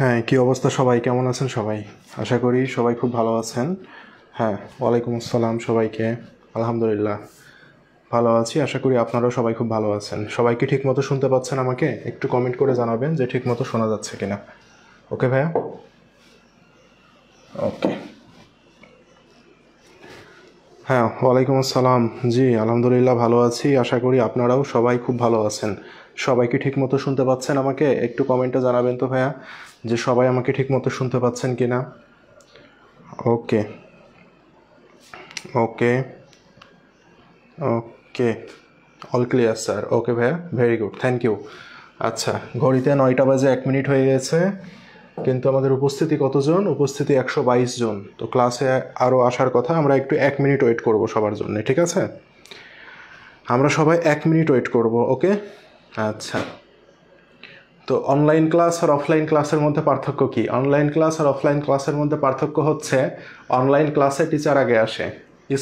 হ্যাঁ, কি অবস্থা সবাই? কেমন আছেন সবাই? আশা করি সবাই খুব ভালো আছেন। হ্যাঁ, ওয়ালাইকুম আসসালাম সবাইকে। আলহামদুলিল্লাহ ভালো আছি। আশা করি আপনারাও সবাই খুব ভালো আছেন। সবাই কি ঠিকমতো শুনতে পাচ্ছেন আমাকে? একটু কমেন্ট করে জানাবেন যে ঠিকমতো শোনা যাচ্ছে কিনা। ওকে ভাইয়া? ওকে। হ্যাঁ, ওয়ালাইকুম আসসালাম। জি, আলহামদুলিল্লাহ ভালো আছি। আশা করি আপনারাও সবাই খুব ভালো আছেন। সবাই কি ঠিকমতো শুনতে পাচ্ছেন আমাকে? একটু কমেন্টে জানাবেন তো ভাইয়া যে সবাই আমাকে ঠিকমতো শুনতে পাচ্ছেন কিনা। ওকে, ওকে, ওকে, অল ক্লিয়ার স্যার। ওকে ভাইয়া, ভেরি গুড, থ্যাংক ইউ। আচ্ছা, ঘড়িতে 9টা বাজে 1 মিনিট হয়ে গেছে, কিন্তু আমাদের উপস্থিতি কতজন? উপস্থিতি 122 জন। তো ক্লাসে আরও আসার কথা, আমরা একটু 1 মিনিট ওয়েট করব সবার জন্য, ঠিক আছে? আমরা সবাই 1 মিনিট ওয়েট করব, ওকে? আচ্ছা, তো অনলাইন ক্লাস আর অফলাইন ক্লাসের মধ্যে পার্থক্য কি? অনলাইন ক্লাস আর অফলাইন ক্লাসের মধ্যে পার্থক্য হচ্ছে অনলাইন ক্লাসে টিচার আগে আসে,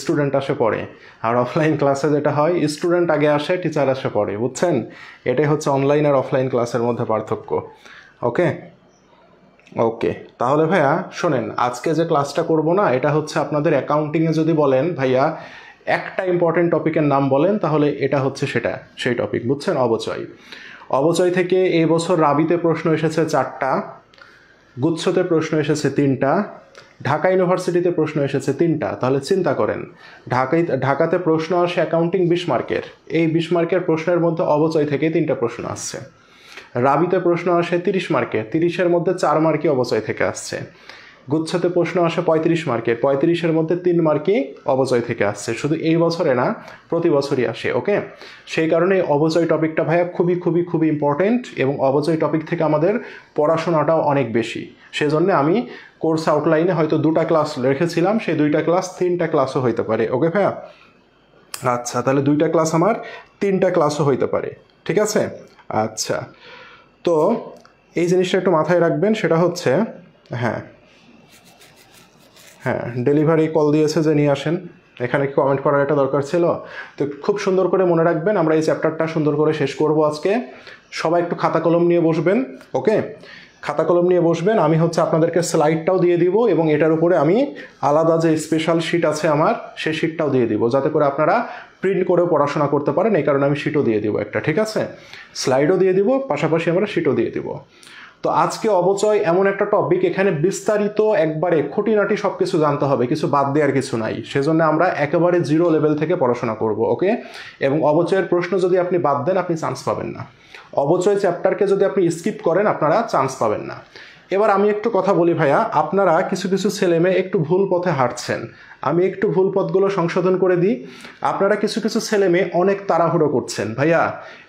স্টুডেন্ট আসে পড়ে। আর অফলাইন ক্লাসে যেটা হয়, স্টুডেন্ট আগে আসে, টিচার আসে পড়ে। বুঝছেন? এটাই হচ্ছে অনলাইন আর অফলাইন ক্লাসের মধ্যে পার্থক্য। ওকে, ওকে। তাহলে ভাইয়া শোনেন, আজকে যে ক্লাসটা করব না, এটা হচ্ছে আপনাদের অ্যাকাউন্টিংয়ে যদি বলেন ভাইয়া একটা ইম্পর্টেন্ট টপিকের নাম বলেন, তাহলে এটা হচ্ছে সেই টপিক। বুঝছেন? অবচয়। অবচয় থেকে এই বছর রাবিতে প্রশ্ন এসেছে 4টা, গুচ্ছতে প্রশ্ন এসেছে 3টা, ঢাকা ইউনিভার্সিটিতে প্রশ্ন এসেছে 3টা। তাহলে চিন্তা করেন, ঢাকাতে প্রশ্ন আসে অ্যাকাউন্টিং 20 মার্কের। এই 20 মার্কের প্রশ্নের মধ্যে অবচয় থেকে 3টা প্রশ্ন আসছে। রাবিতে প্রশ্ন আসে 30 মার্কের, 30-এর মধ্যে 4 মার্কই অবচয় থেকে আসছে। গুচ্ছতে প্রশ্ন আসে 35 মার্কের, 35-এর মধ্যে 3 মার্কই অবচয় থেকে আসছে। শুধু এই বছরে না, প্রতি বছরই আসে। ওকে, সেই কারণে অবচয় টপিকটা ভাইয়া খুবই খুবই খুবই ইম্পর্টেন্ট, এবং অবচয় টপিক থেকে আমাদের পড়াশোনাটাও অনেক বেশি। সেজন্য আমি কোর্স আউটলাইনে হয়তো 2টা ক্লাস রেখেছিলাম, সেই 2টা ক্লাস 3টা ক্লাসও হইতে পারে। ওকে ভাইয়া? আচ্ছা, তাহলে 2টা ক্লাস আমার 3টা ক্লাসও হইতে পারে, ঠিক আছে? আচ্ছা, তো এই জিনিসটা একটু মাথায় রাখবেন, সেটা হচ্ছে, হ্যাঁ হ্যাঁ, ডেলিভারি কল দিয়েছে যে নিয়ে আসেন। এখানে কি কমেন্ট করার একটা দরকার ছিল? তো খুব সুন্দর করে মনে রাখবেন, আমরা এই চ্যাপ্টারটা সুন্দর করে শেষ করব আজকে। সবাই একটু খাতা কলম নিয়ে বসবেন। ওকে, খাতা কলম নিয়ে বসবেন। আমি হচ্ছে আপনাদেরকে স্লাইডটাও দিয়ে দিব, এবং এটার উপরে আমি আলাদা যে স্পেশাল শিট আছে আমার, সেই শিটটাও দিয়ে দিব, যাতে করে আপনারা প্রিন্ট করেও পড়াশোনা করতে পারেন। এই কারণে আমি শিটও দিয়ে দিব একটা, ঠিক আছে? স্লাইডও দিয়ে দিব, পাশাপাশি আমরা শিটও দিয়ে দিব। তো আজকে অবচয় এমন একটা টপিক, এখানে বিস্তারিত একবারে খুঁটিনাটি সব কিছু জানতে হবে, কিছু বাদ দেওয়ার কিছু নাই। সেজন্য আমরা একেবারে 0 লেভেল থেকে পড়াশোনা করব। ওকে, এবং অবচয়ের প্রশ্ন যদি আপনি বাদ দেন, আপনি চান্স পাবেন না। অবচয় চ্যাপ্টারকে যদি আপনি স্কিপ করেন, আপনারা চান্স পাবেন না। এবার আমি একটু কথা বলি ভাইয়া, আপনারা কিছু কিছু ছেলেমেয়ে একটু ভুল পথে হাঁটছেন। আমি একটু ভুল পথগুলো সংশোধন করে দিই। আপনারা কিছু কিছু ছেলেমেয়ে অনেক তাড়াহুড়ো করছেন। ভাইয়া,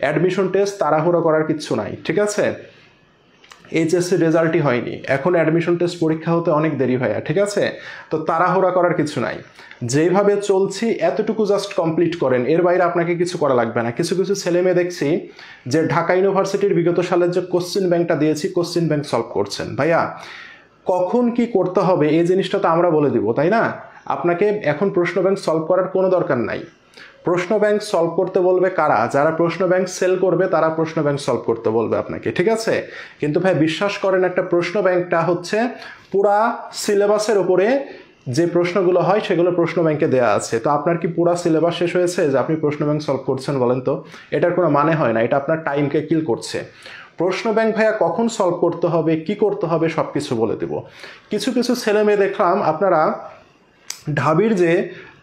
অ্যাডমিশন টেস্ট তাড়াহুড়ো করার কিচ্ছু নাই, ঠিক আছে? এইচএসসি রেজাল্টই হয়নি, এখন অ্যাডমিশন টেস্ট পরীক্ষা হতে অনেক দেরি ভাইয়া, ঠিক আছে? তো তাড়াহুড়া করার কিছু নাই। যেভাবে চলছি এতটুকু জাস্ট কমপ্লিট করেন, এর বাইরে আপনাকে কিছু করা লাগবে না। কিছু কিছু ছেলে মেয়ে দেখছি যে ঢাকা ইউনিভার্সিটির বিগত সালের যে কোশ্চেন ব্যাংকটা দিয়েছি, কোশ্চেন ব্যাংক সলভ করছেন। ভাইয়া, কখন কি করতে হবে এই জিনিসটা তো আমরা বলে দিব, তাই না? আপনাকে এখন প্রশ্ন ব্যাংক সলভ করার কোনো দরকার নাই। প্রশ্ন ব্যাংক সলভ করতে বলবে কারা? যারা প্রশ্ন ব্যাংক সেল করবে, তারা প্রশ্ন ব্যাংক সলভ করতে বলবে আপনাকে, ঠিক আছে? কিন্তু ভাই বিশ্বাস করেন, একটা প্রশ্ন ব্যাংকটা হচ্ছে পুরা সিলেবাসের উপরে যে প্রশ্নগুলো হয়, সেগুলো প্রশ্ন ব্যাংকে দেওয়া আছে। তো আপনার কি পুরা সিলেবাস শেষ হয়েছে যে আপনি প্রশ্ন ব্যাংক সলভ করছেন? বলেন তো, এটার কোনো মানে হয় না। এটা আপনার টাইমকে কিল করছে। প্রশ্ন ব্যাংক ভাইয়া কখন সলভ করতে হবে, কি করতে হবে, সব কিছু বলে দেব। কিছু কিছু ছেলে মেয়ে দেখলাম আপনারা ঢাবির যে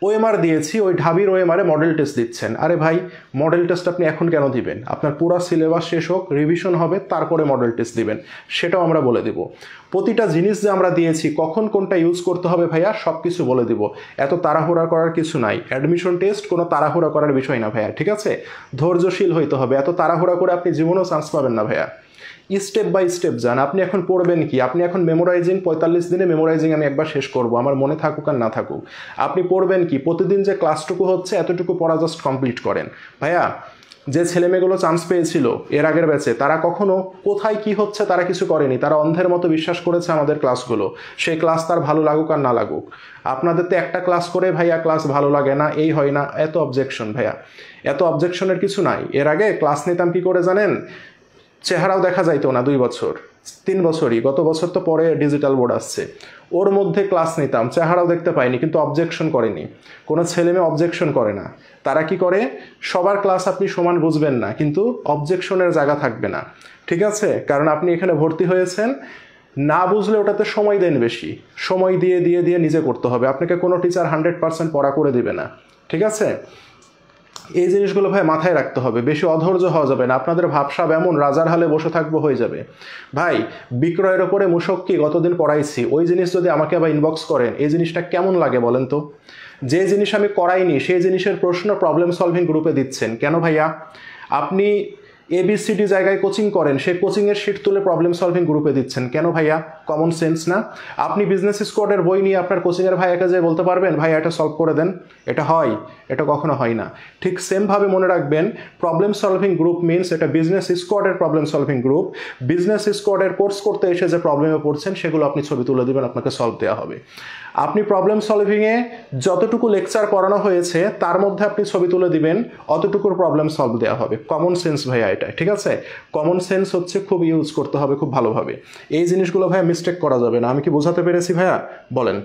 ওএমআর দিয়েছি, ওই ঢাবির ওএমআরে মডেল টেস্ট দিচ্ছেন। আরে ভাই, মডেল টেস্ট আপনি এখন কেন দিবেন? আপনার পুরো সিলেবাস শেষ হোক, রিভিশন হবে, তারপরে মডেল টেস্ট দিবেন। সেটাও আমরা বলে দেব। প্রতিটা জিনিস যে আমরা দিয়েছি, কখন কোনটা ইউজ করতে হবে ভাইয়া, সব কিছু বলে দিব। এত তাড়াহুড়া করার কিছু নাই। অ্যাডমিশন টেস্ট কোনো তাড়াহুড়া করার বিষয় না ভাইয়া, ঠিক আছে? ধৈর্যশীল হইতে হবে। এত তাড়াহুড়া করে আপনি জীবনেও চান্স পাবেন না ভাইয়া। স্টেপ বাই স্টেপ যান। আপনি এখন পড়বেন কি? আপনি এখন মেমোরাইজিং 45 দিনে মেমোরাইজিং আমি একবার শেষ করব, আমার মনে থাকুক আর না থাকুক। আপনি পড়বেন কি? প্রতিদিন যে ক্লাসটুকু হচ্ছে, এতটুকু পড়া জাস্ট কমপ্লিট করেন ভাইয়া। যে ছেলেমেয়েগুলো চান্স পেয়েছিল এর আগের ব্যাচে, তারা কখনো কোথায় কি হচ্ছে তারা কিছু করেনি। তারা অন্ধের মতো বিশ্বাস করেছে আমাদের ক্লাসগুলো। সেই ক্লাস তার ভালো লাগুক আর না লাগুক। আপনাদের তো একটা ক্লাস করে ভাইয়া ক্লাস ভালো লাগে না, এই হয় না, এত অবজেকশন ভাইয়া। এত অবজেকশনের কিছু নাই। এর আগে ক্লাস নিতাম কি করে জানেন? চেহারাও দেখা যাইতো না 2 বছর 3 বছরই, গত বছর তো পরে ডিজিটাল বোর্ড আসছে, ওর মধ্যে ক্লাস নিতাম, চেহারাও দেখতে পাইনি, কিন্তু অবজেকশন করেনি। কোনো ছেলে মেয়ে অবজেকশন করে না। তারা কি করে, সবার ক্লাস আপনি সমান বুঝবেন না, কিন্তু অবজেকশনের জায়গা থাকবে না, ঠিক আছে? কারণ আপনি এখানে ভর্তি হয়েছেন, না বুঝলে ওটাতে সময় দেন বেশি, সময় দিয়ে দিয়ে দিয়ে নিজে করতে হবে। আপনাকে কোনো টিচার 100% পড়া করে দিবে না, ঠিক আছে? এই জিনিসগুলো ভাই মাথায় রাখতে হবে, বেশি অধৈর্য হওয়া যাবে না। আপনাদের ভাবসাব এমন রাজার হালে বসে থাকবো হয়ে যাবে। ভাই বিক্রয়ের ওপরে মুশক্কি গতদিন পড়াইছি, ওই জিনিস যদি আমাকে আবার ইনবক্স করেন, এই জিনিসটা কেমন লাগে বলেন তো? যে জিনিস আমি করাইনি সেই জিনিসের প্রশ্ন প্রবলেম সলভিং গ্রুপে দিচ্ছেন কেন ভাইয়া? আপনি ABCD জায়গায় কোচিং করেন, সেই কোচিংয়ের শিট তুলে প্রবলেম সলভিং গ্রুপে দিচ্ছেন কেন ভাইয়া? কমন সেন্স না? আপনি বিজনেস স্কোয়াডের বই নিয়ে আপনার কোচিংয়ের ভাইয়াকে যে বলতে পারবেন ভাই এটা সলভ করে দেন? এটা হয়? এটা কখনো হয় না। ঠিক সেমভাবে মনে রাখবেন, প্রবলেম সলভিং গ্রুপ মিনস এটা বিজনেস স্কোয়াডের প্রবলেম সলভিং গ্রুপ। বিজনেস স্কোয়াডের কোর্স করতে এসে যে প্রবলেমে পড়ছেন সেগুলো আপনি ছবি তুলে দেবেন, আপনাকে সলভ দেওয়া হবে। আপনি প্রবলেম সলভিংয়ে যতটুকু লেকচার করানো হয়েছে তার মধ্যে আপনি ছবি তুলে দিবেন, অতটুকুর প্রবলেম সলভ দেওয়া হবে। কমন সেন্স ভাইয়া এটা, ঠিক আছে? কমন সেন্স হচ্ছে খুব ইউজ করতে হবে খুব ভালোভাবে। এই জিনিসগুলো ভাইয়া মিস্টেক করা যাবে না। আমি কি বোঝাতে পেরেছি ভাইয়া? বলেন,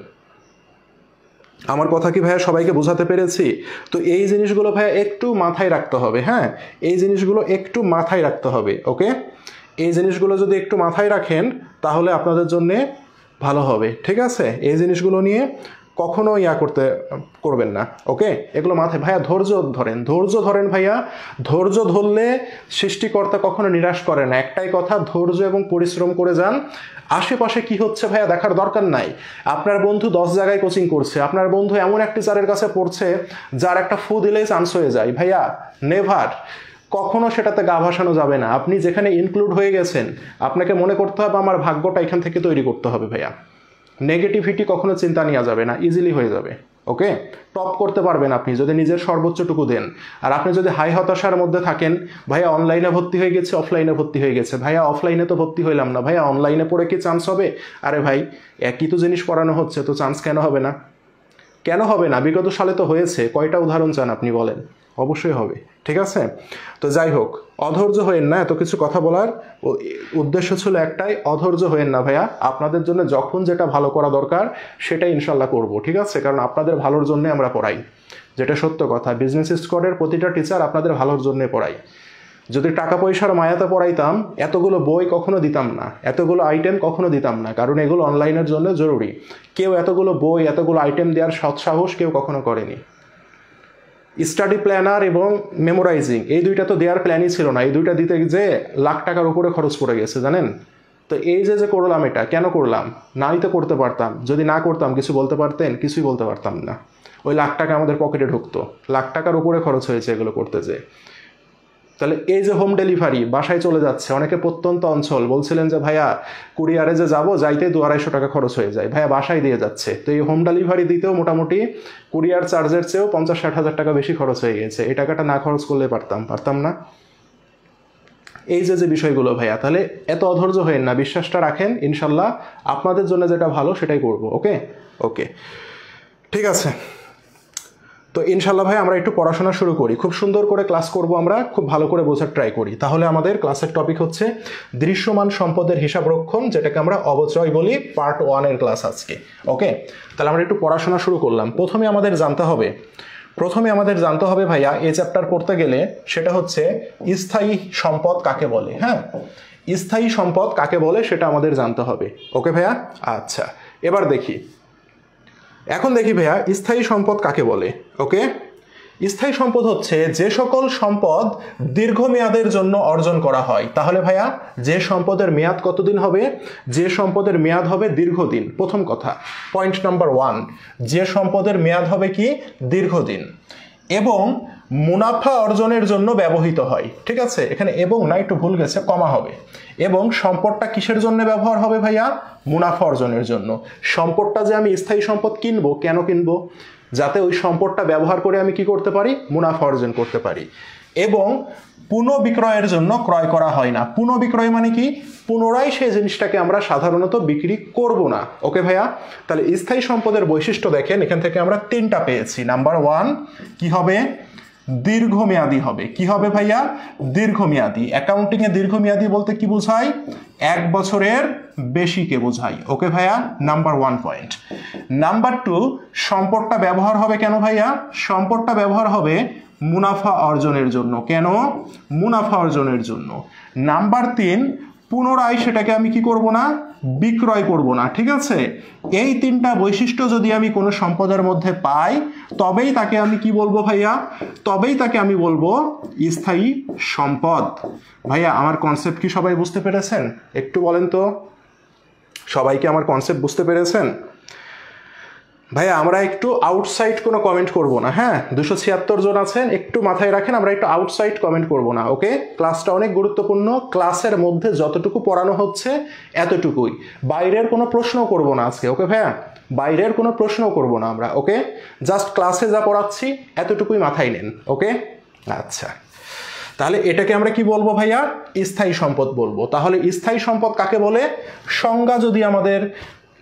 আমার কথা কি ভাইয়া সবাইকে বোঝাতে পেরেছি? তো এই জিনিসগুলো ভাইয়া একটু মাথায় রাখতে হবে। হ্যাঁ, এই জিনিসগুলো একটু মাথায় রাখতে হবে। ওকে, এই জিনিসগুলো যদি একটু মাথায় রাখেন তাহলে আপনাদের জন্যে ভালো হবে, ঠিক আছে? এই জিনিসগুলো নিয়ে কখনো করবেন না। ওকে, এগুলো মাথায় ভাইয়া ধৈর্য ধরেন ভাইয়া। ধৈর্য ধরলে সৃষ্টিকর্তা কখনো নিরাশ করে না। একটাই কথা, ধৈর্য এবং পরিশ্রম করে যান। আশেপাশে কি হচ্ছে ভাইয়া দেখার দরকার নাই। আপনার বন্ধু 10 জায়গায় কোচিং করছে, আপনার বন্ধু এমন এক টিচারের কাছে পড়ছে যার একটা ফু দিলেই চান্স হয়ে যায়। ভাইয়া নেভার, কখনো সেটাতে গা ভাসানো যাবে না। আপনি যেখানে ইনক্লুড হয়ে গেছেন, আপনাকে মনে করতে হবে আমার ভাগ্যটা এখান থেকে তৈরি করতে হবে ভাইয়া। নেগেটিভিটি কখনো চিন্তা নেওয়া যাবে না, ইজিলি হয়ে যাবে। ওকে, টপ করতে পারবেন আপনি যদি নিজের সর্বোচ্চটুকু দেন। আর আপনি যদি হাই হতাশার মধ্যে থাকেন, ভাইয়া অনলাইনে ভর্তি হয়ে গেছে, অফলাইনে ভর্তি হয়ে গেছে, ভাইয়া অফলাইনে তো ভর্তি হইলাম না, ভাইয়া অনলাইনে পড়ে কি চান্স হবে? আরে ভাই, একই তো জিনিস পড়ানো হচ্ছে, তো চান্স কেন হবে না? কেন হবে না? বিগত সালে তো হয়েছে। কয়টা উদাহরণ চান আপনি বলেন? অবশ্যই হবে, ঠিক আছে? তো যাই হোক, অধৈর্য হয়েন না। এত কিছু কথা বলার উদ্দেশ্য ছিল একটাই, অধৈর্য হয়েন না ভাইয়া। আপনাদের জন্য যখন যেটা ভালো করা দরকার সেটা ইনশাল্লাহ করব, ঠিক আছে? কারণ আপনাদের ভালোর জন্য আমরা পড়াই, যেটা সত্য কথা। বিজনেস স্কোয়াডের প্রতিটা টিচার আপনাদের ভালোর জন্য পড়াই। যদি টাকা পয়সার মায়াতে পড়াইতাম এতগুলো বই কখনো দিতাম না, এতগুলো আইটেম কখনো দিতাম না, কারণ এগুলো অনলাইনের জন্য জরুরি। কেউ এতগুলো বই এতগুলো আইটেম দেওয়ার সৎসাহস কেউ কখনো করেনি। স্টাডি প্ল্যানার এবং মেমোরাইজিং, এই দুইটা তো দেওয়ার প্ল্যানই ছিল না। এই দুইটা দিতে যে লাখ টাকার উপরে খরচ পড়ে গেছে জানেন তো। এই যে করলাম, এটা কেন করলাম? নাই তো করতে পারতাম। যদি না করতাম কিছু বলতে পারতেন? কিছুই বলতে পারতাম না। ওই লাখ টাকা আমাদের পকেটে ঢুকতো, লাখ টাকার উপরে খরচ হয়েছে এগুলো করতে যে। তাহলে এই যে হোম ডেলিভারি, বাসায় চলে যাচ্ছে, অনেকে প্রত্যন্ত অঞ্চল বলছিলেন যে ভাইয়া কুরিয়ারে যে যাবো, যাইতে 200-250 টাকা খরচ হয়ে যায়, ভাইয়া বাসায় দিয়ে যাচ্ছে। তো এই হোম ডেলিভারি দিতেও মোটামুটি কুরিয়ার চার্জের চেয়েও 50-60 হাজার টাকা বেশি খরচ হয়ে গেছে। এই টাকাটা না খরচ করলে পারতাম না। এই যে বিষয়গুলো ভাইয়া, তাহলে এত অধৈর্য হয়েন না, বিশ্বাসটা রাখেন, ইনশাল্লাহ আপনাদের জন্য যেটা ভালো সেটাই করব। ওকে ওকে, ঠিক আছে। তো ইনশাল্লাহ ভাই আমরা একটু পড়াশোনা শুরু করি, খুব সুন্দর করে ক্লাস করব আমরা, খুব ভালো করে বোঝার ট্রাই করি। তাহলে আমাদের ক্লাসের টপিক হচ্ছে দৃশ্যমান সম্পদের হিসাব রক্ষণ, যেটাকে আমরা অবচয় বলি, পার্ট 1 এর ক্লাস আজকে। ওকে, তাহলে আমরা একটু পড়াশোনা শুরু করলাম। প্রথমে আমাদের জানতে হবে ভাইয়া, এই চ্যাপ্টার পড়তে গেলে সেটা হচ্ছে স্থায়ী সম্পদ কাকে বলে। হ্যাঁ, স্থায়ী সম্পদ কাকে বলে সেটা আমাদের জানতে হবে। ওকে ভাইয়া, আচ্ছা এবার দেখি ভাইয়া স্থায়ী সম্পদ কাকে বলে। ওকে, স্থায়ী সম্পদ হচ্ছে যে সকল সম্পদ দীর্ঘমেয়াদের জন্য অর্জন করা হয়। তাহলে ভাইয়া যে সম্পদের মেয়াদ কতদিন হবে? যে সম্পদের মেয়াদ হবে দীর্ঘদিন। প্রথম কথা, পয়েন্ট নাম্বার 1, যে সম্পদের মেয়াদ হবে কি? দীর্ঘদিন, এবং মুনাফা অর্জনের জন্য ব্যবহৃত হয়। ঠিক আছে, এখানে এবং না, একটু ভুল গেছে, কমা হবে। এবং সম্পদটা কিসের জন্য ব্যবহার হবে ভাইয়া? মুনাফা অর্জনের জন্য। সম্পদটা যে আমি স্থায়ী সম্পদ কিনবো, কেন কিনবো? যাতে ওই সম্পদটা ব্যবহার করে আমি কি করতে পারি? মুনাফা অর্জন করতে পারি। এবং পুনঃবিক্রয়ের জন্য ক্রয় করা হয় না। পুনঃবিক্রয় মানে কি? পুনরায় সেই জিনিসটাকে আমরা সাধারণত বিক্রি করব না। ওকে ভাইয়া, তাহলে স্থায়ী সম্পদের বৈশিষ্ট্য দেখেন, এখান থেকে আমরা 3টা পেয়েছি। নাম্বার 1 কি হবে? দীর্ঘমেয়াদী হবে। কি হবে ভাইয়া? দীর্ঘমেয়াদী। অ্যাকাউন্টিং এ দীর্ঘমেয়াদী বলতে কি বোঝায়? 1 বছরের বেশিকে বোঝায়। ওকে ভাইয়া, নাম্বার 1 পয়েন্ট। নাম্বার 2, সম্পদটা ব্যবহার হবে কেন ভাইয়া? সম্পদটা ব্যবহার হবে মুনাফা অর্জনের জন্য। কেন? মুনাফা অর্জনের জন্য। নাম্বার 3, পুনরায় সেটাকে আমি কি করব না? বিক্রয় করব না। ঠিক আছে, এই 3টা বৈশিষ্ট্য যদি আমি কোনো সম্পদের মধ্যে পাই, তবেই তাকে আমি কি বলবো ভাইয়া? তবেই তাকে আমি বলবো স্থায়ী সম্পদ। ভাইয়া আমার কনসেপ্ট কি সবাই বুঝতে পেরেছেন? একটু বলেন তো, সবাই কি আমার কনসেপ্ট বুঝতে পেরেছেন? ভাইয়া আমরা একটু আউটসাইড কোনো কমেন্ট করব না, হ্যাঁ? 276 জন আছেন, একটু মাথায় রাখেন, আমরা একটু আউটসাইড কমেন্ট করব না। ওকে, ক্লাসটা অনেক গুরুত্বপূর্ণ। ক্লাসের মধ্যে যতটুকু পড়ানো হচ্ছে এতটুকুই, বাইরের কোনো প্রশ্ন করব না আজকে। ওকে ভাইয়া, বাইরের কোনো প্রশ্ন করব না আমরা। ওকে, জাস্ট ক্লাসে যা পড়াচ্ছি এতটুকুই মাথায় নেন। ওকে, আচ্ছা, তাহলে এটাকে আমরা কি বলবো ভাইয়া? স্থায়ী সম্পদ বলবো। তাহলে স্থায়ী সম্পদ কাকে বলে? সংজ্ঞা যদি আমাদের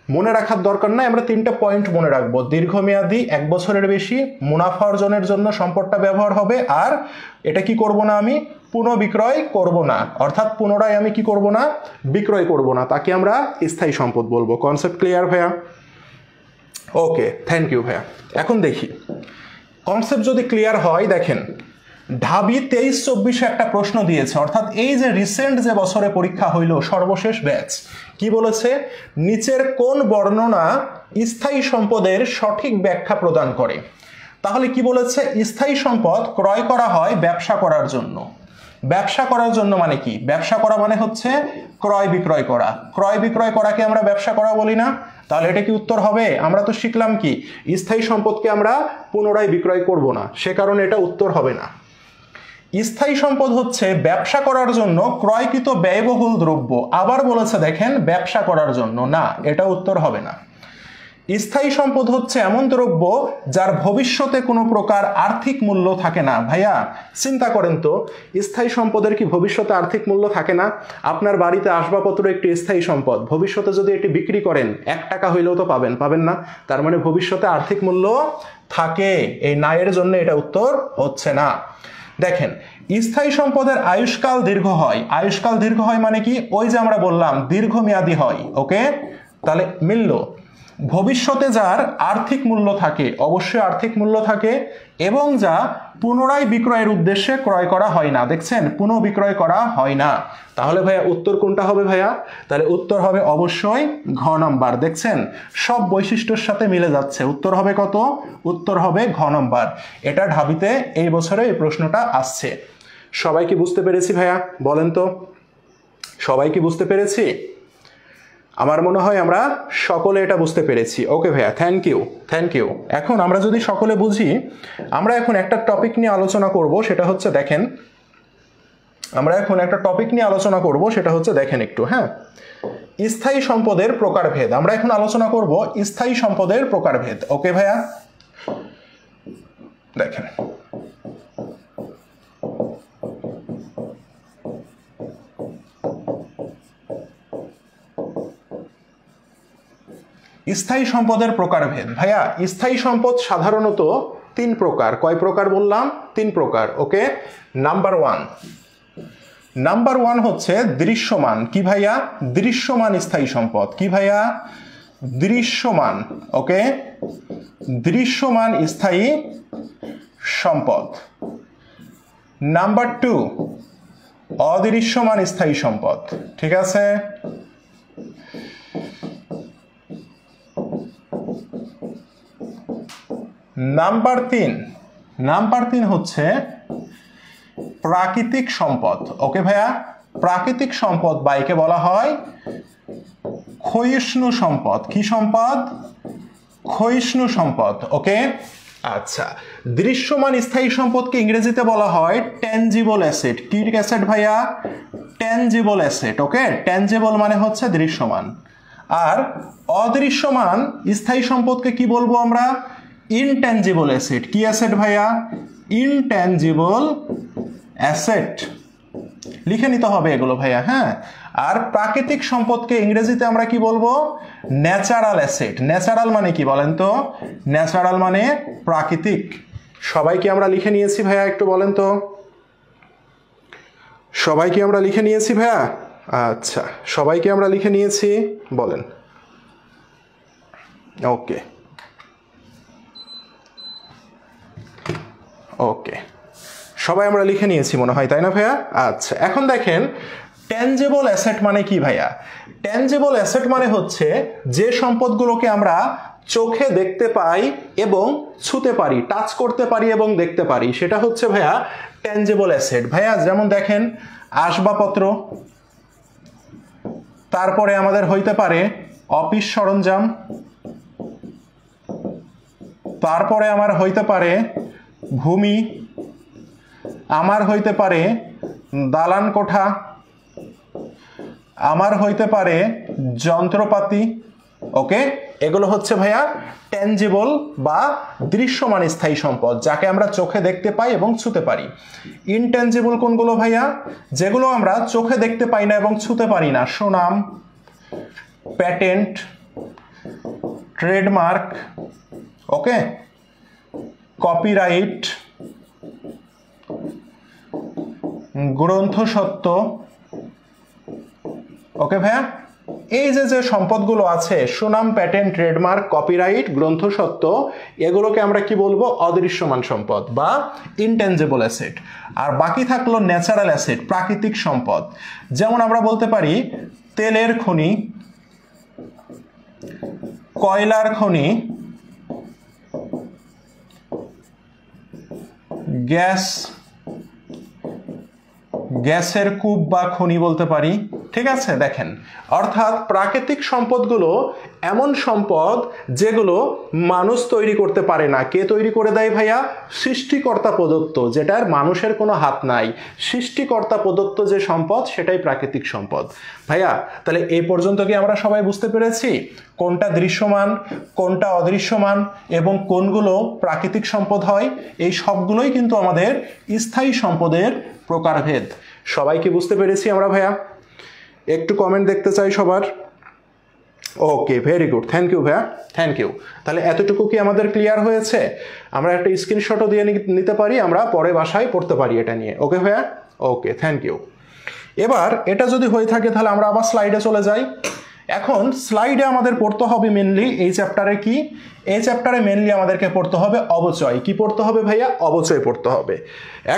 মনে রাখার দরকার নাই, আমরা 3টা পয়েন্ট মনে রাখবো। দীর্ঘমেয়াদী, 1 বছরের বেশি, মুনাফা অর্জনের জন্য সম্পদটা ব্যবহার হবে, আর এটা কি করব না? আমি পুনঃবিক্রয় করব না, অর্থাৎ পুনরায় আমি কি করব না? বিক্রয় করব না, তাকে আমরা স্থায়ী সম্পদ বলবো। কনসেপ্ট ক্লিয়ার ভাইয়া? ওকে, থ্যাংক ইউ ভাইয়া। এখন দেখি কনসেপ্ট যদি ক্লিয়ার হয়। দেখেন, ঢাবি 23-24 একটা প্রশ্ন দিয়েছে, অর্থাৎ এই যে রিসেন্ট যে বছরে পরীক্ষা হইল, সর্বশেষ ব্যাচ, কি বলেছে? নিচের কোন বর্ণনা স্থায়ী সম্পদের সঠিক ব্যাখ্যা প্রদান করে? তাহলে কি বলেছে? স্থায়ী সম্পদ ক্রয় করা হয় ব্যবসা করার জন্য। ব্যবসা করার জন্য মানে কি? ব্যবসা করা মানে হচ্ছে ক্রয় বিক্রয় করা। ক্রয় বিক্রয় করাকে আমরা ব্যবসা করা বলি না? তাহলে এটা কি উত্তর হবে? আমরা তো শিখলাম কি স্থায়ী সম্পদকে আমরা পুনরায় বিক্রয় করব না, সে কারণে এটা উত্তর হবে না। স্থায়ী সম্পদ হচ্ছে ব্যবসা করার জন্য ক্রয়কৃত ব্যয়বহুল দ্রব্য। আবার বলেছে দেখেন, ব্যবসা করার জন্য না, এটা উত্তর হবে না। স্থায়ী সম্পদ হচ্ছে এমন দ্রব্য যার ভবিষ্যতে কোনো প্রকার আর্থিক মূল্য থাকে না। ভাইয়া চিন্তা করেন তো, স্থায়ী সম্পদের কি ভবিষ্যতে আর্থিক মূল্য থাকে না? আপনার বাড়িতে আসবাবপত্র একটি স্থায়ী সম্পদ, ভবিষ্যতে যদি এটি বিক্রি করেন 1 টাকা হইলেও তো পাবেন না? তার মানে ভবিষ্যতে আর্থিক মূল্য থাকে। এই না এর জন্য এটা উত্তর হচ্ছে না। দেখেন, স্থায়ী সম্পদের আয়ুষ্কাল দীর্ঘ হয়। আয়ুষ্কাল দীর্ঘ হয় মানে কি? ওই যে আমরা বললাম দীর্ঘমেয়াদী হয়। ওকে, তাহলে মিলল। ভবিষ্যতে যার আর্থিক মূল্য থাকে, অবশ্যই আর্থিক মূল্য থাকে, এবং যা পুনরায় বিক্রয়ের উদ্দেশ্যে ক্রয় করা হয় না। দেখছেন, পুনঃ বিক্রয় করা হয় না। তাহলে ভাইয়া উত্তর কোনটা হবে ভাইয়া? তাহলে উত্তর হবে অবশ্যই ঘ নাম্বার। দেখছেন, সব বৈশিষ্ট্যের সাথে মিলে যাচ্ছে। উত্তর হবে কত? উত্তর হবে ঘ নাম্বার। এটা ঢাবিতে এই বছরে এই প্রশ্নটা আসছে। সবাই কি বুঝতে পেরেছি ভাইয়া? বলেন তো, সবাই কি বুঝতে পেরেছি? আমার মনে হয় আমরা সকলে এটা বুঝতে পেরেছি। ওকে ভাইয়া, থ্যাংক ইউ। এখন আমরা যদি সকলে বুঝি, আমরা এখন একটা টপিক নিয়ে আলোচনা করব, সেটা হচ্ছে দেখেন, দেখেন একটু, হ্যাঁ, স্থায়ী সম্পদের প্রকারভেদ। আমরা এখন আলোচনা করব স্থায়ী সম্পদের প্রকারভেদ। ওকে ভাইয়া, দেখেন, স্থায়ী সম্পদের প্রকারভেদ। ভাইয়া স্থায়ী সম্পদ সাধারণত 3 প্রকার। কয় প্রকার বললাম? 3 প্রকার। ওকে, নাম্বার 1 হচ্ছে দৃশ্যমান। কি ভাইয়া? দৃশ্যমান স্থায়ী সম্পদ। কি ভাইয়া? দৃশ্যমান। ওকে, দৃশ্যমান স্থায়ী সম্পদ। নাম্বার 2 অদৃশ্যমান স্থায়ী সম্পদ। ঠিক আছে, নাম্বার 3 হচ্ছে প্রাকৃতিক সম্পদ। ওকে ভাইয়া, প্রাকৃতিক সম্পদ বা একে বলা হয় ক্ষয়িষ্ণু সম্পদ। কি সম্পদ? ক্ষয়িষ্ণু সম্পদ। ওকে, আচ্ছা, দৃশ্যমান স্থায়ী সম্পদকে ইংরেজিতে বলা হয় ট্যানজিবল অ্যাসেট। কি অ্যাসেট ভাইয়া? Tangible asset. ওকে, ট্যানজিবল মানে হচ্ছে দৃশ্যমান। আর অদৃশ্যমান স্থায়ী সম্পদকে কি বলবো আমরা? Intangible asset. কি অ্যাসেট ভাইয়া? Intangible asset. লিখে নিতে হবে এগুলো ভাইয়া, হ্যাঁ। আর প্রাকৃতিক সম্পদকে ইংরেজিতে আমরা কি বলবো? Natural asset. ন্যাচারাল মানে কি বলেন তো? ন্যাচারাল মানে প্রাকৃতিক। সবাই কি আমরা লিখে নিয়েছি ভাইয়া? একটু বলেন তো, সবাই কি আমরা লিখে নিয়েছি ভাইয়া? আচ্ছা, সবাই কি আমরা লিখে নিয়েছি বলেন। ওকে ওকে, সবাই আমরা লিখে নিয়েছি মনে হয়, তাই না ভাইয়া? আচ্ছা, এখন দেখেন ট্যানজেবল অ্যাসেট মানে কি ভাইয়া? ট্যানজেবল অ্যাসেট মানে হচ্ছে যে সম্পদগুলোকে আমরা চোখে দেখতে পাই এবং ছুঁতে পারি, টাচ করতে পারি এবং দেখতে পারি, সেটা হচ্ছে ভাইয়া ট্যানজেবল অ্যাসেট। ভাইয়া যেমন দেখেন আসবাবপত্র, তারপরে আমাদের হইতে পারে অফিস সরঞ্জাম, তারপরে আমার হইতে পারে ভূমি, আমার হইতে পারে দালান কোঠা, আমার হইতে পারে যন্ত্রপাতি। ওকে, এগুলো হচ্ছে ভাইয়া ট্যানজিবল বা দৃশ্যমান স্থায়ী সম্পদ, যাকে আমরা চোখে দেখতে পাই এবং ছুঁতে পারি। ইনট্যানজিবল কোনগুলো ভাইয়া? যেগুলো আমরা চোখে দেখতে পাই না এবং ছুঁতে পারি না, সুনাম, প্যাটেন্ট, ট্রেডমার্ক, ওকে, কপিরাইট, গ্রন্থস্বত্ব। ওকে ভাইয়া, এই যে সম্পদগুলো আছে সুনাম, প্যাটেন্ট, ট্রেডমার্ক, কপিরাইট, গ্রন্থস্বত্ব, এগুলোকে আমরা কি বলবো? অদৃশ্যমান সম্পদ বা ইনট্যানজিবল অ্যাসেট। আর বাকি থাকলো ন্যাচারাল অ্যাসেট, প্রাকৃতিক সম্পদ। যেমন আমরা বলতে পারি তেলের খনি, কয়লার খনি, গ্যাসের কূপ বা খনি বলতে পারি। ঠিক আছে, দেখেন, অর্থাৎ প্রাকৃতিক সম্পদগুলো এমন সম্পদ যেগুলো মানুষ তৈরি করতে পারে না। কে তৈরি করে দেয় ভাইয়া? সৃষ্টিকর্তা প্রদত্ত, যেটার মানুষের কোনো হাত নাই। সৃষ্টিকর্তা প্রদত্ত যে সম্পদ, সেটাই প্রাকৃতিক সম্পদ। ভাইয়া তাহলে এই পর্যন্ত কি আমরা সবাই বুঝতে পেরেছি কোনটা দৃশ্যমান, কোনটা অদৃশ্যমান এবং কোনগুলো প্রাকৃতিক সম্পদ হয়? এই সবগুলোই কিন্তু আমাদের স্থায়ী সম্পদের প্রকারভেদ। সবাই কি বুঝতে পেরেছি আমরা ভাইয়া? একটু কমেন্ট দেখতে চাই সবার। ওকে, ভেরি গুড, থ্যাংক ইউ ভাইয়া, থ্যাংক ইউ। তাহলে এতটুকু কি আমাদের ক্লিয়ার হয়েছে? আমরা একটা স্ক্রিনশটও দিয়ে নিতে পারি, আমরা পরে বাসায় পড়তে পারি এটা নিয়ে। ওকে ভাইয়া, ওকে, থ্যাংক ইউ। এবার এটা যদি হয়ে থাকে তাহলে আমরা আবার স্লাইডে চলে যাই। এখন স্লাইডে আমাদের পড়তে হবে মেনলি এই চ্যাপ্টারে কি? এই চ্যাপ্টারে মেনলি আমাদেরকে পড়তে হবে অবচয়। কি পড়তে হবে ভাইয়া? অবচয় পড়তে হবে।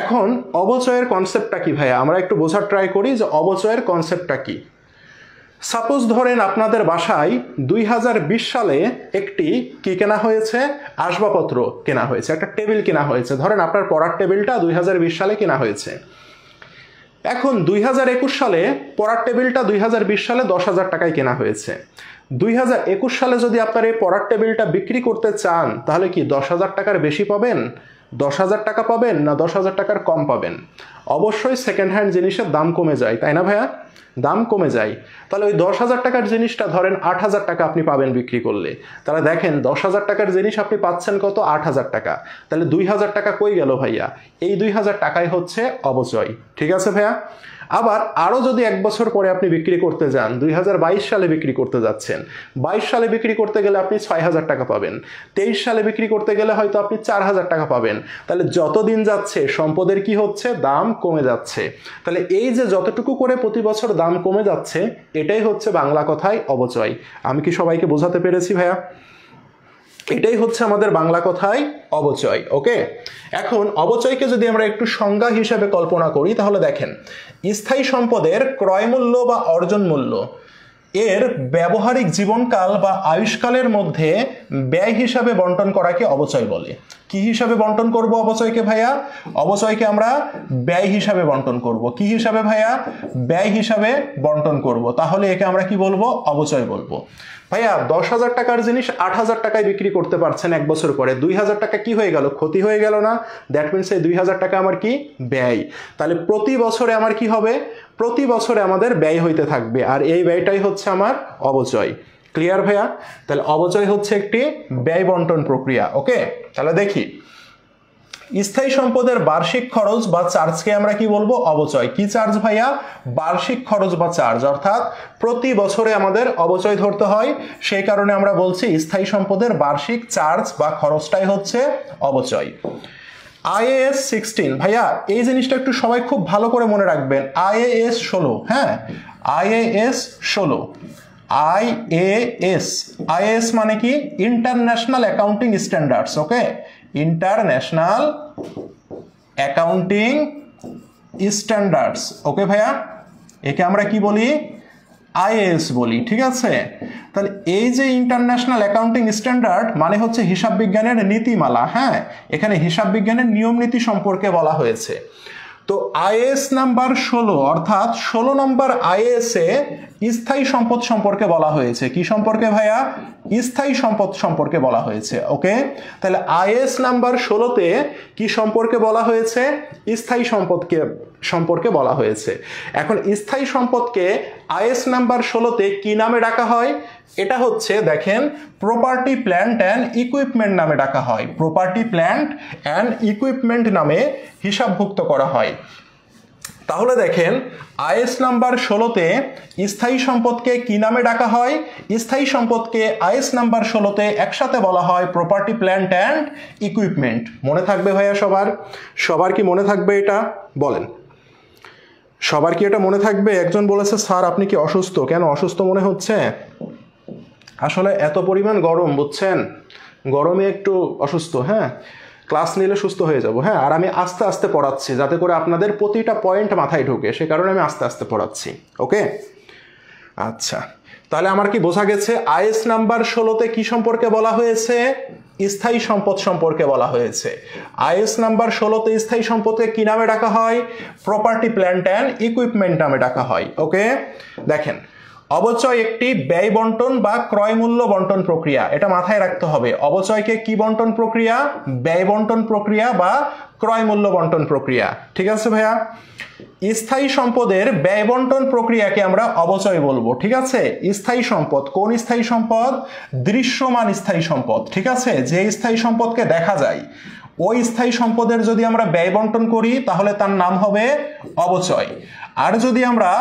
এখন অবচয়ের কনসেপ্টটা কি ভাইয়া? আমরা একটু বোঝার ট্রাই করি যে অবচয়ের কনসেপ্টটা কি। সাপোজ ধরেন আপনাদের বাসায় 2020 সালে একটি কি কেনা হয়েছে? আসবাবপত্র কেনা হয়েছে, একটা টেবিল কেনা হয়েছে। ধরেন আপনার পড়ার টেবিলটা 2020 সালে কেনা হয়েছে। এখন 2021 সালে পড়ার টেবিলটা 2020 সালে 10,000 টাকায় কেনা হয়েছে। 2021 সালে যদি আপনার এই পড়ার টেবিলটা বিক্রি করতে চান, তাহলে কি 10,000 টাকার বেশি পাবেন? 10,000 টাকা পাবেন না 10,000 টাকার কম পাবেন? অবশ্যই সেকেন্ড হ্যান্ড জিনিসের দাম কমে যায়, তাই না ভাইয়া? দাম কমে যায়। তাহলে ওই 10,000 টাকার জিনিসটা ধরেন 8,000 টাকা আপনি পাবেন বিক্রি করলে। তাহলে দেখেন 10,000 টাকার জিনিস আপনি পাচ্ছেন কত? 8,000 টাকা। তাহলে 2,000 টাকা কই গেল ভাইয়া? এই 2,000 টাকাই হচ্ছে অবচয়। ঠিক আছে ভাইয়া? আবার আরও যদি 1 বছর পরে আপনি বিক্রি করতে যান, 2022 সালে বিক্রি করতে যাচ্ছেন, 22 সালে বিক্রি করতে গেলে আপনি 6,000 টাকা পাবেন, 23 সালে বিক্রি করতে গেলে হয়তো আপনি 4,000 টাকা পাবেন। তাহলে যত দিন যাচ্ছে সম্পদের কি হচ্ছে? দাম কমে যাচ্ছে। তাহলে এই যে যতটুকু করে প্রতি বছর দাম কমে যাচ্ছে, এটাই হচ্ছে বাংলা কথায় অবচয়। আমি কি সবাইকে বোঝাতে পেরেছি ভাইয়া? এটাই হচ্ছে আমাদের বাংলা কথায় অবচয়। ওকে, এখন অবচয়কে যদি আমরা একটু সংজ্ঞা হিসেবে কল্পনা করি, তাহলে দেখেন স্থায়ী সম্পদের ক্রয় মূল্য বা অর্জন মূল্য এর ব্যবহারিক জীবনকাল বা আয়ুষ্কালের মধ্যে ব্যয় হিসাবে বন্টন করাকে অবচয় বলে। কি হিসাবে বন্টন করব অবচয়কে ভাইয়া? অবচয়কে আমরা ব্যয় হিসাবে বন্টন করব। কি হিসাবে ভাইয়া? ব্যয় হিসাবে বন্টন করব। তাহলে একে আমরা কি বলবো? অবচয় বলবো। ভাইয়া 10,000 টাকার জিনিস 8,000 টাকায় বিক্রি করতে পারছেন 1 বছর পরে, 2,000 টাকা কি হয়ে গেল? ক্ষতি হয়ে গেল না? দ্যাট মিনস এই 2,000 টাকা আমার কি? ব্যয়। তাহলে প্রতি বছরে আমার কি হবে? প্রতি বছরে আমাদের ব্যয় হইতে থাকবে, আর এই ব্যয়টাই হচ্ছে আমার অবচয়। ক্লিয়ার ভাইয়া? তাহলে অবচয় হচ্ছে একটি ব্যয় বন্টন প্রক্রিয়া। ওকে, তাহলে দেখি স্থায়ী সম্পদের বার্ষিক খরচ বা চার্জকে আমরা কি বলবো? অবচয়। কি চার্জ ভাইয়া? বার্ষিক খরচ বা চার্জ, অর্থাৎ প্রতি বছরে আমাদের অবচয় ধরতে হয়, সেই কারণে আমরা বলছি স্থায়ী সম্পদের বার্ষিক চার্জ বা খরচটাই হচ্ছে অবচয়। IAS 16 ভাইয়া এই জিনিসটা একটু সবাই খুব ভালো করে মনে রাখবেন। IAS 16, হ্যাঁ IAS 16, IAS মানে কি ইন্টারন্যাশনাল অ্যাকাউন্টিং স্ট্যান্ডার্ডস, ওকে, ইন্টারন্যাশনাল অ্যাকাউন্টিং স্ট্যান্ডার্ডস, ওকে ভাইয়া, একে আমরা কি বলি IAS বলি, ঠিক আছে। তাহলে এই যে ইন্টারন্যাশনাল অ্যাকাউন্টিং স্ট্যান্ডার্ড মানে হচ্ছে হিসাব বিজ্ঞানের নীতিমালা, হ্যাঁ, এখানে হিসাব বিজ্ঞানের নিয়ম নীতি সম্পর্কে বলা হয়েছে। তো IAS নাম্বার 16 অর্থাৎ 16 নম্বর IAS এ স্থায়ী সম্পদ সম্পর্কে বলা হয়েছে। কি সম্পর্কে ভাইয়া? স্থায়ী সম্পদ সম্পর্কে বলা হয়েছে, ওকে। তাহলে IAS নাম্বার 16-তে কি সম্পর্কে বলা হয়েছে? স্থায়ী সম্পদকে সম্পর্কে বলা হয়েছে। এখন স্থায়ী সম্পদকে IAS নাম্বার 16-তে কি নামে ডাকা হয়? এটা হচ্ছে দেখেন প্রপার্টি প্ল্যান্ট অ্যান্ড ইকুইপমেন্ট নামে ডাকা হয়। প্রপার্টি প্ল্যান্ট অ্যান্ড ইকুইপমেন্ট নামে হিসাবভুক্ত করা হয়। তাহলে দেখেন IAS নাম্বার 16-তে স্থায়ী সম্পদকে কি নামে ডাকা হয়? স্থায়ী সম্পদকে IAS নাম্বার 16-তে একসাথে বলা হয় প্রপার্টি প্ল্যান্ট অ্যান্ড ইকুইপমেন্ট। মনে থাকবে ভাইয়া সবার? সবার কি মনে থাকবে এটা বলেন? সবার কি এটা মনে থাকবে? একজন বলেছে স্যার আপনি কি অসুস্থ? কেন অসুস্থ মনে হচ্ছে? আসলে এত পরিমাণ গরম, বুঝছেন, গরমে একটু অসুস্থ, হ্যাঁ, ক্লাস নিলে সুস্থ হয়ে যাব, হ্যাঁ। আর আমি আস্তে আস্তে পড়াচ্ছি যাতে করে আপনাদের প্রতিটা পয়েন্ট মাথায় ঢোকে, সে কারণে আমি আস্তে আস্তে পড়াচ্ছি, ওকে। আচ্ছা, তাহলে আমার কি বোঝা গেছে IAS নাম্বার 16-তে কি সম্পর্কে বলা হয়েছে? স্থায়ী সম্পদ সম্পর্কে বলা হয়েছে। IAS নাম্বার 16-তে স্থায়ী সম্পদকে কি নামে ডাকা হয়? প্রপার্টি প্ল্যান্ট অ্যান্ড ইকুইপমেন্ট নামে ডাকা হয়, ওকে। দেখেন অবচয় একটি ব্যয় বন্টন বা ক্রয় মূল্য বন্টন প্রক্রিয়া, এটা মাথায় রাখতে হবে। অবচয়কে কি বন্টন প্রক্রিয়া? ব্যয় বন্টন প্রক্রিয়া বা ক্রয় মূল্য বন্টন প্রক্রিয়া, ঠিক আছে ভাইয়া। স্থায়ী সম্পদের ব্যয় বন্টন প্রক্রিয়াকে আমরা অবচয় বলবো, ঠিক আছে। স্থায়ী সম্পদ কোন স্থায়ী সম্পদ? দৃশ্যমান স্থায়ী সম্পদ, ঠিক আছে, যে স্থায়ী সম্পদকে দেখা যায় ওই স্থায়ী সম্পদের যদি আমরা ব্যয় বন্টন করি তাহলে তার নাম হবে অবচয়। আর যদি আমরা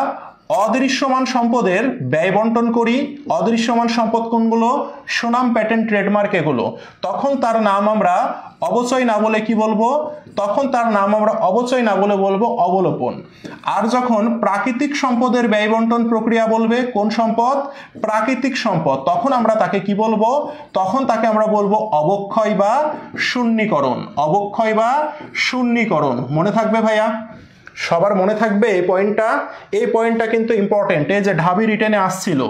অদৃশ্যমান সম্পদের ব্যয় বন্টন করি, অদৃশ্যমান সম্পদ কোনগুলো? সুনাম, প্যাটেন্ট, ট্রেডমার্ক, এগুলো, তখন তার নাম আমরা অবচয় না বলে কি বলবো? তখন তার নাম আমরা অবচয় না বলে বলবো অবলোপন। আর যখন প্রাকৃতিক সম্পদের ব্যয় বন্টন প্রক্রিয়া বলবে, কোন সম্পদ? প্রাকৃতিক সম্পদ, তখন আমরা তাকে কি বলবো? তখন তাকে আমরা বলবো অবক্ষয় বা শূন্যীকরণ। অবক্ষয় বা শূন্যীকরণ, মনে থাকবে ভাইয়া? সবার মনে থাকবে এই পয়েন্টটা? এই পয়েন্টটা কিন্তু ইম্পর্টেন্ট, এই যে ঢাবি রিটেনে আসছিল।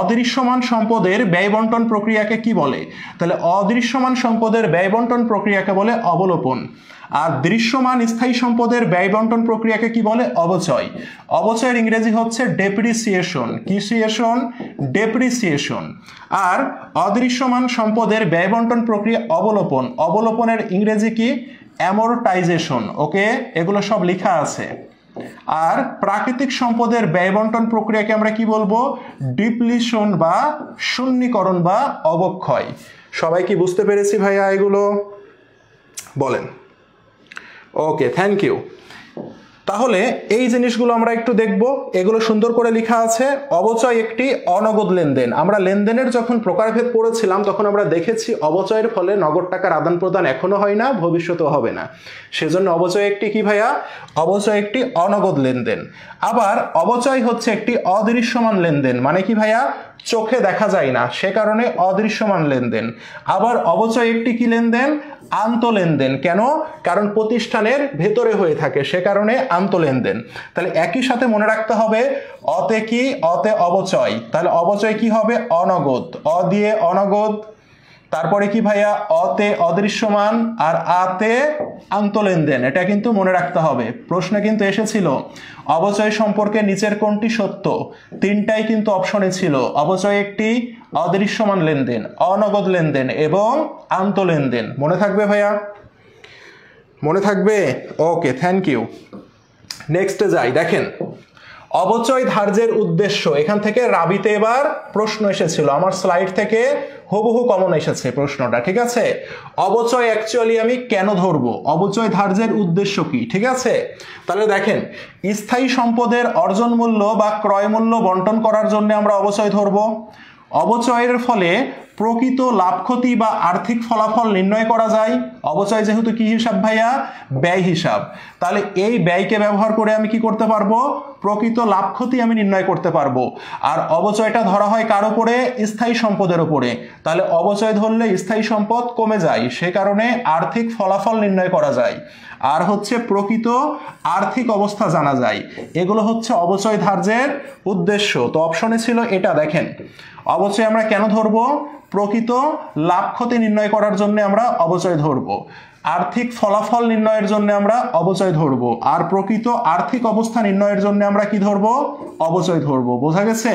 অদৃশ্যমান সম্পদের ব্যয় বন্টন প্রক্রিয়াকে কি বলে? তাহলে অদৃশ্যমান সম্পদের ব্যয় বন্টন প্রক্রিয়াকে বলে অবলোপন। আর দৃশ্যমান স্থায়ী সম্পদের ব্যয় বন্টন প্রক্রিয়াকে কি বলে? অবচয়। অবচয়ের ইংরেজি হচ্ছে ডেপ্রিসিয়েশন। কিসিয়েশন? ডেপ্রিসিয়েশন। আর অদৃশ্যমান সম্পদের ব্যয় বন্টন প্রক্রিয়া অবলোপন। অবলোপনের ইংরেজি কি? অ্যামোরটাইজেশন, ওকে, এগুলো সব লেখা আছে। আর প্রাকৃতিক সম্পদের ব্যয় বন্টন প্রক্রিয়াকে আমরা কি বলবো? ডিপ্লিশন বা শূন্যীকরণ বা অবক্ষয়। সবাই কি বুঝতে পেরেছি ভাইয়া এগুলো? বলেন। ওকে, থ্যাংক ইউ। তাহলে এই জিনিসগুলো আমরা একটু দেখব, এগুলো সুন্দর করে লেখা আছে। অবচয় একটি অনগদ লেনদেন। আমরা লেনদেনের যখন প্রকারভেদ পড়েছিলাম তখন আমরা দেখেছি অবচয়ের ফলে নগদ টাকার আদান প্রদান এখনো হয় না, ভবিষ্যতেও হবে না। সেজন্য অবচয় একটি কি ভাইয়া? অবচয় একটি অনগদ লেনদেন। আবার অবচয় হচ্ছে একটি অদৃশ্যমান লেনদেন, মানে কি ভাইয়া? চোখে দেখা যায় না, সে কারণে অদৃশ্যমান লেনদেন। আবার অবচয় একটি কি লেনদেন? আন্তঃলেনদেন। কেন? কারণ প্রতিষ্ঠানের ভেতরে হয়ে থাকে, সে কারণে আন্তঃলেনদেন। তাহলে একই সাথে মনে রাখতে হবে অতে কি? অতে অবচয়। তাহলে অবচয় কি হবে? অনগদ। অ দিয়ে অনগদ, তারপরে কি ভাইয়া? অতে অদৃশ্যমান, আর আতে আন্তঃলেনদেন। এটা কিন্তু মনে রাখতে হবে, প্রশ্নে কিন্তু এসেছিল অবচয় সম্পর্কে নিচের কোনটি সত্য? তিনটাই কিন্তু অপশনে ছিল। অবচয় একটি অদৃশ্যমান লেনদেন, অনগদ লেনদেন এবং আন্তঃলেনদেন। মনে থাকবে ভাইয়া? মনে থাকবে? ওকে, থ্যাংক ইউ। নেক্সটে যাই। দেখেন অবচয় ধার্যের উদ্দেশ্য, এখান থেকে রাবিতে এবার প্রশ্ন এসেছিল, আমার স্লাইড থেকে হুবহু কমন এসেছে প্রশ্নটা, ঠিক আছে। অবচয় অ্যাকচুয়ালি আমি কেন ধরবো? অবচয় ধার্যের উদ্দেশ্য কি, ঠিক আছে। তাহলে দেখেন স্থায়ী সম্পদের অর্জন মূল্য বা ক্রয় মূল্য বন্টন করার জন্য আমরা অবচয় ধরবো। অবচয়ের ফলে প্রকৃত লাভ ক্ষতি বা আর্থিক ফলাফল নির্ণয় করা যায়। অবচয় যেহেতু কি হিসাব ভাইয়া? ব্যয় হিসাব। তাহলে এই ব্যয়কে ব্যবহার করে আমি কি করতে পারবো? প্রকৃত লাভ ক্ষতি আমি নির্ণয় করতে পারবো। আর অবচয়টা ধরা হয় কার উপরে? স্থায়ী সম্পদের উপরে। তাহলে অবচয় ধরলে স্থায়ী সম্পদ কমে যায়, সে কারণে আর্থিক ফলাফল নির্ণয় করা যায়। আর হচ্ছে প্রকৃত আর্থিক অবস্থা জানা যায়। এগুলো হচ্ছে অবচয় ধার্যের উদ্দেশ্য। তো অপশনে ছিল এটা। দেখেন অবচয় আমরা কেন ধরবো? প্রকৃত লাভ ক্ষতি নির্ণয় করার জন্য আমরা অবচয় ধরবো, আর্থিক ফলাফল নির্ণয়ের জন্য আমরা অবচয় ধরবো, আর প্রকৃত আর্থিক অবস্থা নির্ণয়ের জন্য আমরা কি ধরবো? অবচয় ধরবো। বোঝা গেছে?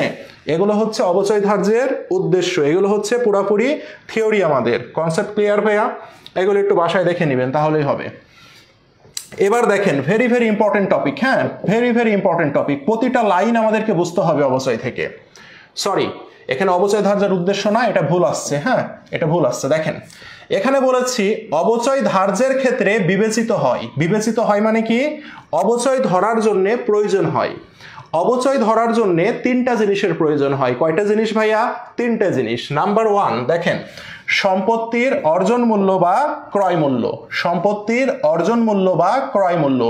এগুলো হচ্ছে অবচয় ধার্যের উদ্দেশ্য। এগুলো হচ্ছে পুরোপুরি থিওরি, আমাদের কনসেপ্ট ক্লিয়ার ভাইয়া? এগুলো একটু বাসায় দেখে নেবেন তাহলেই হবে। এবার দেখেন ভেরি ভেরি ইম্পর্টেন্ট টপিক। হ্যাঁ, ভেরি ভেরি ইম্পর্টেন্ট টপিক। প্রতিটা লাইন আমাদেরকে বুঝতে হবে অবচয় থেকে। সরি, এখানে অবচয় ধার্যের উদ্দেশ্য না, এটা ভুল আসছে। হ্যাঁ, এটা ভুল আসছে। দেখেন এখানে বলেছি অবচয় ধার্যের ক্ষেত্রে বিবেচিত হয়। বিবেচিত হয় মানে কি? অবচয় ধরার জন্য প্রয়োজন হয়। অবচয় ধরার জন্য তিনটা জিনিসের প্রয়োজন হয়। কয়টা জিনিস ভাইয়া? তিনটা জিনিস। নাম্বার 1 দেখেন, সম্পত্তির অর্জন মূল্য বা ক্রয় মূল্য। সম্পত্তির অর্জন মূল্য বা ক্রয় মূল্য,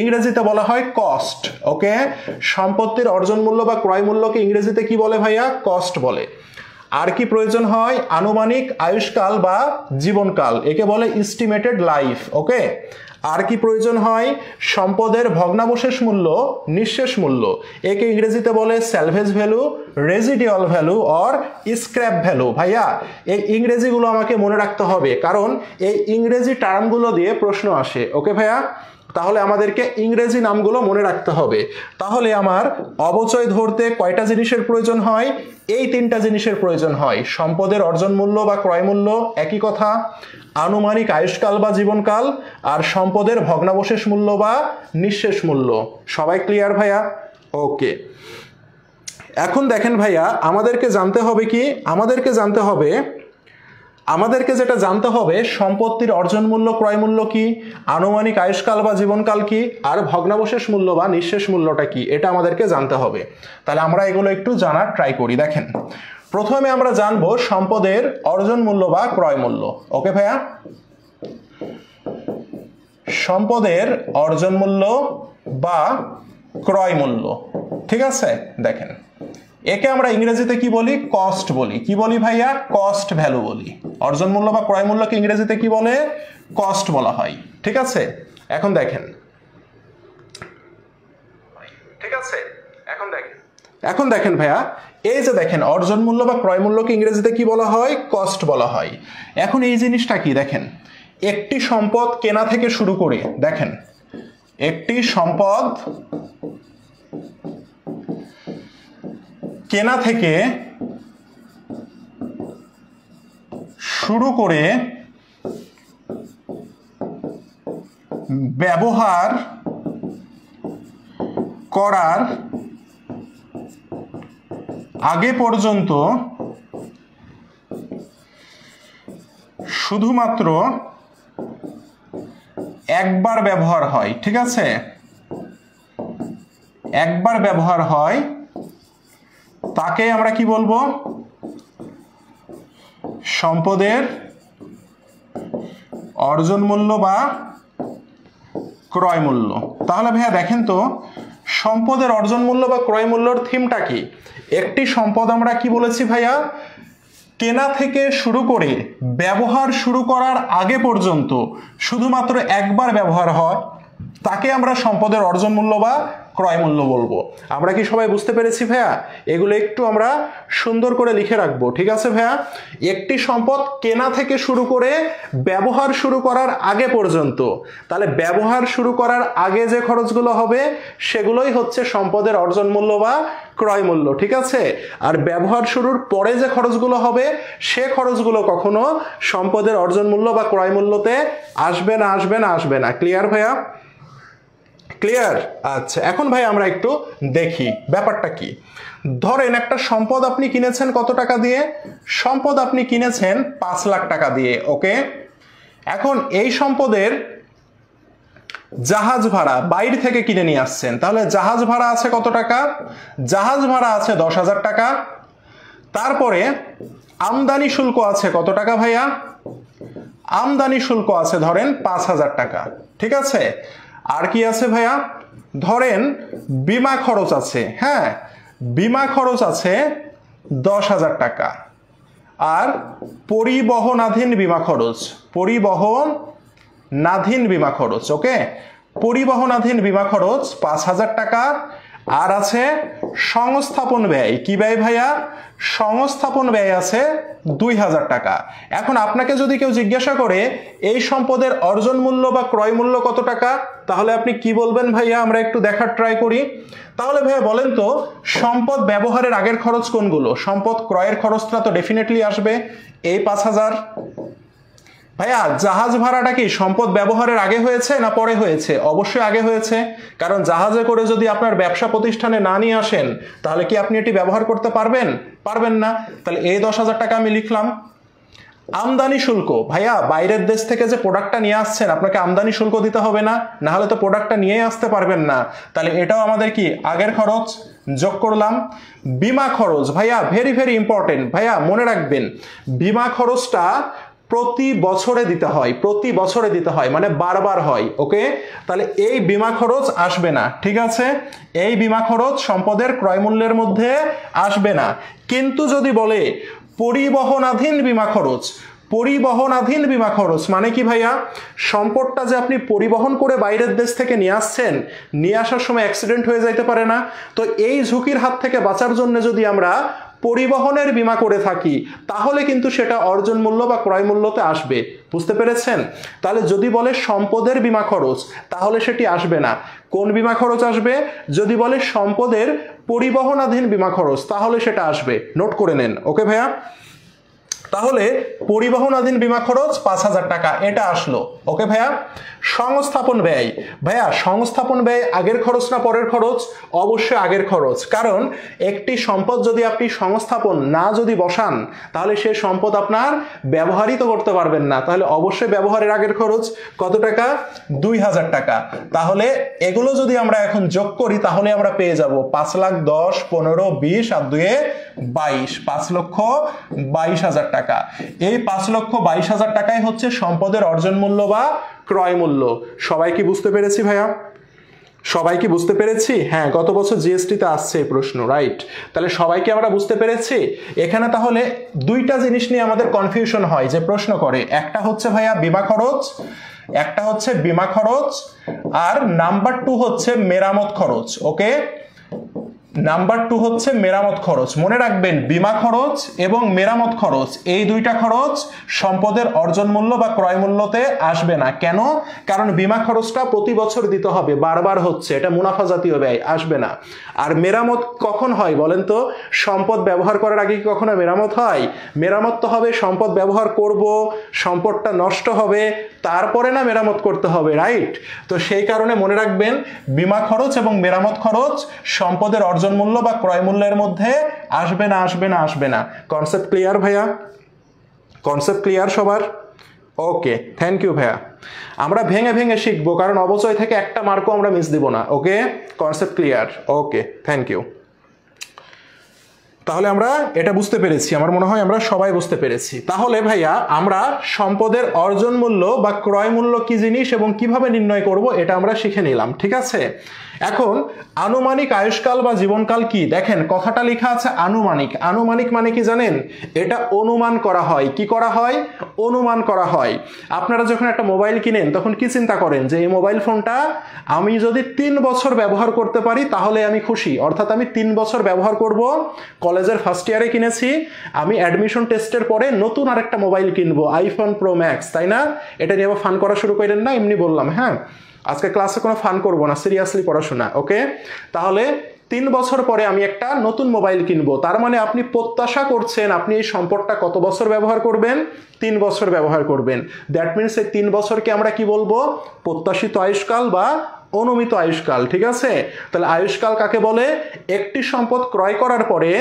ইংরেজিতে বলা হয় কস্ট। ওকে, সম্পত্তির অর্জন মূল্য বা ক্রয় মূল্যকে ইংরেজিতে কি বলে ভাইয়া? কস্ট বলে। আর কি প্রয়োজন হয়? আনুমানিক আয়ুষ্কাল বা জীবনকাল, একে বলে এস্টিমেটেড লাইফ। ওকে, আর কি প্রয়োজন হয়? সম্পদের ভগ্নাবশেষ মূল্য, নিঃশেষ মূল্য, একে ইংরেজিতে বলে salvage value, residual value or scrap value. ভাইয়া এই ইংরেজিগুলো আমাকে মনে রাখতে হবে, কারণ এই ইংরেজি টার্মগুলো দিয়ে প্রশ্ন আসে। ওকে ভাইয়া, তাহলে আমাদেরকে ইংরেজি নামগুলো মনে রাখতে হবে। তাহলে আমার অবচয় ধরতে কয়টা জিনিসের প্রয়োজন হয়? এই তিনটা জিনিসের প্রয়োজন হয়। সম্পদের অর্জন মূল্য বা ক্রয় মূল্য, একই কথা, আনুমানিক আয়ুষ্কাল বা জীবনকাল, আর সম্পদের ভগ্নাবশেষ মূল্য বা নিঃশেষ মূল্য। সবাই ক্লিয়ার ভাইয়া? ওকে, এখন দেখেন ভাইয়া আমাদেরকে জানতে হবে কি? আমাদেরকে যেটা জানতে হবে, সম্পত্তির অর্জন মূল্য, ক্রয় মূল্য কি, আনুমানিক আয়ুষ্কাল বা জীবনকাল কি, আর ভগ্নাবশেষ মূল্য বা নিঃশেষ মূল্যটা কি, এটা আমাদেরকে জানতে হবে। তাহলে আমরা এগুলো একটু জানার ট্রাই করি। দেখেন প্রথমে আমরা জানবো সম্পদের অর্জন মূল্য বা ক্রয় মূল্য। ওকে ভাইয়া, সম্পদের অর্জন মূল্য বা ক্রয় মূল্য, ঠিক আছে? দেখেন একে আমরা ইংরেজিতে কি বলি? কস্ট বলি। কি বলি ভাইয়া? কস্ট ভ্যালু বলি। অর্জন মূল্য বা ক্রয় মূল্যকে ইংরেজিতে কি বলে? কস্ট বলা হয়। ঠিক আছে, এখন দেখেন, ঠিক আছে, এখন দেখেন ভাইয়া, এই যে দেখেন অর্জন মূল্য বা ক্রয় মূল্যকে ইংরেজিতে কি বলা হয়? কস্ট বলা হয়। এখন এই জিনিসটা কি? দেখেন একটি সম্পদ কেনা থেকে শুরু করে, দেখেন একটি সম্পদ কেনা থেকে শুরু করে ব্যবহার করার আগে পর্যন্ত শুধুমাত্র একবার ব্যবহার হয়। ঠিক আছে, একবার ব্যবহার হয়, তাকে আমরা কি বলবো? সম্পদের অর্জন মূল্য বা ক্রয় মূল্য। তাহলে ভাইয়া দেখেন তো সম্পদের অর্জন মূল্য বা ক্রয় মূল্যর থিমটা কি? একটি সম্পদ আমরা কি বলেছি ভাইয়া? কেনা থেকে শুরু করে ব্যবহার শুরু করার আগে পর্যন্ত শুধুমাত্র একবার ব্যবহার হয়, তাকে আমরা সম্পদের অর্জন মূল্য বা ক্রয় মূল্য বলবো। আমরা কি সবাই বুঝতে পেরেছি ভাইয়া? এগুলো একটু আমরা সুন্দর করে লিখে রাখবো। ঠিক আছে ভাইয়া, একটি সম্পদ কেনা থেকে শুরু করে ব্যবহার শুরু করার আগে পর্যন্ত, তাহলে ব্যবহার শুরু করার আগে যে খরচগুলো হবে সেগুলোই হচ্ছে সম্পদের অর্জন মূল্য বা ক্রয় মূল্য। ঠিক আছে, আর ব্যবহার শুরুর পরে যে খরচগুলো হবে সে খরচগুলো কখনো সম্পদের অর্জন মূল্য বা ক্রয় মূল্যতে আসবে না, আসবে না, আসবে না। ক্লিয়ার ভাইয়া? ক্লিয়ার? আচ্ছা, এখন ভাই আমরা একটু দেখি ব্যাপারটা কি। ধরেন একটা সম্পদ আপনি কিনেছেন কত টাকা দিয়ে? সম্পদ আপনি কিনেছেন 5 লাখ টাকা দিয়ে। ওকে, এখন এই সম্পদের জাহাজ ভাড়া বাইরে থেকে কিনে নিয়ে আসছেন, তাহলে জাহাজ ভাড়া আছে কত টাকা? জাহাজ ভাড়া আছে 10,000 টাকা। তারপরে আমদানি শুল্ক আছে কত টাকা ভাইয়া? আমদানি শুল্ক আছে ধরেন 5,000 টাকা, ঠিক আছে। আর কি আছে ভাইয়া? ধরেন বীমা খরচ আছে, হ্যাঁ বীমা খরচ আছে 10,000 টাকা। আর পরিবহনাধীন বীমা খরচ, পরিবহনাধীন বীমা খরচ, ওকে, পরিবহনাধীন বীমা খরচ 5,000 টাকা। আর আছে সংস্থাপন ব্যয়, কি ব্যয় ভাইয়া? সংস্থাপন ব্যয় আছে 2,000 টাকা। এখন আপনাকে যদি কেউ জিজ্ঞাসা করে এই সম্পদের অর্জন মূল্য বা ক্রয় মূল্য কত টাকা, তাহলে আপনি কি বলবেন ভাইয়া? আমরা একটু দেখার ট্রাই করি। তাহলে ভাইয়া বলেন তো সম্পদ ব্যবহারের আগের খরচ কোনগুলো? সম্পদ ক্রয়ের খরচটা তো ডেফিনেটলি আসবে এই 5,000। ভাইয়া জাহাজ ভাড়াটা কি সম্পদ ব্যবহারের আগে হয়েছে না পরে হয়েছে? অবশ্যই আগে হয়েছে, কারণ জাহাজে করে যদি আপনার ব্যবসা প্রতিষ্ঠানে না নিয়ে আসেন তাহলে কি আপনি এটি ব্যবহার করতে পারবেন? পারবেন না। তাহলে এই 10,000 টাকা আমি লিখলাম। আমদানি শুল্ক, ভাইয়া বাইরের দেশ থেকে যে প্রোডাক্টটা নিয়ে আসছেন আপনাকে আমদানি শুল্ক দিতে হবে না, না হলে তো প্রোডাক্টটা নিয়ে আসতে পারবেন না। তাহলে এটাও আমাদের কি আগের খরচ, যোগ করলাম। বীমা খরচ ভাইয়া ভেরি ভেরি ইম্পর্টেন্ট, ভাইয়া মনে রাখবেন বীমা খরচটা প্রতি বছরে দিতে হয়, প্রতি বছরে দিতে হয়, মানে বারবার হয়, ওকে। তাহলে এই বীমা খরচ আসবে না, ঠিক আছে। এই বীমা খরচ সম্পদের ক্রয় মূল্যের মধ্যে আসবে না। কিন্তু যদি বলে পরিবহনাধীন বীমা খরচ, পরিবহনাধীন বীমা খরচ মানে কি ভাইয়া? সম্পদটা যে আপনি পরিবহন করে বাইরের দেশ থেকে নিয়ে আসছেন, নিয়ে আসার সময় অ্যাক্সিডেন্ট হয়ে যাইতে পারে না? তো এই ঝুঁকির হাত থেকে বাঁচার জন্য যদি আমরা পরিবহনের বীমা করে থাকি তাহলে কিন্তু সেটা অর্জন মূল্য বা ক্রয় মূল্যতে আসবে। বুঝতে পেরেছেন? তাহলে যদি বলে সম্পদের বীমা খরচ তাহলে সেটি আসবে না। কোন বীমা খরচ আসবে? যদি বলে সম্পদের পরিবহনাধীন বীমা খরচ তাহলে সেটা আসবে। নোট করে নেন, ওকে ভাইয়া। তাহলে পরিবহনাধীন বীমা খরচ 5,000 টাকা, এটা আসলো, ওকে ভাইয়া। সংস্থাপন ব্যয়, ভাইয়া সংস্থাপন ব্যয় আগের খরচ না পরের খরচ? অবশ্যই আগের খরচ, কারণ একটি সম্পদ যদি আপনি সংস্থাপন না যদি বসান তাহলে সে সম্পদ আপনার ব্যবহারই তো করতে পারবেন না, তাহলে অবশ্যই ব্যবহারের আগের খরচ। কত টাকা? 2,000 টাকা। তাহলে এগুলো যদি আমরা এখন যোগ করি তাহলে আমরা পেয়ে যাব 5 লাখ 10, 15, 20 আর 2 22, 5,22,000 টাকা। এই 5,22,000 টাকাই হচ্ছে সম্পদের অর্জন মূল্য বা ক্রয় মূল্য। সবাই কি বুঝতে পেরেছি ভাইয়া? সবাই কি বুঝতে পেরেছি? হ্যাঁ, গত বছর জিএসটিতে আসছে এই প্রশ্ন, রাইট। তাহলে সবাইকে আমরা বুঝতে পেরেছি। এখানে তাহলে দুইটা জিনিস নিয়ে আমাদের কনফিউশন হয় যে প্রশ্ন করে, একটা হচ্ছে ভাইয়া বীমা খরচ, একটা হচ্ছে বীমা খরচ, আর নাম্বার 2 হচ্ছে মেরামত খরচ, ওকে। নাম্বার 2 হচ্ছে মেরামত খরচ। মনে রাখবেন বীমা খরচ এবং মেরামত খরচ এই দুইটা খরচ সম্পদের অর্জন মূল্য বা ক্রয় মূল্যতে আসবে না। কেন? কারণ বীমা খরচটা প্রতি বছর দিতে হবে, বারবার হচ্ছে, এটা মুনাফা জাতীয় ব্যয়, আসবে না। আর মেরামত কখন হয় বলেন তো? সম্পদ ব্যবহার করার আগে কি কখনো মেরামত হয়? মেরামত তো হবে সম্পদ ব্যবহার করব, সম্পদটা নষ্ট হবে, তারপরে না মেরামত করতে হবে, রাইট। তো সেই কারণে মনে রাখবেন বীমা খরচ এবং মেরামত খরচ সম্পদের অর্জন মূল্য বা ক্রয় মূল্যের মধ্যে আসবে না, আসবে না, আসবে না। কনসেপ্ট ক্লিয়ার ভাইয়া? কনসেপ্ট ক্লিয়ার সবার? ওকে, থ্যাংক ইউ ভাইয়া। আমরা ভেঙে ভেঙে শিখবো, কারণ অবচয় থেকে একটা মার্কও আমরা মিস দিব না, okay. Concept clear, okay, thank you. তাহলে আমরা এটা বুঝতে পেরেছি, আমার মনে হয় আমরা সবাই বুঝতে পেরেছি। তাহলে ভাইয়া আমরা সম্পদের অর্জন মূল্য বা ক্রয় মূল্য কি জিনিস এবং কিভাবে নির্ণয় করব এটা আমরা শিখে নিলাম, ঠিক আছে। এখন আনুমানিক আয়ুষ্কাল বা জীবনকাল কি? দেখেন কথাটা লেখা আছে আনুমানিক। আনুমানিক মানে কি জানেন? এটা অনুমান করা হয়। কি করা হয়? অনুমান করা হয়। আপনারা যখন একটা মোবাইল কিনেন তখন কি চিন্তা করেন যে এই মোবাইল ফোনটা আমি যদি 3 বছর ব্যবহার করতে পারি তাহলে আমি খুশি, অর্থাৎ আমি 3 বছর ব্যবহার করব। কলেজের ফার্স্ট ইয়ারে কিনেছি, আমি অ্যাডমিশন টেস্টের পরে নতুন আরেকটা মোবাইল কিনবো, আইফোন প্রো ম্যাক্স, তাই না? এটা নিয়ে আবার ফান করা শুরু করেন না, এমনি বললাম, হ্যাঁ। আজকে ক্লাসে কোনো ফান করবো না, সিরিয়াসলি পড়াশোনা, ওকে। তাহলে 3 বছর পরে আমি একটা নতুন মোবাইল কিনবো, তার মানে আপনি প্রত্যাশা করছেন আপনি এই সম্পদটা কত বছর ব্যবহার করবেন? 3 বছর ব্যবহার করবেন। দ্যাট মিনস এই 3 বছরকে আমরা কি বলবো? প্রত্যাশিত আয়ুষ্কাল বা অনুমিত আয়ুষ্কাল, ঠিক আছে। তাহলে আয়ুষ্কাল কাকে বলে? একটি সম্পদ ক্রয় করার পরে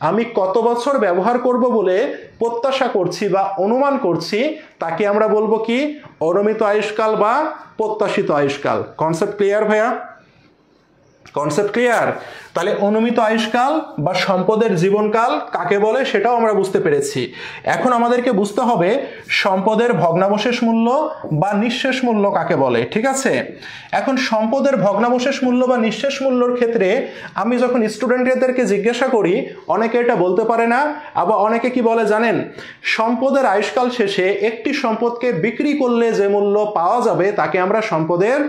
আমি কত বছর ব্যবহার করব বলে প্রত্যাশা করছি বা অনুমান করছি তাকে আমরা বলবো কি? অনুমিত আয়ুষ্কাল বা প্রত্যাশিত আয়ুষ্কাল। কনসেপ্ট ক্লিয়ার ভাইয়া? Concept clear? তাহলে অনুমিত আয়ুষ্কাল বা সম্পদের জীবনকাল কাকে বলে সেটাও আমরা বুঝতে পেরেছি। এখন আমাদেরকে বুঝতে হবে সম্পদের ভগ্নাবশেষ মূল্য বা নিঃশেষ মূল্য কাকে বলে। ঠিক আছে, এখন সম্পদের ভগ্নাবশেষ মূল্য বা নিঃশেষ মূল্যর ক্ষেত্রে আমি যখন স্টুডেন্টদেরকে জিজ্ঞাসা করি অনেকে এটা বলতে পারে না, আবার অনেকে কি বলে জানেন, সম্পদের আয়ুষ্কাল শেষে একটি সম্পদকে বিক্রি করলে যে মূল্য পাওয়া যাবে তাকে আমরা সম্পদের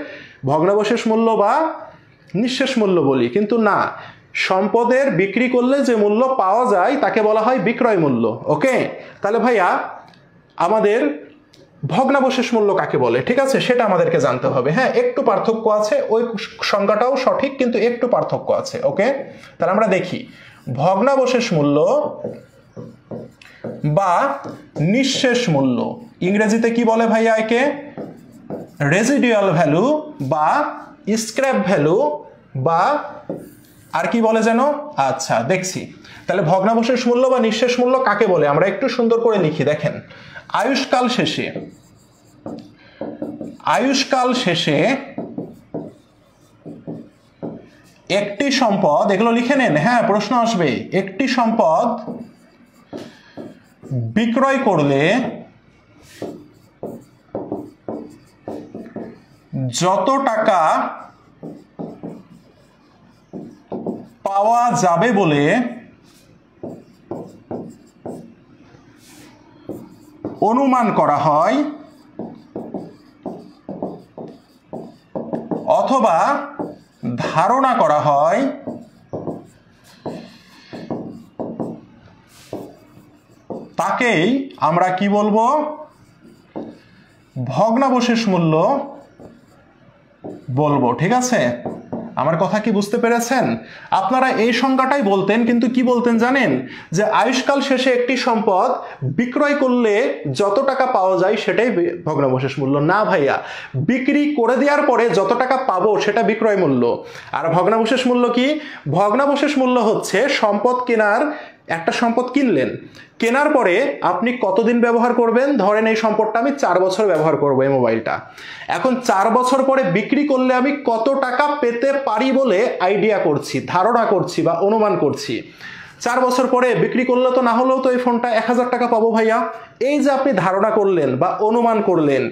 ভগ্নাবশেষ মূল্য বা নিঃশেষ মূল্য বলি। কিন্তু না, সম্পদের বিক্রি করলে যে মূল্য পাওয়া যায় তাকে বলা হয় বিক্রয় মূল্য। ওকে, তাহলে ভাইয়া আমাদের ভগ্নাবশেষ মূল্য কাকে বলে, ঠিক আছে, সেটা আমাদেরকে জানতে হবে। হ্যাঁ, একটু পার্থক্য আছে, ওই সংজ্ঞাটাও সঠিক কিন্তু একটু পার্থক্য আছে। ওকে, তাহলে আমরা দেখি ভগ্নাবশেষ মূল্য বা নিঃশেষ মূল্য ইংরেজিতে কি বলে ভাইয়া? একে রেজিডুয়াল ভ্যালু বা স্ক্র্যাপ ভ্যালু বা আর কি বলে যেন, আচ্ছা দেখছি। তাহলে ভগ্নাবশেষ মূল্য বা নিঃশেষ মূল্য কাকে বলে আমরা একটু সুন্দর করে লিখি। দেখেন, আয়ুষ্কাল শেষে একটি সম্পদ, এগুলো লিখে নেন, হ্যাঁ প্রশ্ন আসবে, একটি সম্পদ বিক্রয় করলে যত টাকা পাওয়া যাবে বলে অনুমান করা হয় অথবা ধারণা করা হয় তাকেই আমরা কি বলবো? ভগ্নাবশেষ মূল্য বলবো। ঠিক আছে, আমার কথা কি বুঝতে পেরেছেন? আপনারা এই সংজ্ঞাটাই বলতেন, কিন্তু কি বলতেন জানেন, যে আয়ুষ্কাল শেষে একটি সম্পদ বিক্রয় করলে যত টাকা পাওয়া যায় সেটাই ভগ্নাবশেষ মূল্য। না ভাইয়া, বিক্রি করে দেওয়ার পরে যত টাকা পাবো সেটা বিক্রয় মূল্য। আর ভগ্নাবশেষ মূল্য কি? ভগ্নাবশেষ মূল্য হচ্ছে সম্পদ কেনার, একটা সম্পদ কিনলেন, কেনার পরে আপনি কতদিন ব্যবহার করবেন? ধরেন এই সম্পদটা আমি 4 বছর ব্যবহার করবো, এই মোবাইলটা। এখন 4 বছর পরে বিক্রি করলে আমি কত টাকা পেতে পারি বলে আইডিয়া করছি, ধারণা করছি বা অনুমান করছি। 4 বছর পরে বিক্রি করলে তো না হলেও তো এই ফোনটা 1000 টাকা পাবো ভাইয়া। এই যে আপনি ধারণা করলেন বা অনুমান করলেন,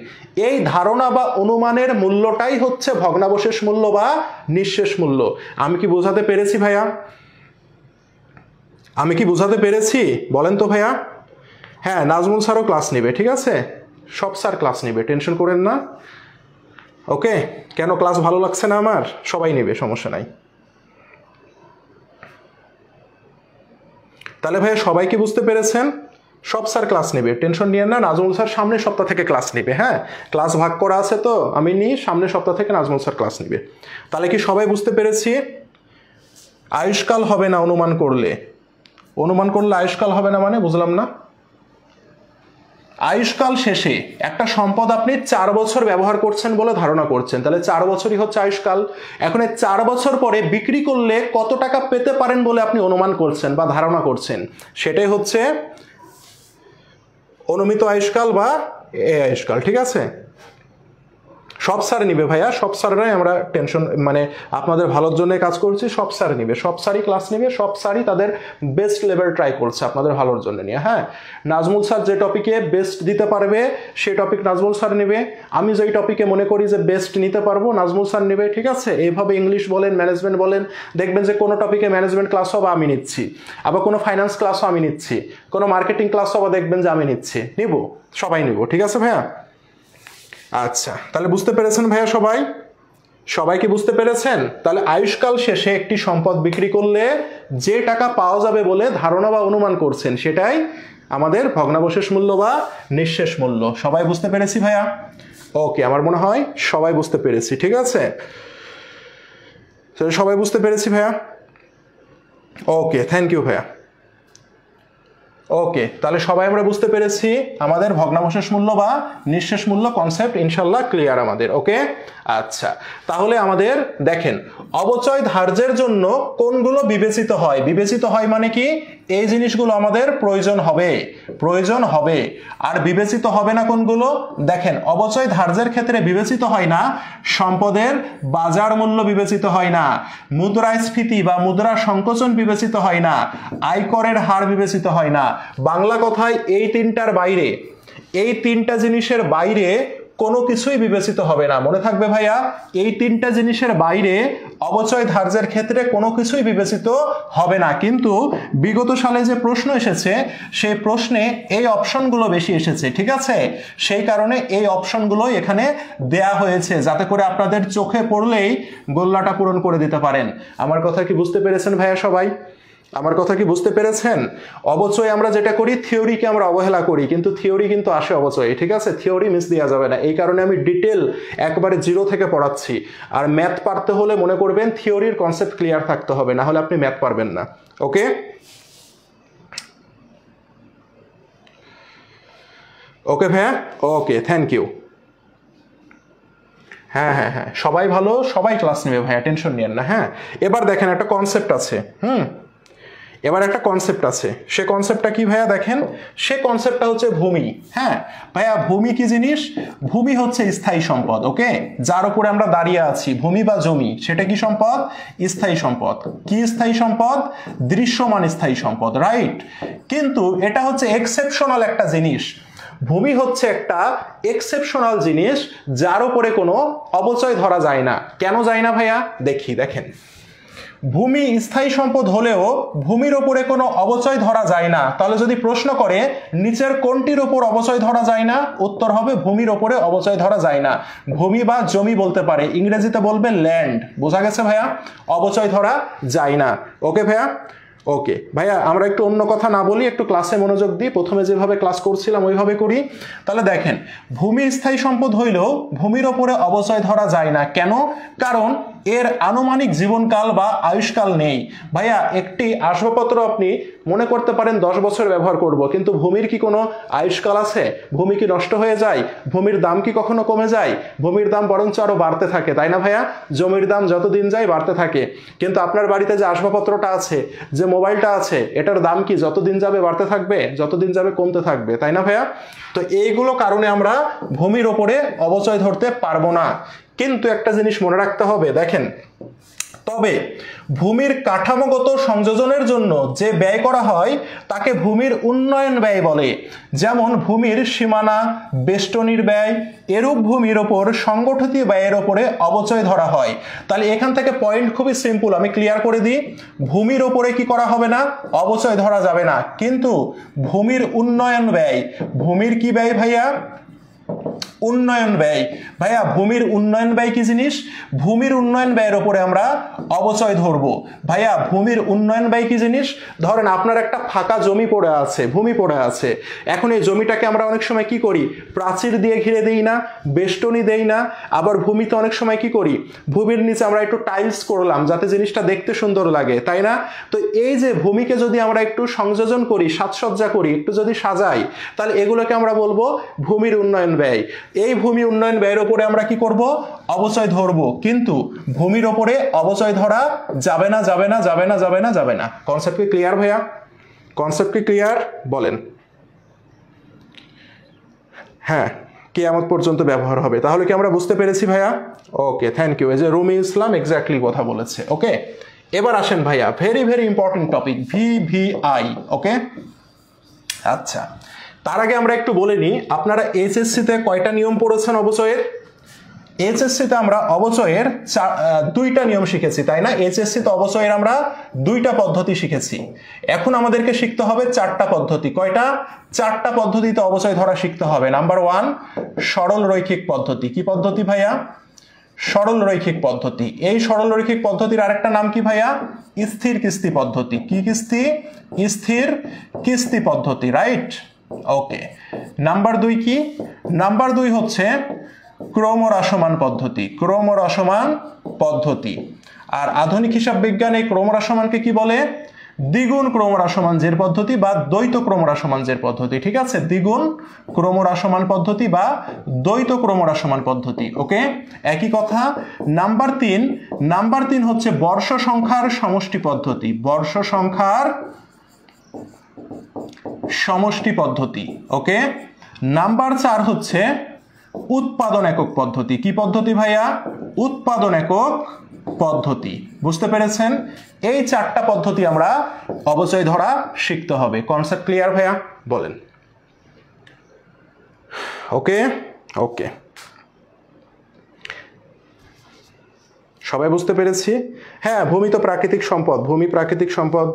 এই ধারণা বা অনুমানের মূল্যটাই হচ্ছে ভগ্নাবশেষ মূল্য বা নিঃশেষ মূল্য। আমি কি বোঝাতে পেরেছি ভাইয়া? আমি কি বোঝাতে পেরেছি বলেন তো ভাইয়া? হ্যাঁ, নাজমুল স্যারও ক্লাস নেবে, ঠিক আছে, সব স্যার ক্লাস নেবে, টেনশন করেন না। ওকে, কেন ক্লাস ভালো লাগছে না আমার? সবাই নেবে, সমস্যা নাই। তাহলে ভাইয়া সবাই কি বুঝতে পেরেছেন? সব স্যার ক্লাস নেবে, টেনশন নিয়েন না। নাজমুল স্যার সামনের সপ্তাহ থেকে ক্লাস নেবে। হ্যাঁ, ক্লাস ভাগ করা আছে তো, আমি নিই, সামনের সপ্তাহ থেকে নাজমুল স্যার ক্লাস নেবে। তাহলে কি সবাই বুঝতে পেরেছি? আয়ুষ্কাল হবে না অনুমান করলে, অনুমান করলে আয়ুষ্কাল হবে না মানে বুঝলাম না। আয়ুষ্কাল শেষে একটা সম্পদ আপনি 4 বছর ব্যবহার করছেন বলে ধারণা করছেন, তাহলে 4 বছরই হচ্ছে আয়ুষ্কাল। এখন এই 4 বছর পরে বিক্রি করলে কত টাকা পেতে পারেন বলে আপনি অনুমান করছেন বা ধারণা করছেন, সেটাই হচ্ছে অনুমিত আয়ুষ্কাল বা এ আয়ুষ্কাল। ঠিক আছে, সব স্যার নিবে ভাইয়া, সব স্যাররাই আমরা টেনশন মানে আপনাদের ভালোর জন্য কাজ করছি, সব স্যার নিবে, সব স্যারই ক্লাস নিবে, সব স্যারই তাদের বেস্ট লেভেল ট্রাই করছে আপনাদের ভালোর জন্য নিয়ে। হ্যাঁ, নাজমুল স্যার যে টপিকে বেস্ট দিতে পারবে সেই টপিক নাজমুল স্যার নেবে, আমি যেই টপিকে মনে করি যে বেস্ট নিতে পারবো নাজমুল স্যার নেবে। ঠিক আছে, এইভাবে ইংলিশ বলেন, ম্যানেজমেন্ট বলেন, দেখবেন যে কোনো টপিকে ম্যানেজমেন্ট ক্লাসও বা আমি নিচ্ছি, আবার কোনো ফাইন্যান্স ক্লাসও আমি নিচ্ছি, কোনো মার্কেটিং ক্লাসও আবার দেখবেন যে আমি নিচ্ছি, নিব, সবাই নিব। ঠিক আছে ভাইয়া? আচ্ছা, তাহলে বুঝতে পেরেছেন ভাইয়া সবাই? সবাই কি বুঝতে পেরেছেন? তাহলে আয়ুষ্কাল শেষে একটি সম্পদ বিক্রি করলে যে টাকা পাওয়া যাবে বলে ধারণা বা অনুমান করছেন সেটাই আমাদের ভগ্নাবশেষ মূল্য বা নিঃশেষ মূল্য। সবাই বুঝতে পেরেছি ভাইয়া? ওকে, আমার মনে হয় সবাই বুঝতে পেরেছি। ঠিক আছে, সবাই বুঝতে পেরেছি ভাইয়া? ওকে, থ্যাংক ইউ ভাইয়া। ওকে, তাহলে সবাই আমরা বুঝতে পেরেছি আমাদের ভগ্নাবশেষ মূল্য বা নিঃশেষ মূল্য কনসেপ্ট ইনশাল্লাহ ক্লিয়ার আমাদের। ওকে, আচ্ছা, তাহলে আমাদের দেখেন অবচয় ধার্যের জন্য কোনগুলো বিবেচিত হয়? বিবেচিত হয় মানে কি? এই জিনিসগুলো আমাদের প্রয়োজন হবে। প্রয়োজন হবে। আর বিবেচিত হবে না কোনগুলো? দেখেন, অবচয় ধার্যের ক্ষেত্রে বিবেচিত হয় না সম্পদের বাজার মূল্য, বিবেচিত হয় না মুদ্রাস্ফীতি বা মুদ্রা সংকোচন, বিবেচিত হয় না আয়করের হার, বিবেচিত হয় না। বাংলা কথায় এই তিনটার বাইরে, এই তিনটা জিনিসের বাইরে কোনো কিছুই বিবেচিত হবে না। মনে থাকবে ভাইয়া, এই তিনটা জিনিসের বাইরে অবচয় ধার্যের ক্ষেত্রে কোনো কিছুই বিবেচিত হবে না। কিন্তু বিগত সালে যে প্রশ্ন এসেছে সেই প্রশ্নে এই অপশনগুলো বেশি এসেছে, ঠিক আছে? সেই কারণে এই অপশনগুলো এখানে দেয়া হয়েছে, যাতে করে আপনাদের চোখে পড়লেই গোল্লাটা পূরণ করে দিতে পারেন। আমার কথা কি বুঝতে পেরেছেন ভাইয়া সবাই? আমার কথা কি বুঝতে পেরেছেন? অবচয় আমরা যেটা করি, থিওরিকে আমরা অবহেলা করি, কিন্তু থিওরি কিন্তু আসে অবচয়, ঠিক আছে? থিওরি মিস দেওয়া যাবে না। এই কারণে আমি ডিটেল একবারে জিরো থেকে পড়াচ্ছি। আর ম্যাথ পারতে হলে মনে করবেন থিওরির কনসেপ্ট ক্লিয়ার থাকতে হবে, না হলে আপনি ম্যাথ পারবেন না। ওকে ওকে ভাইয়া, ওকে, থ্যাংক ইউ। হ্যাঁ হ্যাঁ হ্যাঁ, সবাই ভালো, সবাই ক্লাস নেবে ভাইয়া, টেনশন নিয়েন না। হ্যাঁ, এবার দেখেন একটা কনসেপ্ট আছে। এবার একটা কনসেপ্ট আছে। সে কনসেপ্টটা কি ভাইয়া? দেখেন, সে কনসেপ্টটা হচ্ছে ভূমি। হ্যাঁ ভাইয়া, ভূমি কি জিনিস? ভূমি হচ্ছে স্থায়ী সম্পদ। ওকে, যার উপরে আমরা দাঁড়িয়ে আছি, ভূমি বা জমি, সেটা কি সম্পদ? স্থায়ী সম্পদ। কি স্থায়ী সম্পদ? দৃশ্যমান স্থায়ী সম্পদ, রাইট? কিন্তু এটা হচ্ছে এক্সেপশনাল একটা জিনিস। ভূমি হচ্ছে একটা এক্সেপশনাল জিনিস, যার উপরে কোনো অবচয় ধরা যায় না। কেন যায় না ভাইয়া? দেখেন, ভূমি স্থায়ী সম্পদ হলেও ভূমির ওপরে কোনো অবচয় ধরা যায় না। তাহলে যদি প্রশ্ন করে নিচের কোনটির ওপর অবচয় ধরা যায় না, উত্তর হবে ভূমির ওপরে অবচয় ধরা যায় না। ভূমি বা জমি বলতে পারে, ইংরেজিতে বলবে ল্যান্ড। বোঝা গেছে ভাইয়া? অবচয় ধরা যায় না। ওকে ভাইয়া, ওকে ভাইয়া, আমরা একটু অন্য কথা না বলি, একটু ক্লাসে মনোযোগ দিই। প্রথমে যেভাবে ক্লাস করছিলাম ওইভাবে করি। তাহলে দেখেন, ভূমি স্থায়ী সম্পদ হইলেও ভূমির ওপরে অবচয় ধরা যায় না। কেন? কারণ এর আনুমানিক জীবনকাল বা আয়ুষ্কাল নেই। ভাইয়া, একটি আসবাবপত্র আপনি মনে করতে পারেন 10 বছর ব্যবহার করব, কিন্তু ভূমির কি কোনো আয়ুষ্কাল আছে? ভূমি কি নষ্ট হয়ে যায়? ভূমির দাম কি কখনো কমে যায়? ভূমির দাম বরঞ্চ আরো বাড়তে থাকে, তাই না ভাইয়া? জমির দাম যত দিন যায় বাড়তে থাকে। কিন্তু আপনার বাড়িতে যে আসবাবপত্রটা আছে, যে মোবাইলটা আছে, এটার দাম কি যতদিন যাবে বাড়তে থাকবে? যতদিন যাবে কমতে থাকবে, তাই না ভাইয়া? তো এইগুলো কারণে আমরা ভূমির ওপরে অবচয় ধরতে পারবো না। কিন্তু একটা জিনিস মনে রাখতে হবে, দেখেন, তবে ভূমির কাঠামোগত সংযোজনের জন্য যে ব্যয় করা হয় তাকে ভূমির উন্নয়ন ব্যয় বলে। যেমন ভূমির সীমানা বেষ্টনীর ব্যয়, এরূপ ভূমির ওপর সংগঠিত ব্যয়ের ওপরে অবচয় ধরা হয়। তাহলে এখান থেকে পয়েন্ট খুবই সিম্পল, আমি ক্লিয়ার করে দিই। ভূমির ওপরে কি করা হবে না? অবচয় ধরা যাবে না। কিন্তু ভূমির উন্নয়ন ব্যয়, ভূমির কি ব্যয় ভাইয়া? উন্নয়ন ব্যয়। ভাইয়া, ভূমির উন্নয়ন ব্যয় কি জিনিস? ভূমির উন্নয়ন ব্যয়ের উপরে আমরা অবচয় ধরবো। ভাইয়া, ভূমির উন্নয়ন ব্যয় কি জিনিস? ধরেন আপনার একটা ফাঁকা জমি পড়ে আছে, ভূমি পড়ে আছে। এখন এই জমিটাকে আমরা অনেক সময় কি করি? প্রাচীর দিয়ে ঘিরে দেই না, বেষ্টনী দেই না। আবার ভূমিতে অনেক সময় কি করি? ভূমির নিচে আমরা একটু টাইলস করলাম, যাতে জিনিসটা দেখতে সুন্দর লাগে, তাই না? তো এই যে ভূমিকে যদি আমরা একটু সংযোজন করি, সাজসজ্জা করি, একটু যদি সাজাই, তাহলে এগুলোকে আমরা বলবো ভূমির উন্নয়ন ব্যয়। এই ভূমি উন্নয়ন ব্যয়ের উপরে আমরা কি করব? অবচয় ধরব। কিন্তু ভূমির ওপরে অবচয় ধরা যাবে না, যাবে না, যাবে না, যাবে না, যাবে না। কনসেপ্ট কি ক্লিয়ার ভাইয়া? কনসেপ্ট কি ক্লিয়ার? বলেন। হ্যাঁ, কিয়ামত পর্যন্ত ব্যবহার হবে। তাহলে কি আমরা বুঝতে পেরেছি ভাইয়া? ওকে, থ্যাংক ইউ। এই যে রুমি ইসলাম এক্স্যাক্টলি কথা বলেছে। ওকে, এবার আসেন ভাইয়া, very very important topic, VVI. Okay, আচ্ছা, তার আগে আমরা একটু বলে নিই, আপনারা এইচএসসিতে কয়টা নিয়ম পড়েছেন অবচয়ের? এইচএসসিতে আমরা অবচয়ের 2টা নিয়ম শিখেছি, তাই না? এইচএসসিতে অবচয়ের আমরা 2টা পদ্ধতি শিখেছি। এখন আমাদেরকে শিখতে হবে 4টা পদ্ধতি। কয়টা? 4টা পদ্ধতিতে অবচয় ধরা শিখতে হবে। নাম্বার 1, সরল রৈখিক পদ্ধতি। কি পদ্ধতি ভাইয়া? সরল রৈখিক পদ্ধতি। এই সরল রৈখিক পদ্ধতির আরেকটা নাম কি ভাইয়া? স্থির কিস্তি পদ্ধতি। কি কিস্তি? স্থির কিস্তি পদ্ধতি, রাইট? ওকে। নাম্বার 2 কি? নাম্বার 2 হচ্ছে ক্রমহ্রাসমান পদ্ধতি। ক্রমহ্রাসমান পদ্ধতি। আর আধুনিক হিসাব বিজ্ঞানে ক্রমহ্রাসমানকে কি বলে? দ্বিগুণ ক্রমহ্রাসমান জের পদ্ধতি বা দ্বৈত ক্রমহ্রাসমান জের পদ্ধতি। ঠিক আছে, দ্বিগুণ ক্রমহ্রাসমান পদ্ধতি বা দ্বৈত ক্রমহ্রাসমান পদ্ধতি। ওকে, একই কথা। নাম্বার 3 হচ্ছে বর্ষ সংখ্যার সমষ্টি পদ্ধতি। বর্ষ সংখ্যার সমষ্টি পদ্ধতি। ওকে, নাম্বার 4 হচ্ছে উৎপাদন একক পদ্ধতি। কি পদ্ধতি ভাইয়া? উৎপাদন একক পদ্ধতি। বুঝতে পেরেছেন? এই 4টা পদ্ধতি আমরা অবচয় ধরা শিখতে হবে। কনসেপ্ট ক্লিয়ার ভাইয়া? বলেন। ওকে ওকে, সবাই বুঝতে পেরেছি? হ্যাঁ, ভূমি তো প্রাকৃতিক সম্পদ। ভূমি প্রাকৃতিক সম্পদ